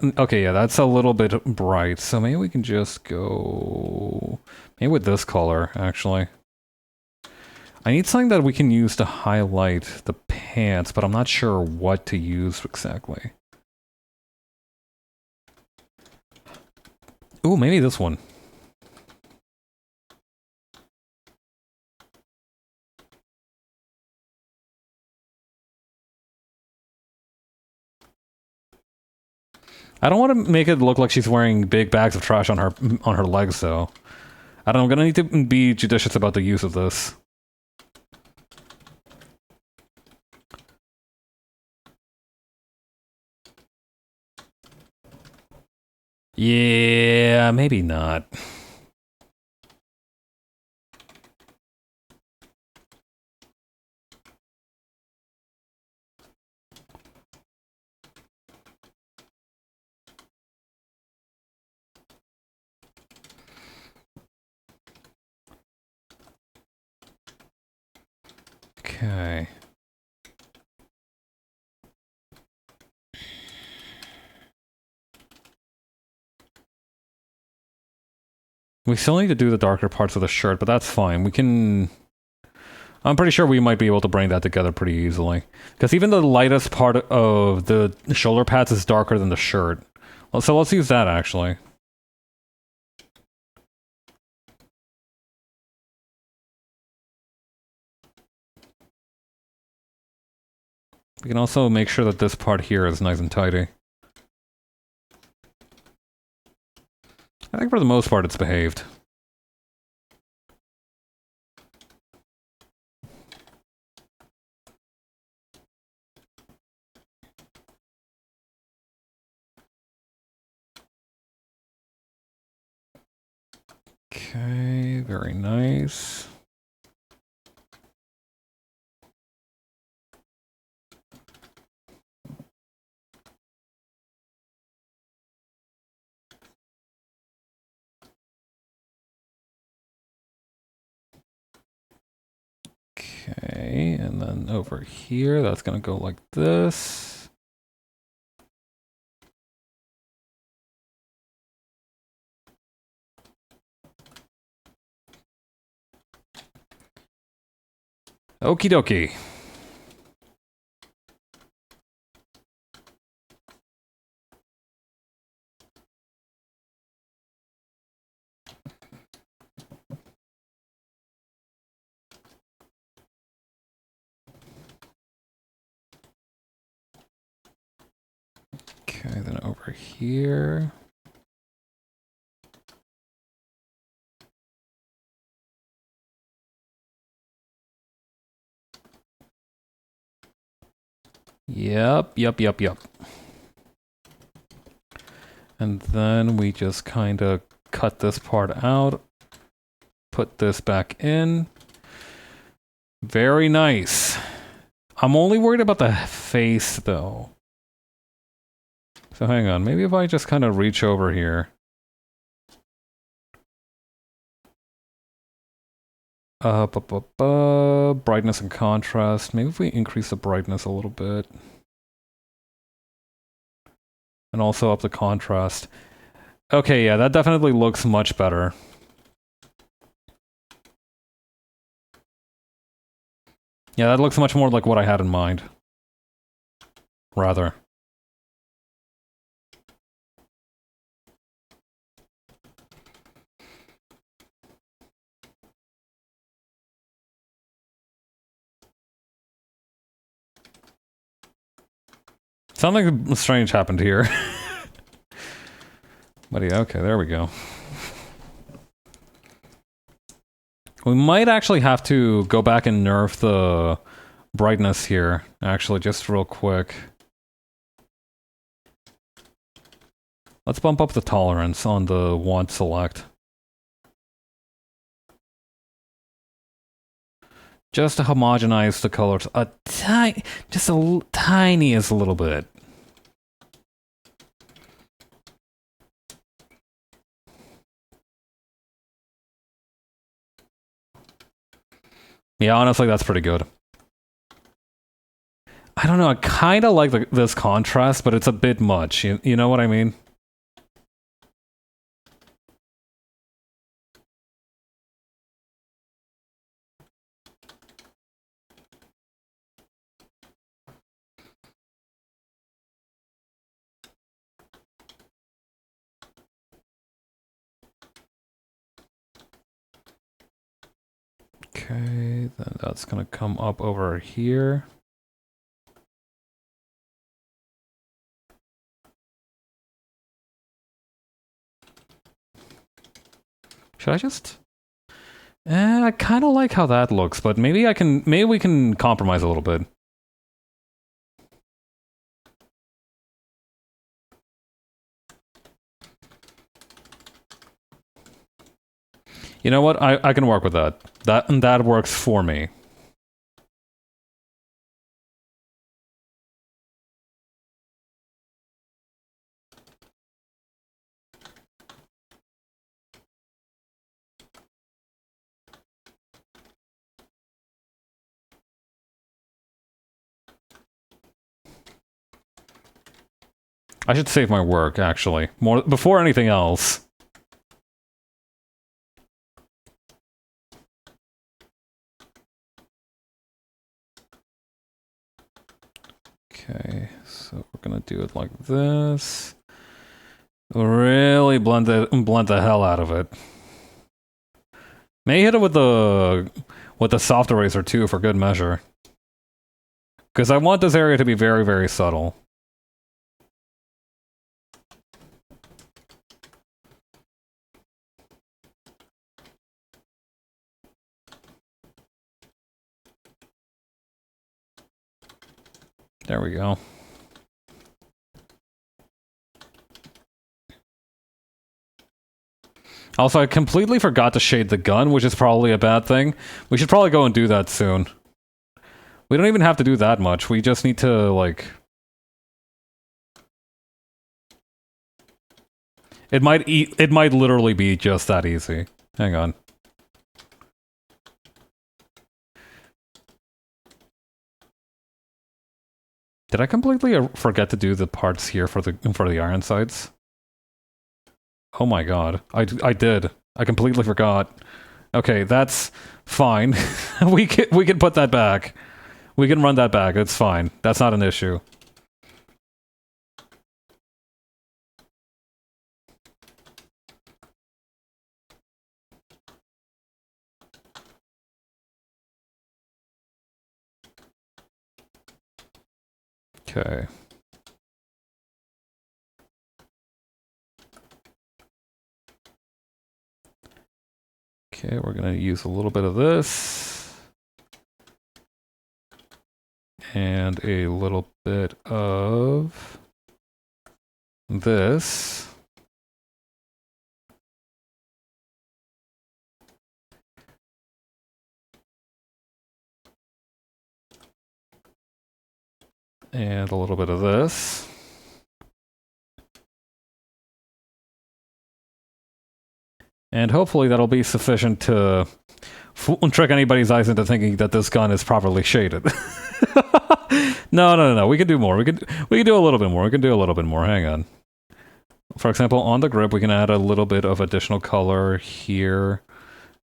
that's a little bit bright, so maybe we can just go... Maybe with this color, actually. I need something that we can use to highlight the pants, but I'm not sure what to use exactly. Ooh, maybe this one. I don't want to make it look like she's wearing big bags of trash on her legs, though. I don't know, I'm gonna need to be judicious about the use of this. Yeah, maybe not. Okay. We still need to do the darker parts of the shirt, but that's fine. We can... I'm pretty sure we might be able to bring that together pretty easily. Because even the lightest part of the shoulder pads is darker than the shirt. Well, so let's use that, actually. We can also make sure that this part here is nice and tidy. I think for the most part it's behaved. Okay, very nice. Okay, and then over here, that's gonna go like this. Okie dokie. Okay, then over here. Yep. And then we just kind of cut this part out, put this back in. Very nice. I'm only worried about the face, though. So hang on, maybe if I just kind of reach over here. Brightness and contrast. Maybe if we increase the brightness a little bit. And also up the contrast. Okay, yeah, that definitely looks much better. Yeah, that looks much more like what I had in mind. Rather. Something strange happened here. But yeah, okay, there we go. We might actually have to go back and nerf the brightness here, actually, just real quick. Let's bump up the tolerance on the want select. Just to homogenize the colors a just a tiniest little bit. Yeah, honestly, that's pretty good. I don't know, I kind of like this contrast, but it's a bit much. You know what I mean? Okay, then that's gonna come up over here. Should I just... I kind of like how that looks, but maybe we can compromise a little bit. You know what? I can work with that. That works for me. I should save my work, actually. More before anything else. Okay, so we're gonna do it like this. Really blend the hell out of it. May hit it with the soft eraser too for good measure. Because I want this area to be very, very subtle. There we go. Also, I completely forgot to shade the gun, which is probably a bad thing. We should probably go and do that soon. We don't even have to do that much. We just need to, like... It might literally be just that easy. Hang on. Did I completely forget to do the parts here for the iron sights? Oh my god. I did. I completely forgot. Okay, that's fine. we can put that back. We can run that back. It's fine. That's not an issue. Okay. Okay, we're gonna use a little bit of this. And a little bit of this. And a little bit of this. And hopefully that'll be sufficient to trick anybody's eyes into thinking that this gun is properly shaded. No. We can do more. We can do a little bit more. We can do a little bit more. Hang on. For example, on the grip, we can add a little bit of additional color here.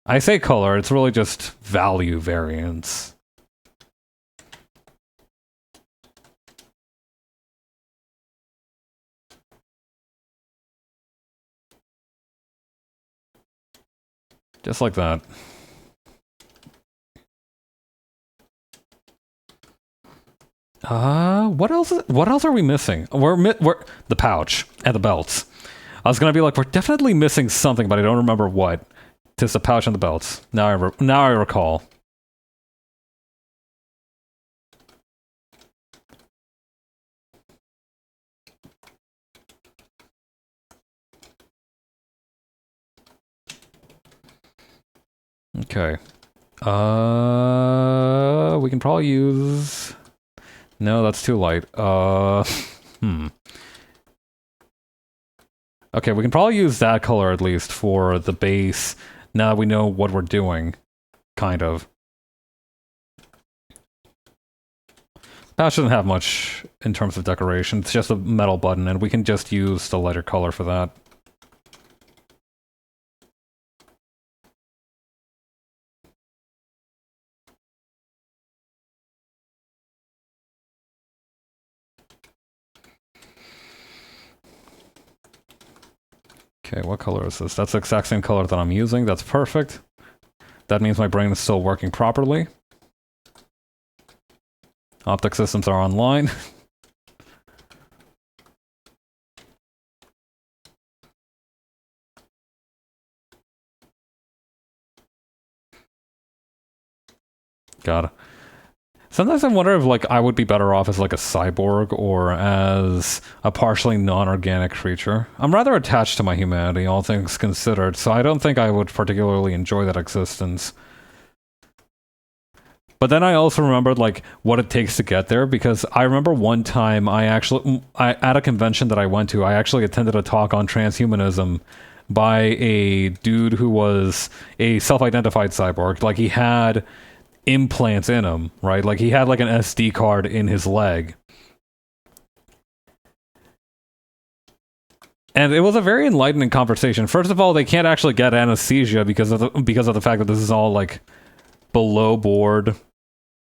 I say color, it's really just value variance. Just like that. What else are we missing? We're the pouch and the belts. I was gonna be like, we're definitely missing something, but I don't remember what. It's the pouch and the belts. Now I recall. Okay. We can probably use... No, that's too light. Okay, we can probably use that color at least for the base. Now that we know what we're doing. Kind of. That shouldn't have much in terms of decoration. It's just a metal button, and we can just use the lighter color for that. Okay, what color is this? That's the exact same color that I'm using. That's perfect. That means my brain is still working properly. Optic systems are online. God. Sometimes I wonder if, like, I would be better off as, like, a cyborg or as a partially non-organic creature. I'm rather attached to my humanity, all things considered, so I don't think I would particularly enjoy that existence. But then I also remembered, like, what it takes to get there, because I remember one time at a convention that I went to, I actually attended a talk on transhumanism by a dude who was a self-identified cyborg. Like, he had implants in him, right? Like, he had like an SD card in his leg. And it was a very enlightening conversation. First of all, they can't actually get anesthesia because of the fact that this is all like below board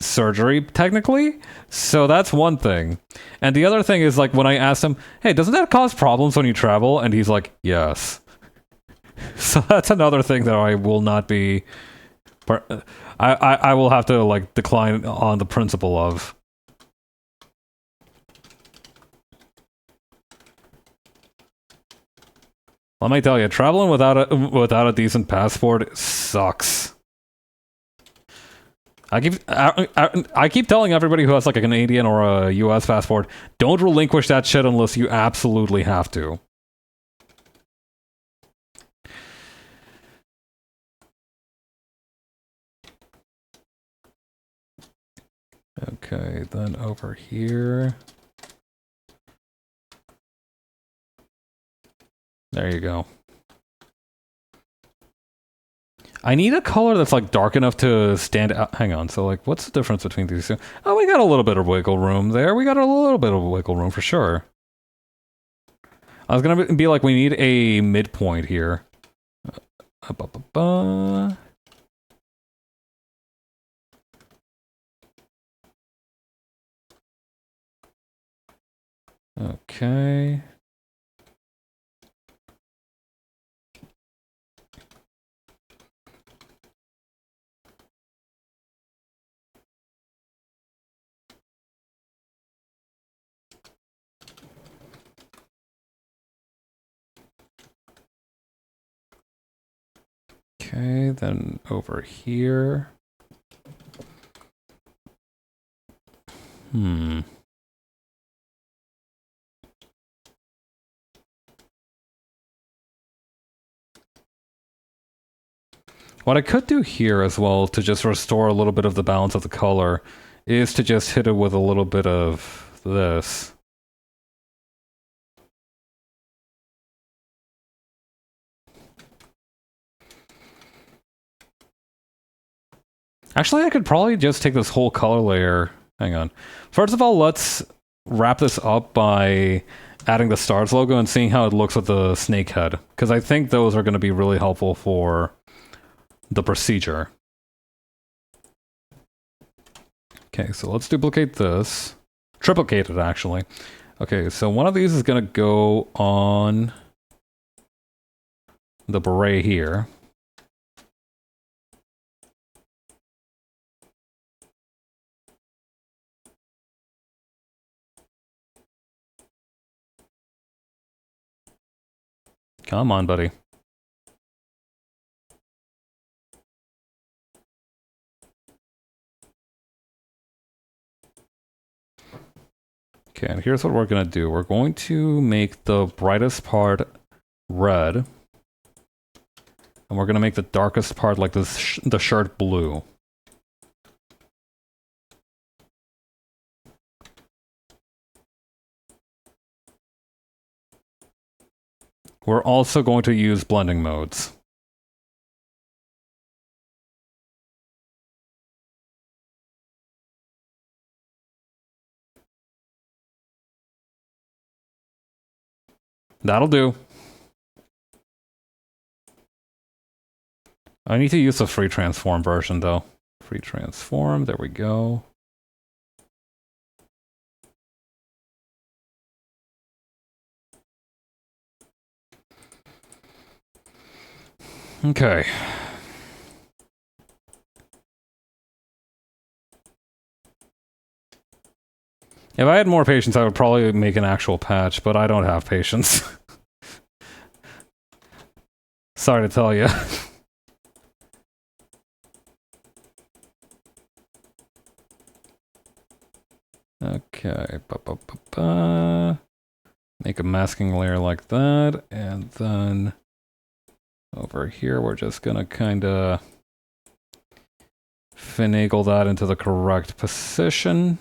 surgery technically. So that's one thing. And the other thing is, like, when I asked him, "Hey, doesn't that cause problems when you travel?" And he's like, "Yes." So that's another thing that I will not be I will have to, like, decline on the principle of. Let me tell you, traveling without a decent passport sucks. I keep telling everybody who has like a Canadian or a US passport, don't relinquish that shit unless you absolutely have to. Okay, then over here. There you go. I need a color that's like dark enough to stand out. Hang on, so like what's the difference between these two? Oh, we got a little bit of wiggle room there. We got a little bit of wiggle room for sure. I was gonna be like, we need a midpoint here. Okay. Okay, then over here. What I could do here as well to just restore a little bit of the balance of the color is to just hit it with a little bit of this. Actually, I could probably just take this whole color layer. Hang on. First of all, let's wrap this up by adding the stars logo and seeing how it looks with the snake head, because I think those are going to be really helpful for the procedure. Okay, so let's duplicate this. Triplicate it, actually. Okay, so one of these is going to go on the beret here. Come on, buddy. Okay, and here's what we're going to do. We're going to make the brightest part red. And we're going to make the darkest part like this the shirt blue. We're also going to use blending modes. That'll do. I need to use the free transform version though. Free transform, there we go. Okay. If I had more patience, I would probably make an actual patch, but I don't have patience. Sorry to tell you. Okay. Make a masking layer like that, and then over here we're just gonna kinda finagle that into the correct position.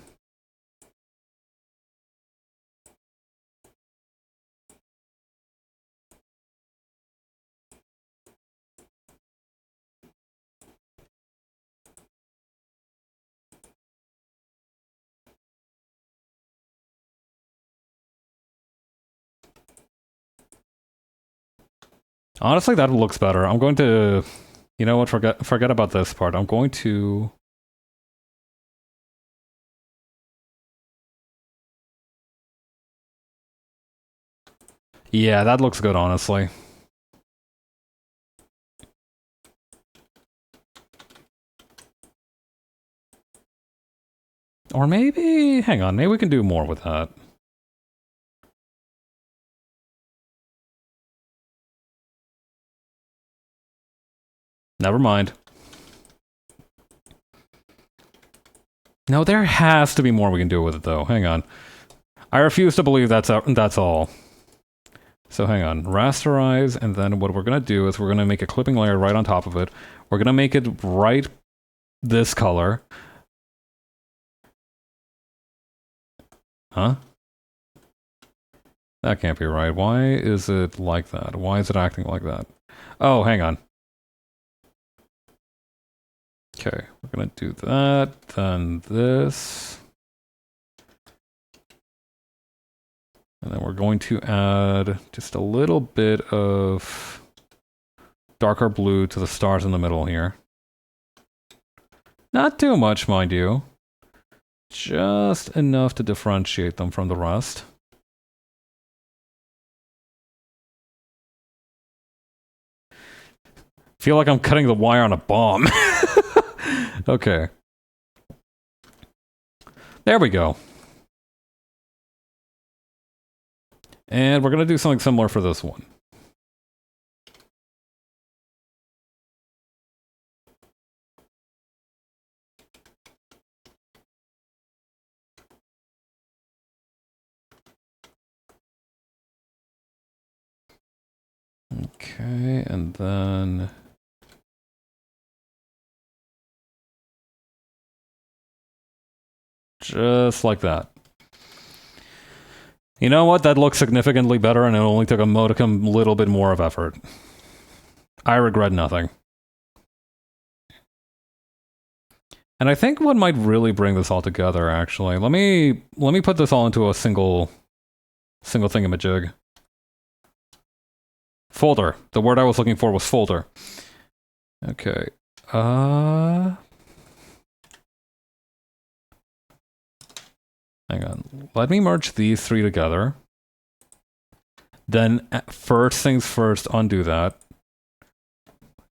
Honestly, that looks better. I'm going to, you know what, forget about this part. I'm going to... Yeah, that looks good, honestly. Or maybe... Hang on, maybe we can do more with that. Never mind. No, there has to be more we can do with it, though. Hang on. I refuse to believe that's all. So hang on. Rasterize, and then what we're going to do is we're going to make a clipping layer right on top of it. We're going to make it right this color. Huh? That can't be right. Why is it like that? Why is it acting like that? Oh, hang on. Okay, we're gonna do that, then this. And then we're going to add just a little bit of darker blue to the stars in the middle here. Not too much, mind you. Just enough to differentiate them from the rest. Feel like I'm cutting the wire on a bomb. Okay. There we go. And we're going to do something similar for this one. Okay, and then... just like that. You know what? That looks significantly better, and it only took a modicum little bit more of effort. I regret nothing. And I think what might really bring this all together, actually, let me put this all into a single thingamajig. Folder. The word I was looking for was folder. Okay. Hang on. Let me merge these three together. Then, first things first, undo that.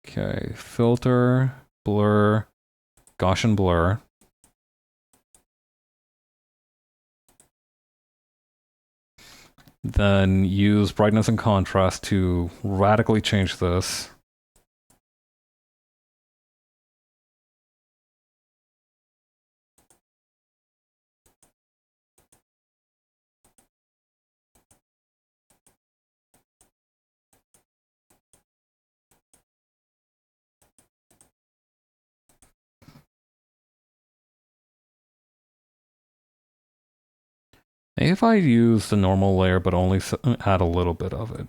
Okay. Filter, blur, Gaussian blur. Then use brightness and contrast to radically change this. Maybe if I use the normal layer, but only add a little bit of it.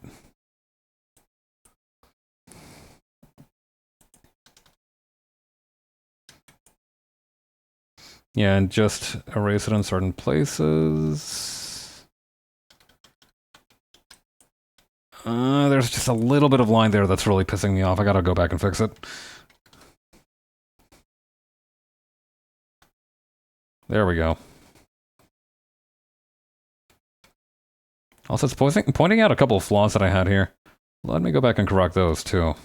Yeah, and just erase it in certain places. There's just a little bit of line there that's really pissing me off. I gotta go back and fix it. There we go. Also, it's pointing out a couple of flaws that I had here. Let me go back and correct those, too.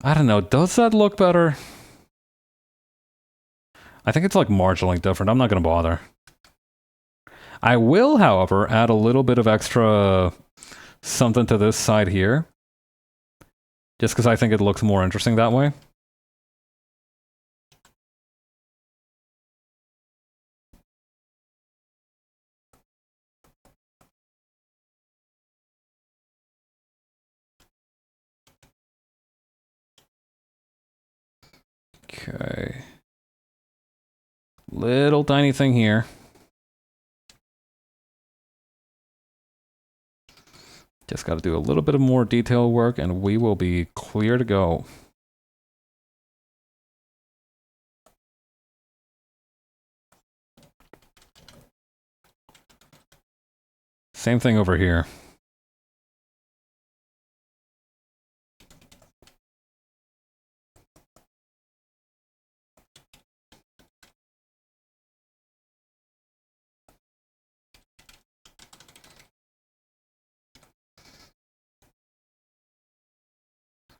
I don't know, does that look better? I think it's like marginally different. I'm not gonna bother. I will, however, add a little bit of extra something to this side here. Just because I think it looks more interesting that way. Okay. Little tiny thing here. Just got to do a little bit of more detail work and we will be clear to go. Same thing over here.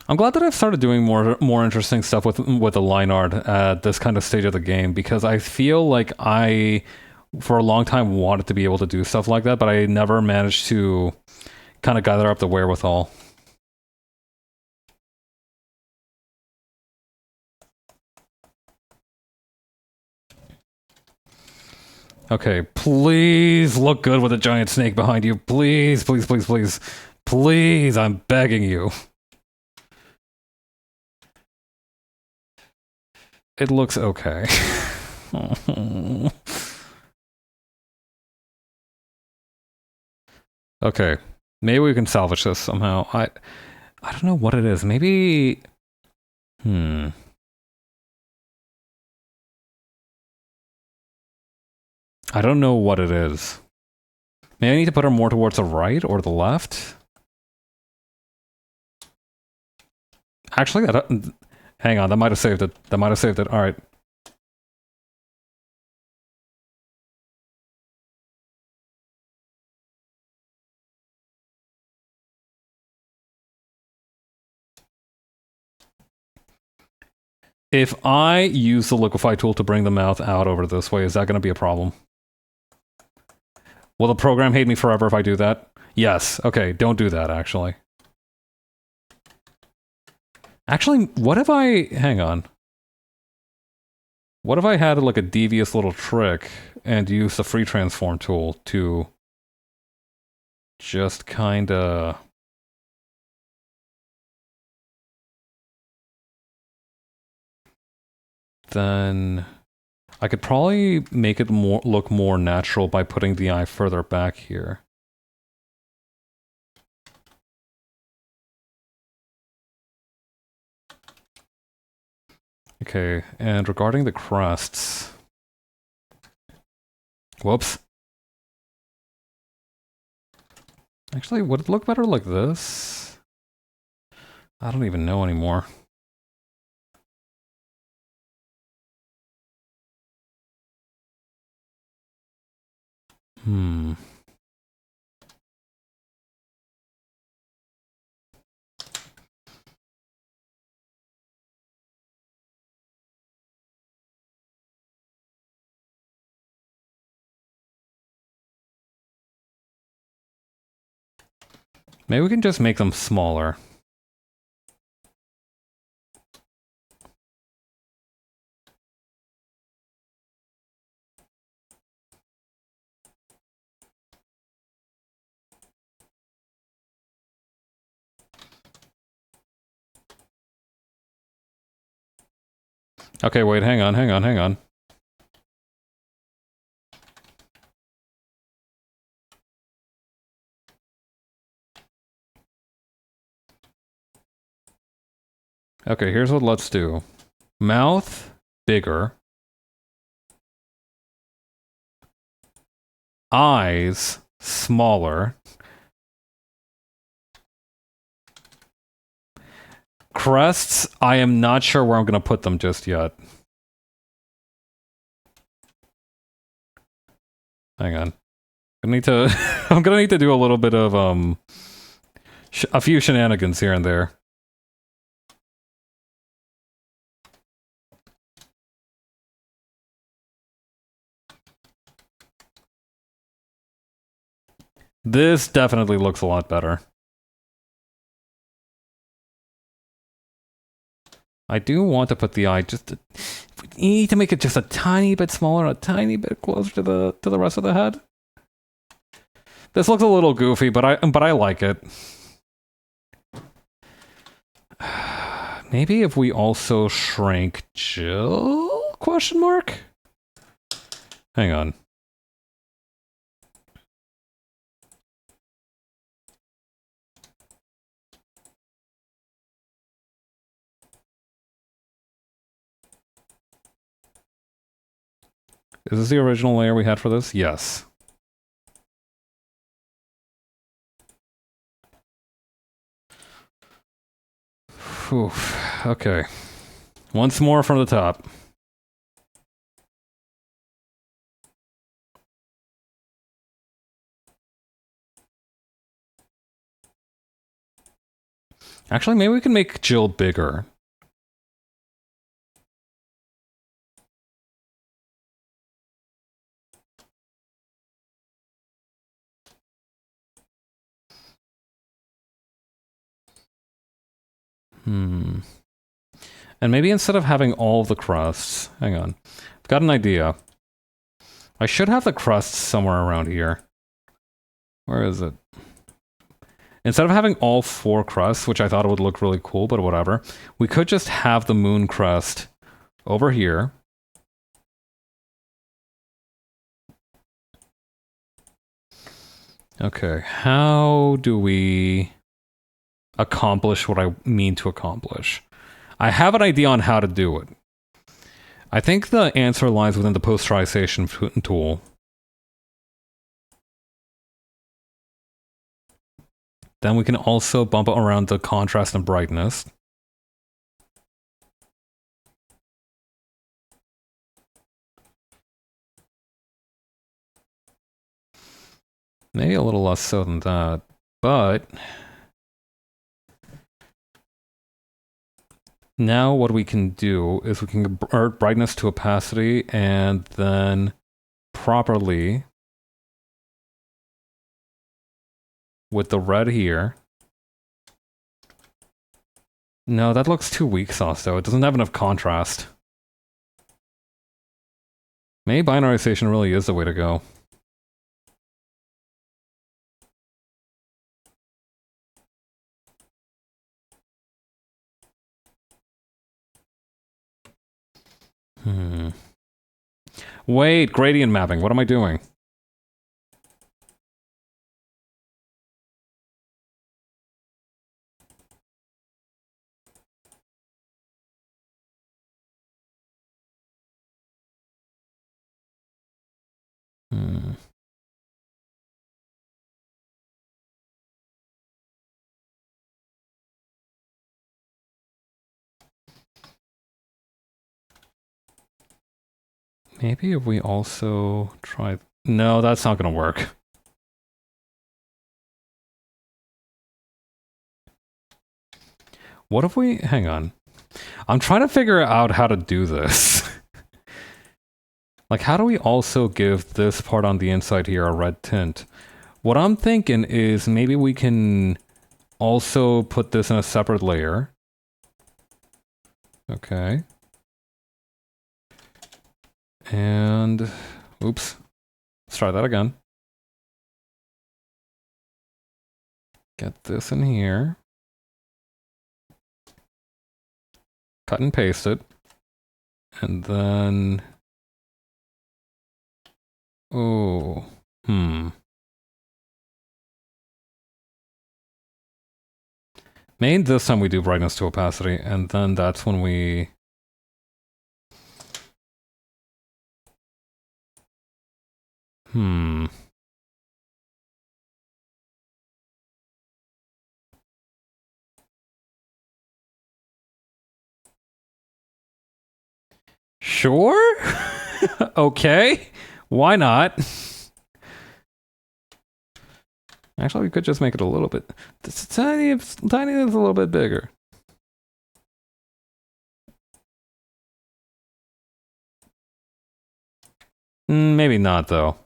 I'm glad that I've started doing more interesting stuff with the line art at this kind of stage of the game, because I feel like I, for a long time, wanted to be able to do stuff like that, but I never managed to kind of gather up the wherewithal. Okay, please look good with a giant snake behind you. Please, please, please, please. Please, I'm begging you. It looks okay. Okay, maybe we can salvage this somehow. I don't know what it is. Maybe... I don't know what it is. Maybe I need to put her more towards the right or the left? Actually, hang on, that might have saved it. That might have saved it. Alright. If I use the liquefy tool to bring the mouth out over this way, is that going to be a problem? Will the program hate me forever if I do that? Yes. Okay, don't do that, actually. Actually, what if I... Hang on. What if I had, like, a devious little trick and used the free transform tool to... just kinda... Then... I could probably make it look more natural by putting the eye further back here. Okay, and regarding the crests... Whoops. Actually, would it look better like this? I don't even know anymore. Maybe we can just make them smaller. Okay, wait, hang on, hang on, hang on. Okay, here's what let's do. Mouth, bigger. Eyes, smaller. Crests, I am not sure where I'm going to put them just yet. Hang on. I need to... I'm going to need to do a little bit of, a few shenanigans here and there. This definitely looks a lot better. I do want to put the eye just... We need to make it just a tiny bit smaller, a tiny bit closer to the rest of the head. This looks a little goofy, but I like it. Maybe if we also shrank Jill? Question mark? Hang on. Is this the original layer we had for this? Yes. Whew. Okay. Once more from the top. Actually, maybe we can make Jill bigger. And maybe instead of having all the crusts... Hang on. I've got an idea. I should have the crust somewhere around here. Where is it? Instead of having all 4 crusts, which I thought it would look really cool, but whatever, we could just have the moon crust over here. Okay, how do we accomplish what I mean to accomplish? I have an idea on how to do it. I think the answer lies within the posterization tool. Then we can also bump around the contrast and brightness. Maybe a little less so than that, but now what we can do is we can convert brightness to opacity and then properly with the red here. No, that looks too weak sauce though. It doesn't have enough contrast. Maybe binarization really is the way to go. Wait, gradient mapping. What am I doing? Maybe if we also try... No, that's not going to work. What if we... Hang on. I'm trying to figure out how to do this. Like, how do we also give this part on the inside here a red tint? What I'm thinking is maybe we can also put this in a separate layer. Okay. And... Oops. Let's try that again. Get this in here. Cut and paste it. And then... Oh. Maybe this time we do brightness to opacity, and then that's when we... Sure? Okay. Why not? Actually, we could just make it a little bit... It's tiny, it's a little bit bigger. Maybe not, though.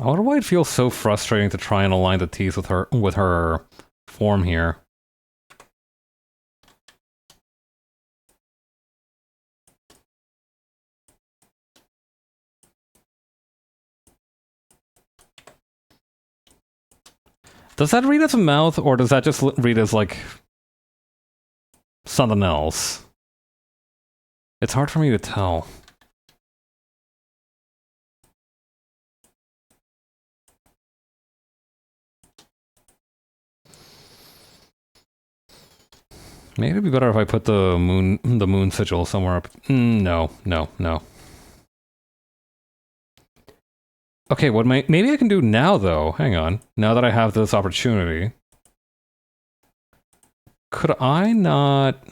I wonder why it feels so frustrating to try and align the teeth with her form here. Does that read as a mouth, or does that just read as, like, something else? It's hard for me to tell. Maybe it'd be better if I put the moon sigil somewhere up. No. Okay, maybe I can do now, though. Hang on. Now that I have this opportunity. Could I not...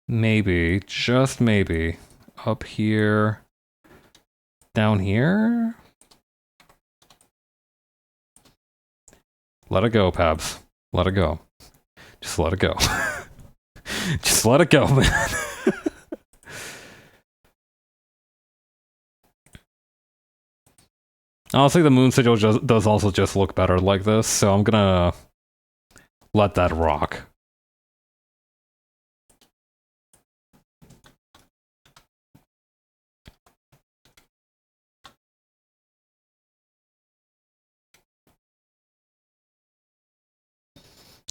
Maybe, just maybe, up here, down here? Let it go, Pabs. Let it go. Just let it go. Just let it go, man. Honestly, the moon sigil does also just look better like this, so I'm gonna let that rock.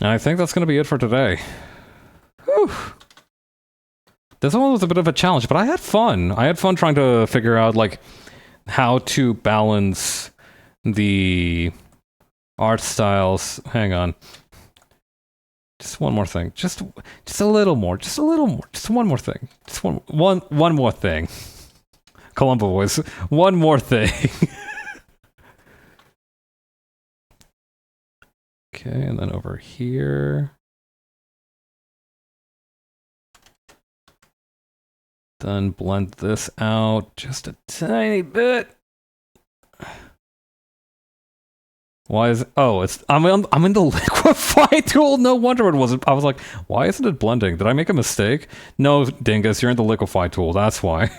And I think that's gonna be it for today. Whew. This one was a bit of a challenge, but I had fun. I had fun trying to figure out, like, how to balance the art styles. Hang on. Just one more thing. Just a little more. Just a little more. Just one more thing. Just one more thing. Columbo voice. One more thing. Okay, and then over here. Then blend this out just a tiny bit. Why is it? Oh, it's I'm in the liquify tool. No wonder it wasn't. I was like, why isn't it blending? Did I make a mistake? No, dingus, you're in the liquify tool. That's why.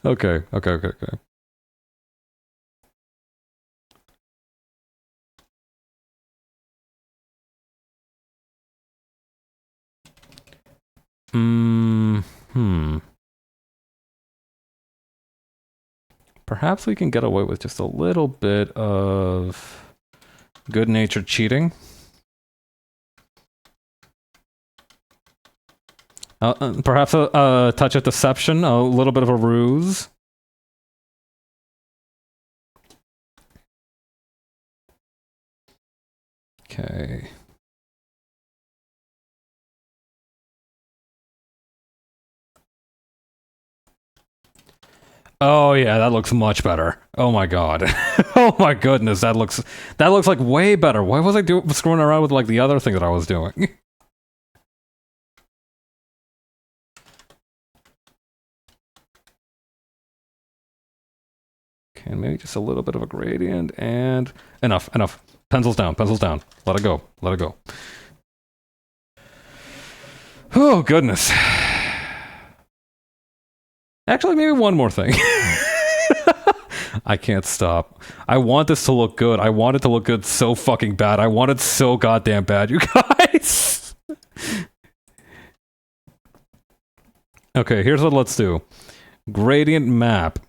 Okay. Perhaps we can get away with just a little bit of good-natured cheating. Perhaps a touch of deception, a little bit of a ruse. Okay. Oh yeah, that looks much better. Oh my god. Oh my goodness, that looks like way better. Why was I screwing around with like the other thing that I was doing? Okay, maybe just a little bit of a gradient and enough. Pencils down. Let it go. Oh goodness. Actually, maybe one more thing. I can't stop. I want this to look good. I want it to look good so fucking bad. I want it so goddamn bad, you guys. Okay, here's what let's do. Gradient map.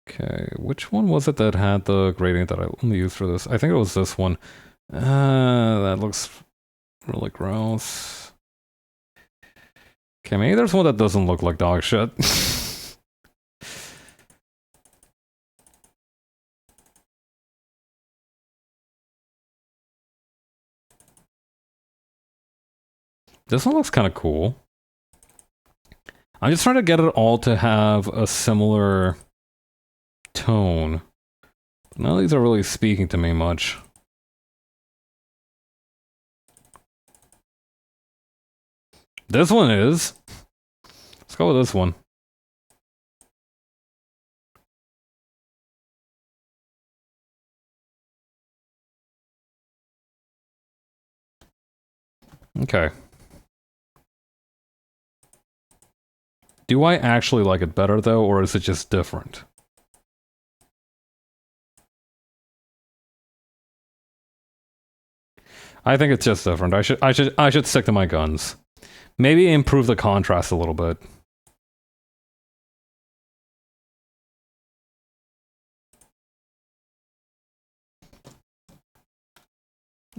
Okay, which one was it that had the gradient that I only used for this? I think it was this one. That looks really gross. Okay, maybe there's one that doesn't look like dog shit. This one looks kind of cool. I'm just trying to get it all to have a similar tone. None of these are really speaking to me much. This one is. Let's go with this one. Okay. Do I actually like it better though, or is it just different? I think it's just different. I should stick to my guns. Maybe improve the contrast a little bit.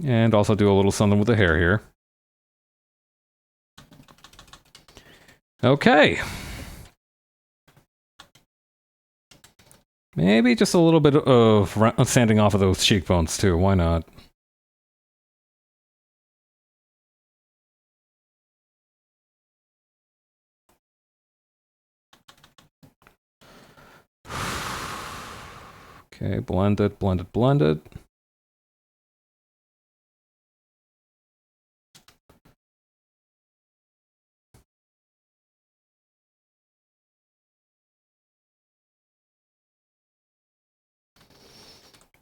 And also do a little something with the hair here. Okay. Maybe just a little bit of sanding off of those cheekbones too. Why not? Okay, blend it, blend it, blend it.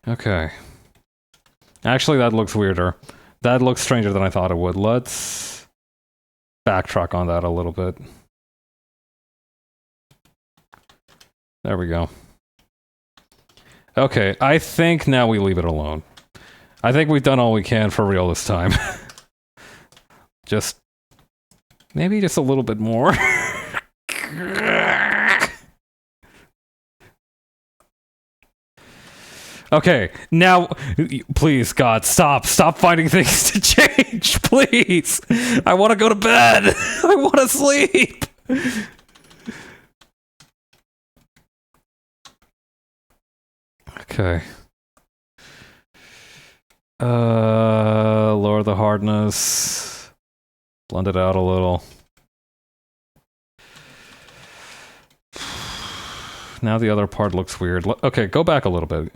Okay. Actually, that looks weirder. That looks stranger than I thought it would. Let's backtrack on that a little bit. There we go. Okay, I think now we leave it alone. I think we've done all we can for real this time. Maybe just a little bit more. Okay, now, please, God, stop finding things to change, please! I want to go to bed! I want to sleep! Okay. Lower the hardness. Blend it out a little. Now the other part looks weird. Okay, go back a little bit.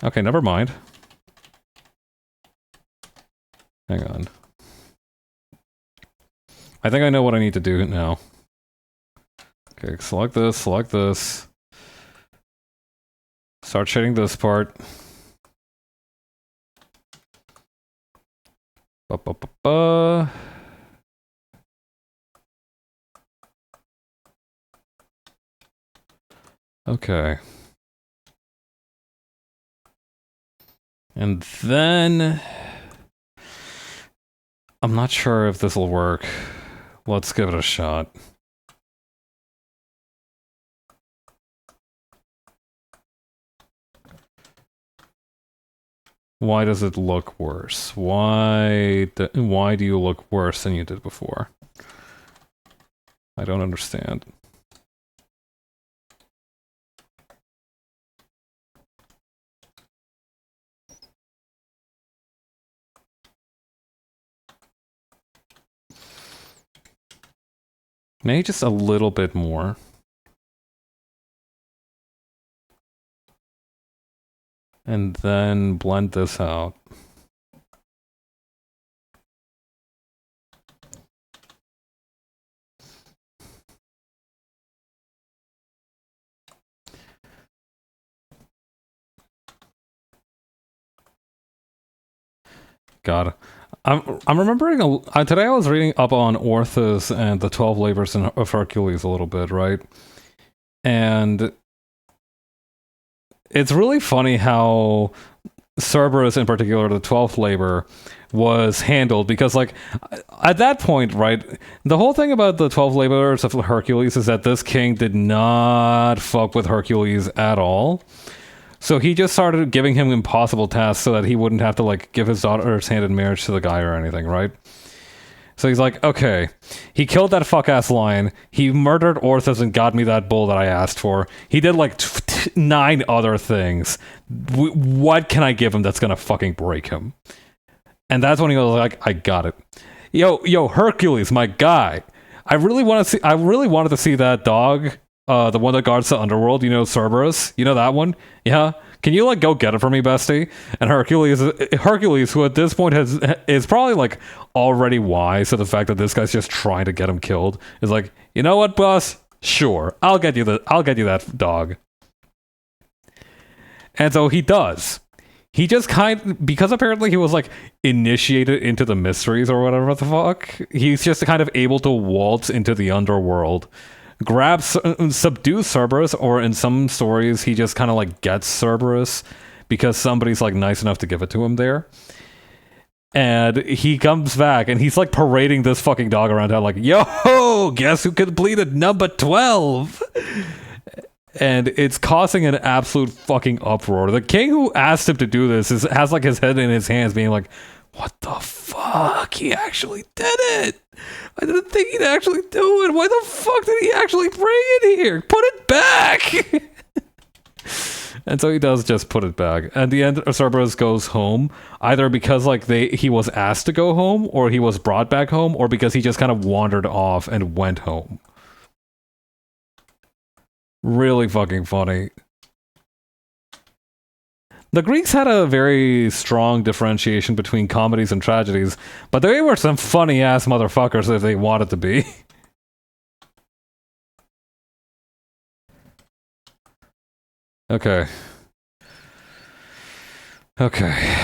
Okay, never mind. Hang on. I think I know what I need to do now. Okay, select this, select this. Start shading this part. Ba-ba-ba-ba. Okay. And then... I'm not sure if this will work. Let's give it a shot. Why does it look worse? Why do you look worse than you did before? I don't understand. Maybe just a little bit more. And then blend this out. God. I'm remembering today I was reading up on Orthus and the 12 labors of Hercules a little bit, right? And it's really funny how Cerberus, in particular, the 12th labor, was handled, because, like, at that point, right, the whole thing about the 12 labors of Hercules is that this king did not fuck with Hercules at all. So he just started giving him impossible tasks so that he wouldn't have to, like, give his daughter's hand in marriage to the guy or anything, right? So he's like, okay, he killed that fuck-ass lion, he murdered Orthus and got me that bull that I asked for, he did, like, 9 other things. What can I give him that's gonna fucking break him? And that's when he was like, I got it. Yo, Hercules, my guy. I really wanted to see that dog, the one that guards the underworld, you know, Cerberus, you know that one? Yeah? Can you, like, go get it for me, bestie? And Hercules, who at this point is probably, like, already wise to the fact that this guy's just trying to get him killed, is like, you know what, boss? Sure, I'll get you that dog. And so he does. He just because apparently he was, like, initiated into the mysteries or whatever the fuck, he's just kind of able to waltz into the underworld, subdue Cerberus, or in some stories, he just kind of, like, gets Cerberus because somebody's, like, nice enough to give it to him there. And he comes back, and he's, like, parading this fucking dog around town, like, yo, guess who completed number 12? And it's causing an absolute fucking uproar. The king who asked him to do this has, like, his head in his hands being like, what the fuck? He actually did it! I didn't think he'd actually do it! Why the fuck did he actually bring it here? Put it back! And so he does just put it back. At the end, Cerberus goes home, either because, like, he was asked to go home, or he was brought back home, or because he just kind of wandered off and went home. Really fucking funny. The Greeks had a very strong differentiation between comedies and tragedies, but they were some funny-ass motherfuckers if they wanted to be. Okay. Okay.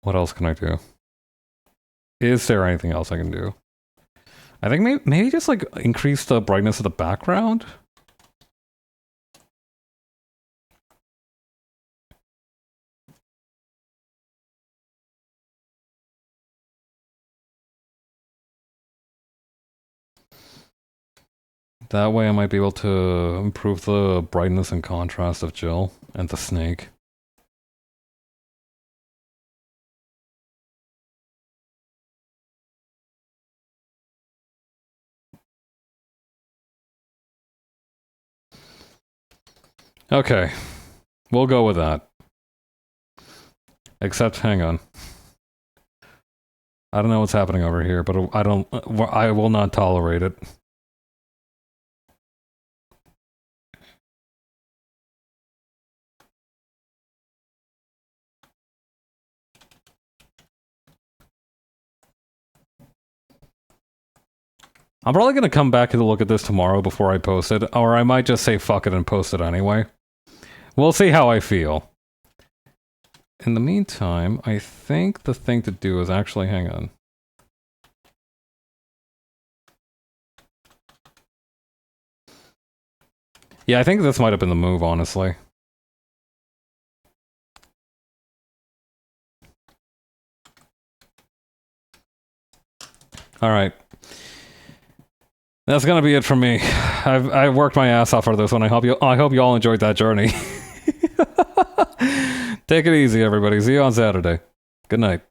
What else can I do? Is there anything else I can do? I think maybe just like increase the brightness of the background? That way I might be able to improve the brightness and contrast of Jill and the snake. Okay, we'll go with that. Except, hang on. I don't know what's happening over here, but I will not tolerate it. I'm probably going to come back and look at this tomorrow before I post it, or I might just say fuck it and post it anyway. We'll see how I feel. In the meantime, I think the thing to do is actually, hang on. Yeah, I think this might have been the move, honestly. Alright. That's gonna be it for me. I've worked my ass off for this one. I hope you all enjoyed that journey. Take it easy, everybody. See you on Saturday. Good night.